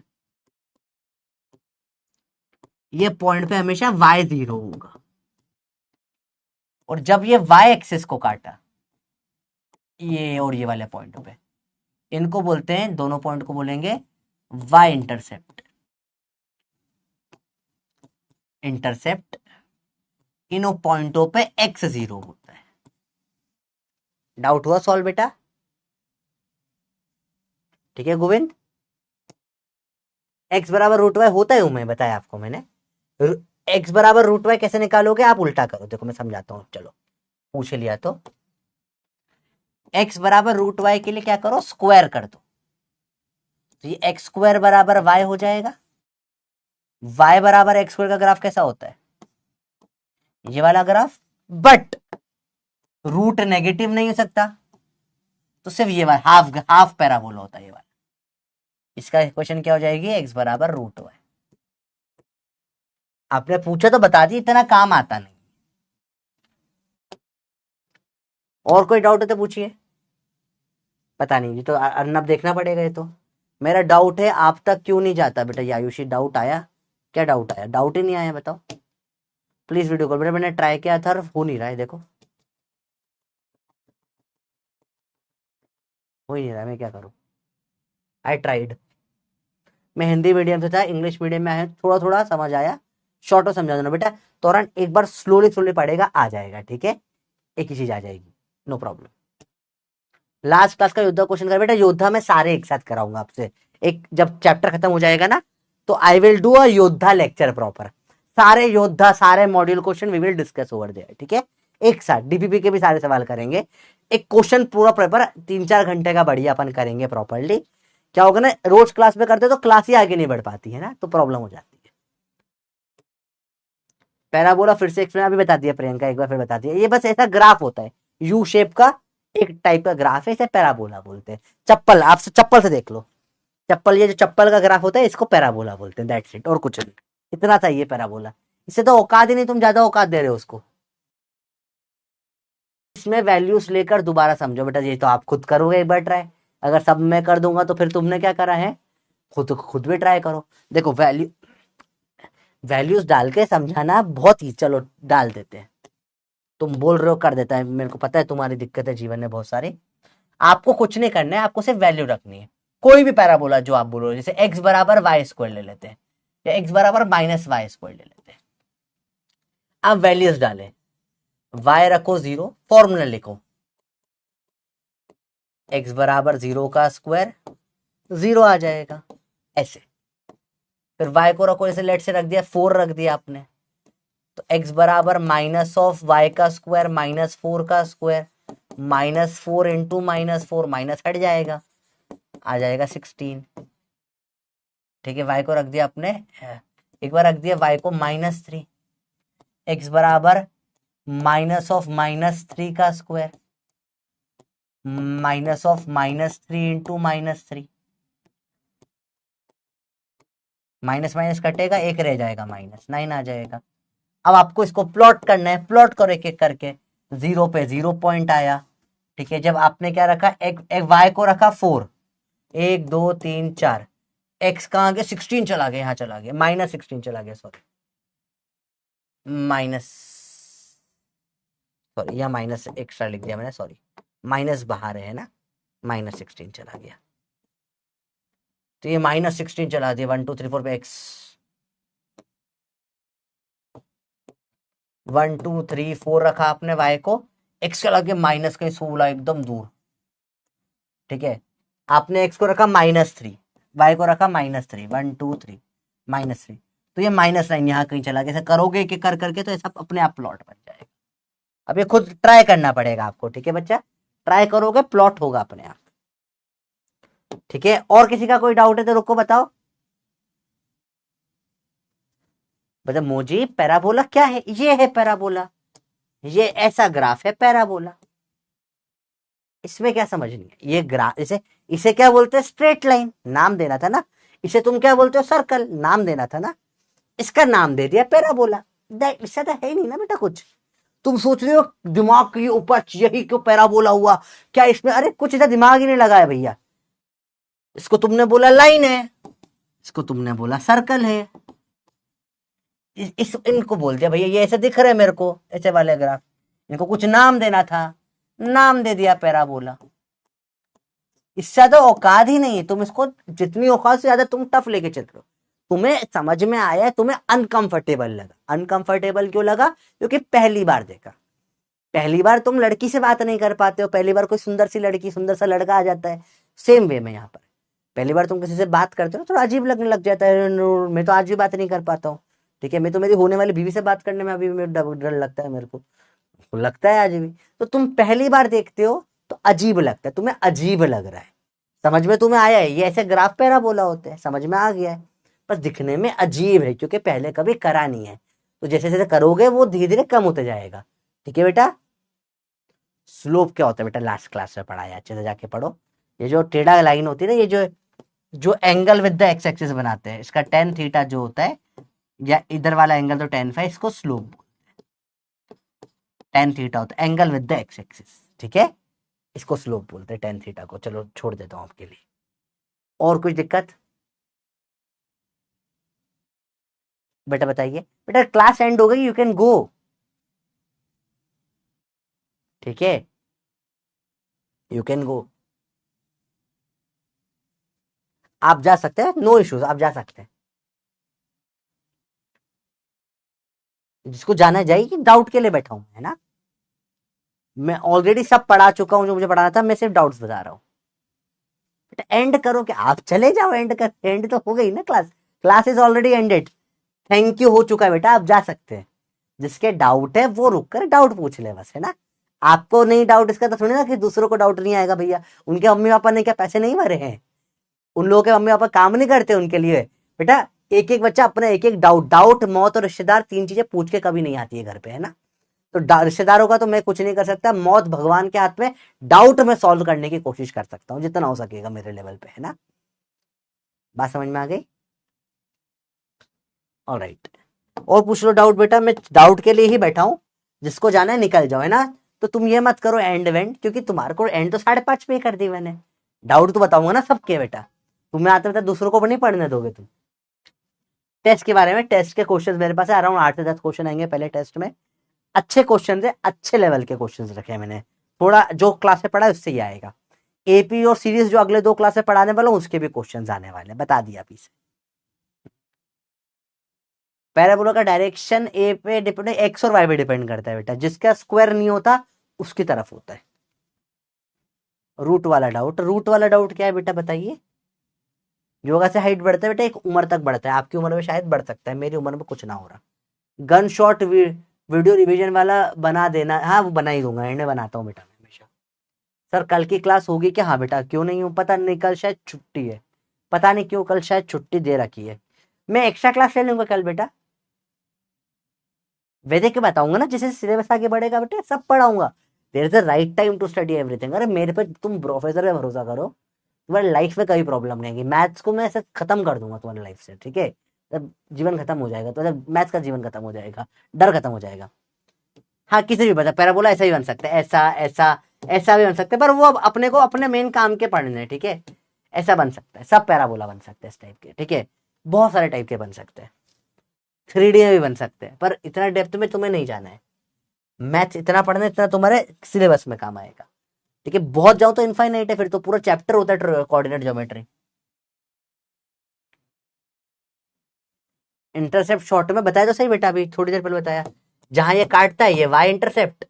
ये पॉइंट पे हमेशा y0 होगा, और जब ये y एक्सिस को काटा, ये और ये वाले पॉइंट पे, इनको बोलते हैं, दोनों पॉइंट को बोलेंगे y इंटरसेप्ट। इंटरसेप्ट इन पॉइंटों पे x0 होता है। डाउट हुआ सॉल्व बेटा? ठीक है गोविंद, x बराबर रूट वाई होता है, मैं बताया आपको मैंने। x बराबर रूट वाई कैसे निकालोगे, आप उल्टा करो, देखो मैं समझाता हूं, चलो पूछ लिया तो। x बराबर रूट वाई के लिए क्या करो, स्क्वायर कर दो, तो ये एक्स स्क्वायर बराबर वाई हो जाएगा। y बराबर एक्स स्क्वायर का ग्राफ कैसा होता है, ये वाला ग्राफ, बट रूट नेगेटिव नहीं हो सकता, तो सिर्फ ये वाला हाफ हाफ पैराबोला होता है ये वाला। इसका इक्वेशन क्या हो जाएगी, एक्स बराबर रूट वाई। आपने पूछा तो बता दी, इतना काम आता नहीं। और कोई डाउट है तो पूछिए। पता नहीं, ये तो अर्नब देखना पड़ेगा। ये तो मेरा डाउट है आप तक क्यों नहीं जाता बेटा। ये आयुषी डाउट आया, क्या डाउट आया, डाउट ही नहीं आया, बताओ प्लीज वीडियो कॉल। बेटा मैंने ट्राई किया था, हो नहीं रहा है, देखो हो ही नहीं रहा है, मैं क्या करूं। आई ट्राइड, मैं हिंदी मीडियम से था, इंग्लिश मीडियम में आया, थोड़ा थोड़ा समझ आया, शॉर्ट में समझा देना बेटा। तोरण एक बार स्लोली स्लोली पढ़ेगा, आ जाएगा, ठीक है, एक ही चीज आ जाएगी, नो प्रॉब्लम। लास्ट क्लास का योद्धा क्वेश्चन कर बेटा, योद्धा मैं सारे एक साथ कराऊंगा आपसे। एक जब चैप्टर खत्म हो जाएगा ना, तो आई विल डू अ योद्धा लेक्चर प्रॉपर, सारे योद्धा सारे module question we will discuss over there, ठीक है, एक साथ डीपीपी के भी सारे सवाल करेंगे। एक क्वेश्चन पूरा प्रॉपर 3-4 घंटे का बढ़िया अपन करेंगे प्रॉपरली। क्या होगा ना, रोज क्लास में करते तो क्लास ही आगे नहीं बढ़ पाती है ना, तो प्रॉब्लम हो जाती है। पैराबोला फिर से एक्सप्लेन अभी बता दिया प्रियंका, एक बार फिर बता दिया। ये बस ऐसा ग्राफ होता है यू शेप का, एक टाइप का ग्राफ है, इसे पैराबोला बोलते हैं। चप्पल, आप चप्पल से देख लो, चप्पल, ये जो चप्पल का ग्राफ होता है इसको पैराबोला बोलते हैं, दैट्स इट, और कुछ नहीं। इतना सा ये पैराबोला, इससे तो औकात ही नहीं, तुम ज्यादा औकात दे रहे हो उसको। इसमें वैल्यूज लेकर दोबारा समझो बेटा, ये तो आप खुद करोगे एक बार ट्राई। अगर सब मैं कर दूंगा तो फिर तुमने क्या करा है, खुद भी ट्राई करो। देखो वैल्यूज डाल के समझाना बहुत ही, चलो डाल देते हैं। तुम बोल रहे हो कर देता है, मेरे को पता है तुम्हारी दिक्कत है जीवन में बहुत सारी। आपको कुछ नहीं करना है, आपको सिर्फ वैल्यू रखनी है। कोई भी पैराबोला जो आप बोलो, जैसे x बराबर वाई स्क्वायर ले लेते हैं या x बराबर माइनस वाई स्क्वायर ले लेते हैं। आप वैल्यूज डालें, y रखो 0, फॉर्मूला लिखो x बराबर 0 का स्क्वायर 0 आ जाएगा ऐसे। फिर y को रखो, जैसे लेट से रख दिया 4 रख दिया आपने, तो x बराबर माइनस ऑफ y का स्क्वायर माइनस 4 का स्क्वायर, -4 इंटू -4 माइनस हट जाएगा, आ जाएगा 16। ठीक है, y को रख दिया आपने, एक बार रख दिया y को -3, x बराबर माइनस ऑफ -3 का square minus of -3 into -3, minus minus कटेगा, एक रह जाएगा, -9 आ जाएगा। अब आपको इसको प्लॉट करना है, प्लॉट करो एक एक करके। 0 पे 0 पॉइंट आया। ठीक है, जब आपने क्या रखा, एक वाई को रखा 4, 1 2 3 4, एक्स कहाँ गया, 16 चला गया, यहाँ चला गया, -16 चला गया, सॉरी या माइनस एक्स्ट्रा लिख दिया मैंने, सॉरी, माइनस बाहर है ना, -16 चला गया। तो ये -16 चला दिया, 1 2 3 4 पे एक्स, 1 2 3 4 रखा आपने वाई को, एक्स चला गया माइनस का 16 एकदम दूर। ठीक है, आपने एक्स को रखा -3, वाई को रखा -3, 1 2 3 -3, तो ये -9 यहाँ कहीं चला गया। ऐसा करोगे कि कर करके तो ऐसा अपने आप प्लॉट बन जाएगा। अब ये खुद ट्राई करना पड़ेगा आपको। ठीक है बच्चा, ट्राई करोगे प्लॉट होगा अपने आप। ठीक है, और किसी का कोई डाउट है तो रुको बताओ। मतलब मोजी पैराबोला क्या है, ये है पैराबोला, ये ऐसा ग्राफ है पैराबोला। इसमें क्या समझनी है, ये ग्राफ, इसे क्या बोलते हैं, स्ट्रेट लाइन, नाम देना था ना। इसे तुम क्या बोलते हो, सर्कल, नाम देना था ना। इसका नाम दे दिया पैराबोला, इससे तो है नहीं ना बेटा कुछ। तुम सोच रहे हो दिमाग की ऊपर यही क्यों पैराबोला हुआ, क्या इसमें, अरे कुछ इधर दिमाग ही नहीं लगा है भैया। इसको तुमने बोला लाइन है, इसको तुमने बोला सर्कल है, इनको बोल दिया भैया ये ऐसे दिख रहे हैं मेरे को, ऐसे वाले ग्राफ, इनको कुछ नाम देना था, नाम दे दिया पैराबोला। इससे ज्यादा औकात ही नहीं है। तुम इसको जितनी औकात से ज्यादा तुम टफ लेके चल रहे हो। तुम्हें समझ में आया, तुम्हें अनकंफर्टेबल लगा। अनकंफर्टेबल क्यों लगा, क्योंकि पहली बार देखा। पहली बार तुम लड़की से बात नहीं कर पाते हो, पहली बार कोई सुंदर सी लड़की सुंदर सा लड़का आ जाता है, सेम वे में यहाँ पर पहली बार तुम किसी से बात करते हो तो अजीब लगने लग जाता है, मैं तो आज भी बात नहीं कर पाता हूँ। ठीक है, मैं तो मेरी होने वाली बीवी से बात करने में अभी डर लगता है, मेरे को लगता है आज भी। तो तुम पहली बार देखते हो तो अजीब लगता है, तुम्हें अजीब लग रहा है। समझ में तुम्हें आया है, ये ऐसे ग्राफ पैराबोला होते हैं, समझ में आ गया है। बस दिखने में अजीब है क्योंकि पहले कभी करा नहीं है, तो जैसे जैसे करोगे वो धीरे धीरे कम होते जाएगा। ठीक है बेटा, स्लोप क्या होता है बेटा, लास्ट क्लास में पढ़ाया, अच्छे से जाके पढ़ो। ये जो टेढ़ा लाइन होती है ना, ये जो angle with the x axis बनाते हैं, इसका tan थीटा जो होता है, या इधर वाला एंगल तो tan फाइ, इसको स्लोप बोलते हैं। tan थीटा होता है angle with the x axis, ठीक है, इसको स्लोप बोलते हैं tan थीटा को। चलो छोड़ देता हूं आपके लिए। और कुछ दिक्कत बेटा बताइए। बेटा क्लास एंड हो गई, यू कैन गो। ठीक है, यू कैन गो, आप जा सकते हैं, नो इश्यूज, आप जा सकते हैं। जिसको जाना जाइए, डाउट के लिए बैठा हूं है ना, मैं ऑलरेडी सब पढ़ा चुका हूं जो मुझे पढ़ाना था, मैं सिर्फ डाउट्स बता रहा हूं। बेटा एंड करो कि आप चले जाओ, एंड कर, एंड तो हो गई ना class, class is already ended. Thank you हो चुका है बेटा, आप जा सकते हैं। जिसके डाउट है वो रुक कर डाउट पूछ ले बस, है ना। आपको नहीं डाउट इसका तो थोड़ी ना कि दूसरों को डाउट नहीं आएगा। भैया उनके मम्मी पापा ने क्या पैसे नहीं भरे हैं, उन लोगों के मम्मी पापा काम नहीं करते उनके लिए। बेटा एक एक बच्चा अपना एक एक डाउट, मौत और रिश्तेदार, 3 चीजें पूछ के कभी नहीं आती है घर पे, है ना। तो रिश्तेदारों का तो मैं कुछ नहीं कर सकता, मौत भगवान के हाथ में, डाउट में सॉल्व करने की कोशिश कर सकता हूं जितना हो सकेगा मेरे लेवल पे, है ना। बात समझ में आ गई, ऑलराइट। और पूछ लो डाउट बेटा, मैं डाउट के लिए ही बैठा हूं, जिसको जाना है निकल जाओ, है ना। तो तुम ये मत करो एंड वेंड, क्योंकि तुम्हारे को एंड तो 5:30 पे कर दी मैंने। डाउट तो बताऊंगा ना सबके बेटा, तुम्हें आते बता दूसरों को नहीं पढ़ने दोगे तुम। टेस्ट के बारे में, टेस्ट के क्वेश्चन मेरे पास अराउंड 8 से 10 क्वेश्चन आएंगे पहले टेस्ट में। अच्छे क्वेश्चन है, अच्छे लेवल के क्वेश्चन रखे हैं मैंने, थोड़ा जो क्लास में पढ़ा है उससे ही आएगा। एपी और सीरीज जो अगले 2 क्लास में पढ़ाने वाला हूं उसके भी क्वेश्चन आने वाले हैं, बता दिया अभी से। पैराबोला का डायरेक्शन ए पे डिपेंड, एक्स और वाई पे डिपेंड करता है बेटा, जिसका स्क्वायर नहीं होता उसकी तरफ होता है। रूट वाला डाउट, रूट वाला डाउट क्या है बेटा बताइए। योगा से हाइट बढ़ता है बेटा, एक उम्र तक बढ़ता है, आपकी उम्र में शायद बढ़ सकता है, मेरी उम्र में कुछ ना हो रहा। गन शॉट वीडियो रिवीजन वाला बना देना, हाँ वो बना ही दूंगा, एंड में बनाता हूँ बेटा मैं हमेशा। सर कल की क्लास होगी क्या? हाँ बेटा, क्यों नहीं हो, पता नहीं, कल शायद छुट्टी है, पता नहीं क्यों कल शायद छुट्टी दे रखी है। मैं एक्स्ट्रा क्लास ले लूंगा कल बेटा, वैसे के बताऊंगा ना, जैसे सिलेबस आगे बढ़ेगा बेटा सब पढ़ाऊंगा। There is a right time to study everything. अरे मेरे पे तुम प्रोफेसर पे भरोसा करो, तुम्हारी लाइफ में कभी प्रॉब्लम नहीं आएगी। मैथ्स को मैं ऐसे खत्म कर दूंगा तुम्हारी लाइफ से, ठीक है? जब जीवन खत्म हो जाएगा तो जब मैथ्स का जीवन खत्म हो जाएगा, डर खत्म हो जाएगा। हाँ किसी भी बता, पैराबोला ऐसा ही बन सकता है, ऐसा ऐसा ऐसा भी बन सकता है, पर वो अब अपने को अपने मेन काम के पढ़ने हैं, ठीक है? ऐसा बन सकता है, सब पैराबोला बन सकते हैं इस टाइप के, ठीक है? बहुत सारे टाइप के बन सकते हैं, 3D में भी बन सकते हैं, पर इतना डेप्थ में तुम्हें नहीं जाना है। मैथ्स इतना पढ़ना है इतना तुम्हारे सिलेबस में काम आएगा, ठीक है? बहुत जाओ तो इनफाइनाइट है, फिर तो पूरा चैप्टर होता है कोऑर्डिनेट ज्योमेट्री। इंटरसेप्ट शॉर्ट में बताया तो सही बेटा, अभी थोड़ी देर पहले बताया। जहां ये काटता है ये वाई इंटरसेप्ट,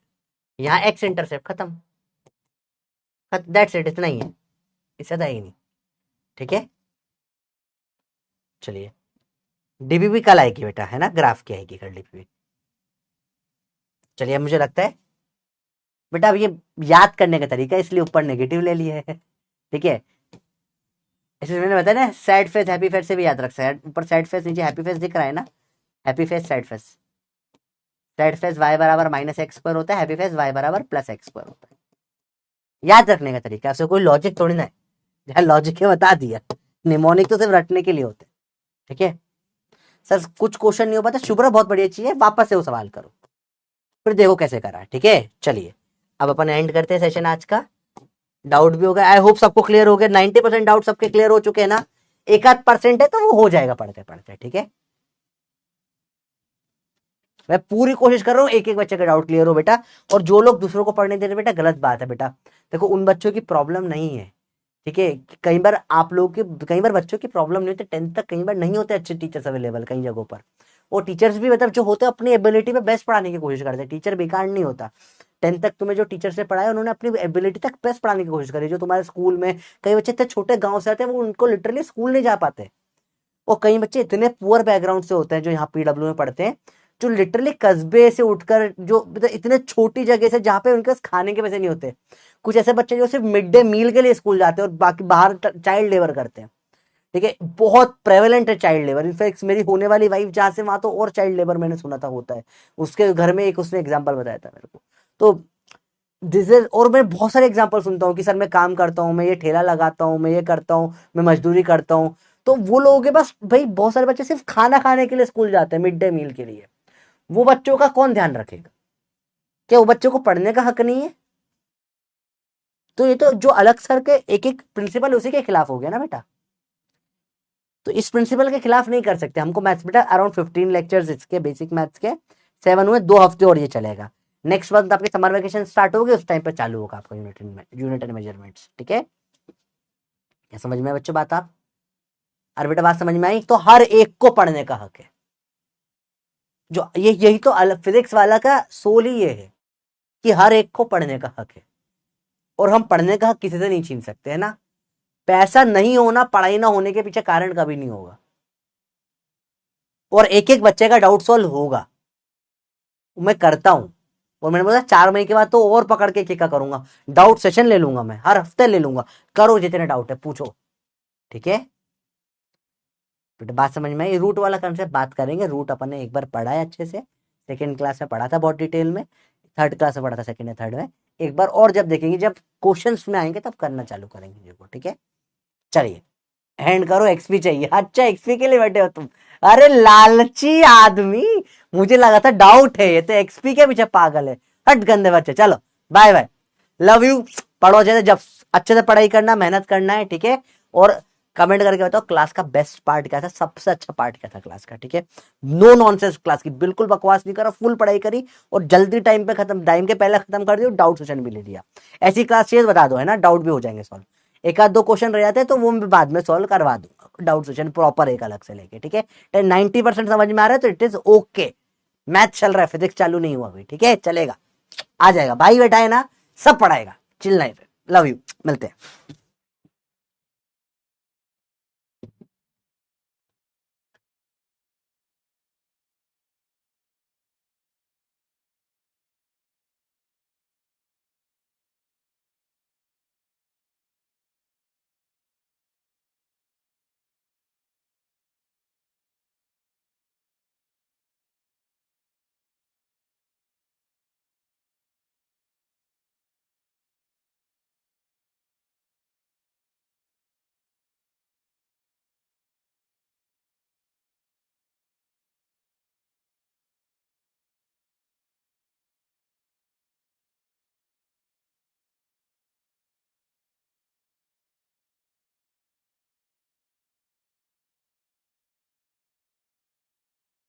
यहाँ एक्स इंटरसेप्ट, खत्म। दैट्स इट, इतना ही है, इससे ज्यादा ही नहीं, ठीक है? चलिए, डीबीबी कल आएगी बेटा, है ना? ग्राफ की आएगी कल डीबीबी। चलिए, मुझे लगता है बेटा अब ये याद करने का तरीका, इसलिए ऊपर नेगेटिव ले लिया है, ठीक है? इसलिए मैंने बताया ना, सैड फेस हैप्पी फेस से भी याद रख सकते हैं। ऊपर सैड फेस, नीचे हैप्पी फेस दिख रहा है ना, happy face sad face. Sad face y बराबर माइनस एक्स स्क्वायर होता है, हैप्पी फेस वाई बराबर प्लस एक्स स्क्वायर होता है। याद रखने का तरीका, ऐसे कोई लॉजिक थोड़ी ना है, जहाँ लॉजिक है बता दिया। निमोनिक तो सिर्फ रटने के लिए होते हैं, ठीक है? सर कुछ क्वेश्चन नहीं हो पाता, शुभ्रा बहुत बढ़िया चीज है, वापस से वो सवाल करो, फिर देखो कैसे करा है, ठीक है? चलिए अब अपन एंड करते हैं सेशन आज का। डाउट भी हो गया, आई होप सबको क्लियर हो गया। 90% डाउट सबके क्लियर हो चुके हैं ना? एक आध परसेंट है तो वो हो जाएगा पढ़ते पढ़ते, ठीक है? मैं पूरी कोशिश कर रहा हूँ एक एक बच्चे का डाउट क्लियर हो बेटा। और जो लोग दूसरों को पढ़ने दे रहे बेटा, गलत बात है बेटा। देखो उन बच्चों की प्रॉब्लम नहीं है, ठीक है? कई बार आप लोग के, कई बार बच्चों की प्रॉब्लम नहीं होती 10th तक, कई बार नहीं होते अच्छे टीचर्स अवेलेबल कई जगहों पर। वो टीचर्स भी मतलब जो होते हैं अपनी एबिलिटी पे बेस्ट पढ़ाने की कोशिश करते हैं, टीचर बेकार नहीं होता। 10th तक तुम्हें जो टीचर से पढ़ाया उन्होंने अपनी एबिलिटी तक बेस्ट पढ़ाने की कोशिश करी। जो तुम्हारे स्कूल में कई बच्चे इतने छोटे गांव से आते हैं, वो उनको लिटरली स्कूल नहीं जा पाते। और कई बच्चे इतने पुअर बैकग्राउंड से होते हैं जो यहाँ पीडब्ल्यू में पढ़ते हैं, जो लिटरली कस्बे से उठकर, जो मतलब इतने छोटी जगह से जहाँ पे उनके पास खाने के पैसे नहीं होते। कुछ ऐसे बच्चे जो सिर्फ मिड डे मील के लिए स्कूल जाते हैं और बाकी बाहर चाइल्ड लेबर करते हैं, ठीक है? बहुत प्रेवलेंट है चाइल्ड लेबर। इनफैक्ट मेरी होने वाली वाइफ जहां से, वहां तो और चाइल्ड लेबर मैंने सुना था होता है। उसके घर में एक उसने एग्जाम्पल बताया था मेरे को। तो दिस इज, और मैं बहुत सारे एग्जाम्पल सुनता हूँ कि सर मैं काम करता हूँ, मैं ये ठेला लगाता हूँ, मैं ये करता हूँ, मैं मजदूरी करता हूँ। तो वो लोगों के पास भाई बहुत सारे बच्चे सिर्फ खाना खाने के लिए स्कूल जाते हैं, मिड डे मील के लिए। वो बच्चों का कौन ध्यान रखेगा? क्या वो बच्चों को पढ़ने का हक नहीं है? तो ये तो जो अलग सर के एक एक प्रिंसिपल उसी के खिलाफ हो गया ना बेटा। तो इस प्रिंसिपल के खिलाफ नहीं कर सकते। हमको मैथ्स बेटा अराउंड 15 लेक्चर्स इसके बेसिक मैथ्स के 7 हुए, 2 हफ्ते और ये चलेगा। नेक्स्ट मंथ आपके समर वेकेशन स्टार्ट होगी, उस टाइम पे चालू होगा आपका यूनिट एंड मेजरमेंट्स, ठीक है? क्या समझ में बच्चों बात आप? अरे बेटा बात समझ में आई? तो हर एक को पढ़ने का हक है। जो ये यही तो फिजिक्स वाला का सोल ही ये है कि हर एक को पढ़ने का हक है। और हम पढ़ने का हक किसी से नहीं छीन सकते, है ना? पैसा नहीं होना, पढ़ाई ना होने के पीछे कारण कभी नहीं होगा। और एक एक बच्चे का डाउट सॉल्व होगा, मैं करता हूं। और मैंने बोला 4 महीने के बाद तो और पकड़ के क्या करूंगा, डाउट सेशन ले लूंगा, मैं हर हफ्ते ले लूंगा। करो जितने डाउट है पूछो, ठीक है? बेटा बात समझ में आई? रूट वाला कंसेप्ट बात करेंगे। रूट अपन ने एक बार पढ़ा है अच्छे से, सेकेंड क्लास में पढ़ा था बहुत डिटेल में, थर्ड क्लास में पढ़ा था, सेकेंड या थर्ड में। एक बार और जब देखेंगे, जब क्वेश्चंस में आएंगे तब करना चालू करेंगे देखो, ठीक है? चलिए हैंड करो, एक्सपी चाहिए। अच्छा एक्सपी के लिए बैठे हो तुम? अरे लालची आदमी, मुझे लगा था डाउट है, ये तो एक्सपी के पीछे पागल है। हट गंदे बच्चे, चलो बाय बाय, लव यू। पढ़ो जैसे, जब अच्छे से पढ़ाई करना, मेहनत करना है, ठीक है? और कमेंट करके बताओ क्लास का बेस्ट पार्ट क्या था, सबसे अच्छा पार्ट क्या था क्लास का, ठीक है। नो नॉनसेंस क्लास की, बिल्कुल बकवास नहीं करा, फुल पढ़ाई करी और जल्दी टाइम पे खत्म, टाइम के पहले खत्म कर दिया, डाउट सेशन भी ले लिया। ऐसी क्लास चाहिए बता दो, है ना, डाउट भी हो जाएंगे सॉल्व। एक आध दो क्वेश्चन रह जाते हैं तो वो मैं बाद में सॉल्व करवा दूंगा, डाउट सेशन प्रॉपर एक अलग से लेके, ठीक है। 90% समझ में आ रहा है तो इट इज ओके। मैथ चल रहा है, फिजिक्स चालू नहीं हुआ अभी, ठीक है, चलेगा, आ जाएगा, भाई बैठा है ना, सब पढ़ाएगा, चिल नहीं, लव यू, मिलते हैं।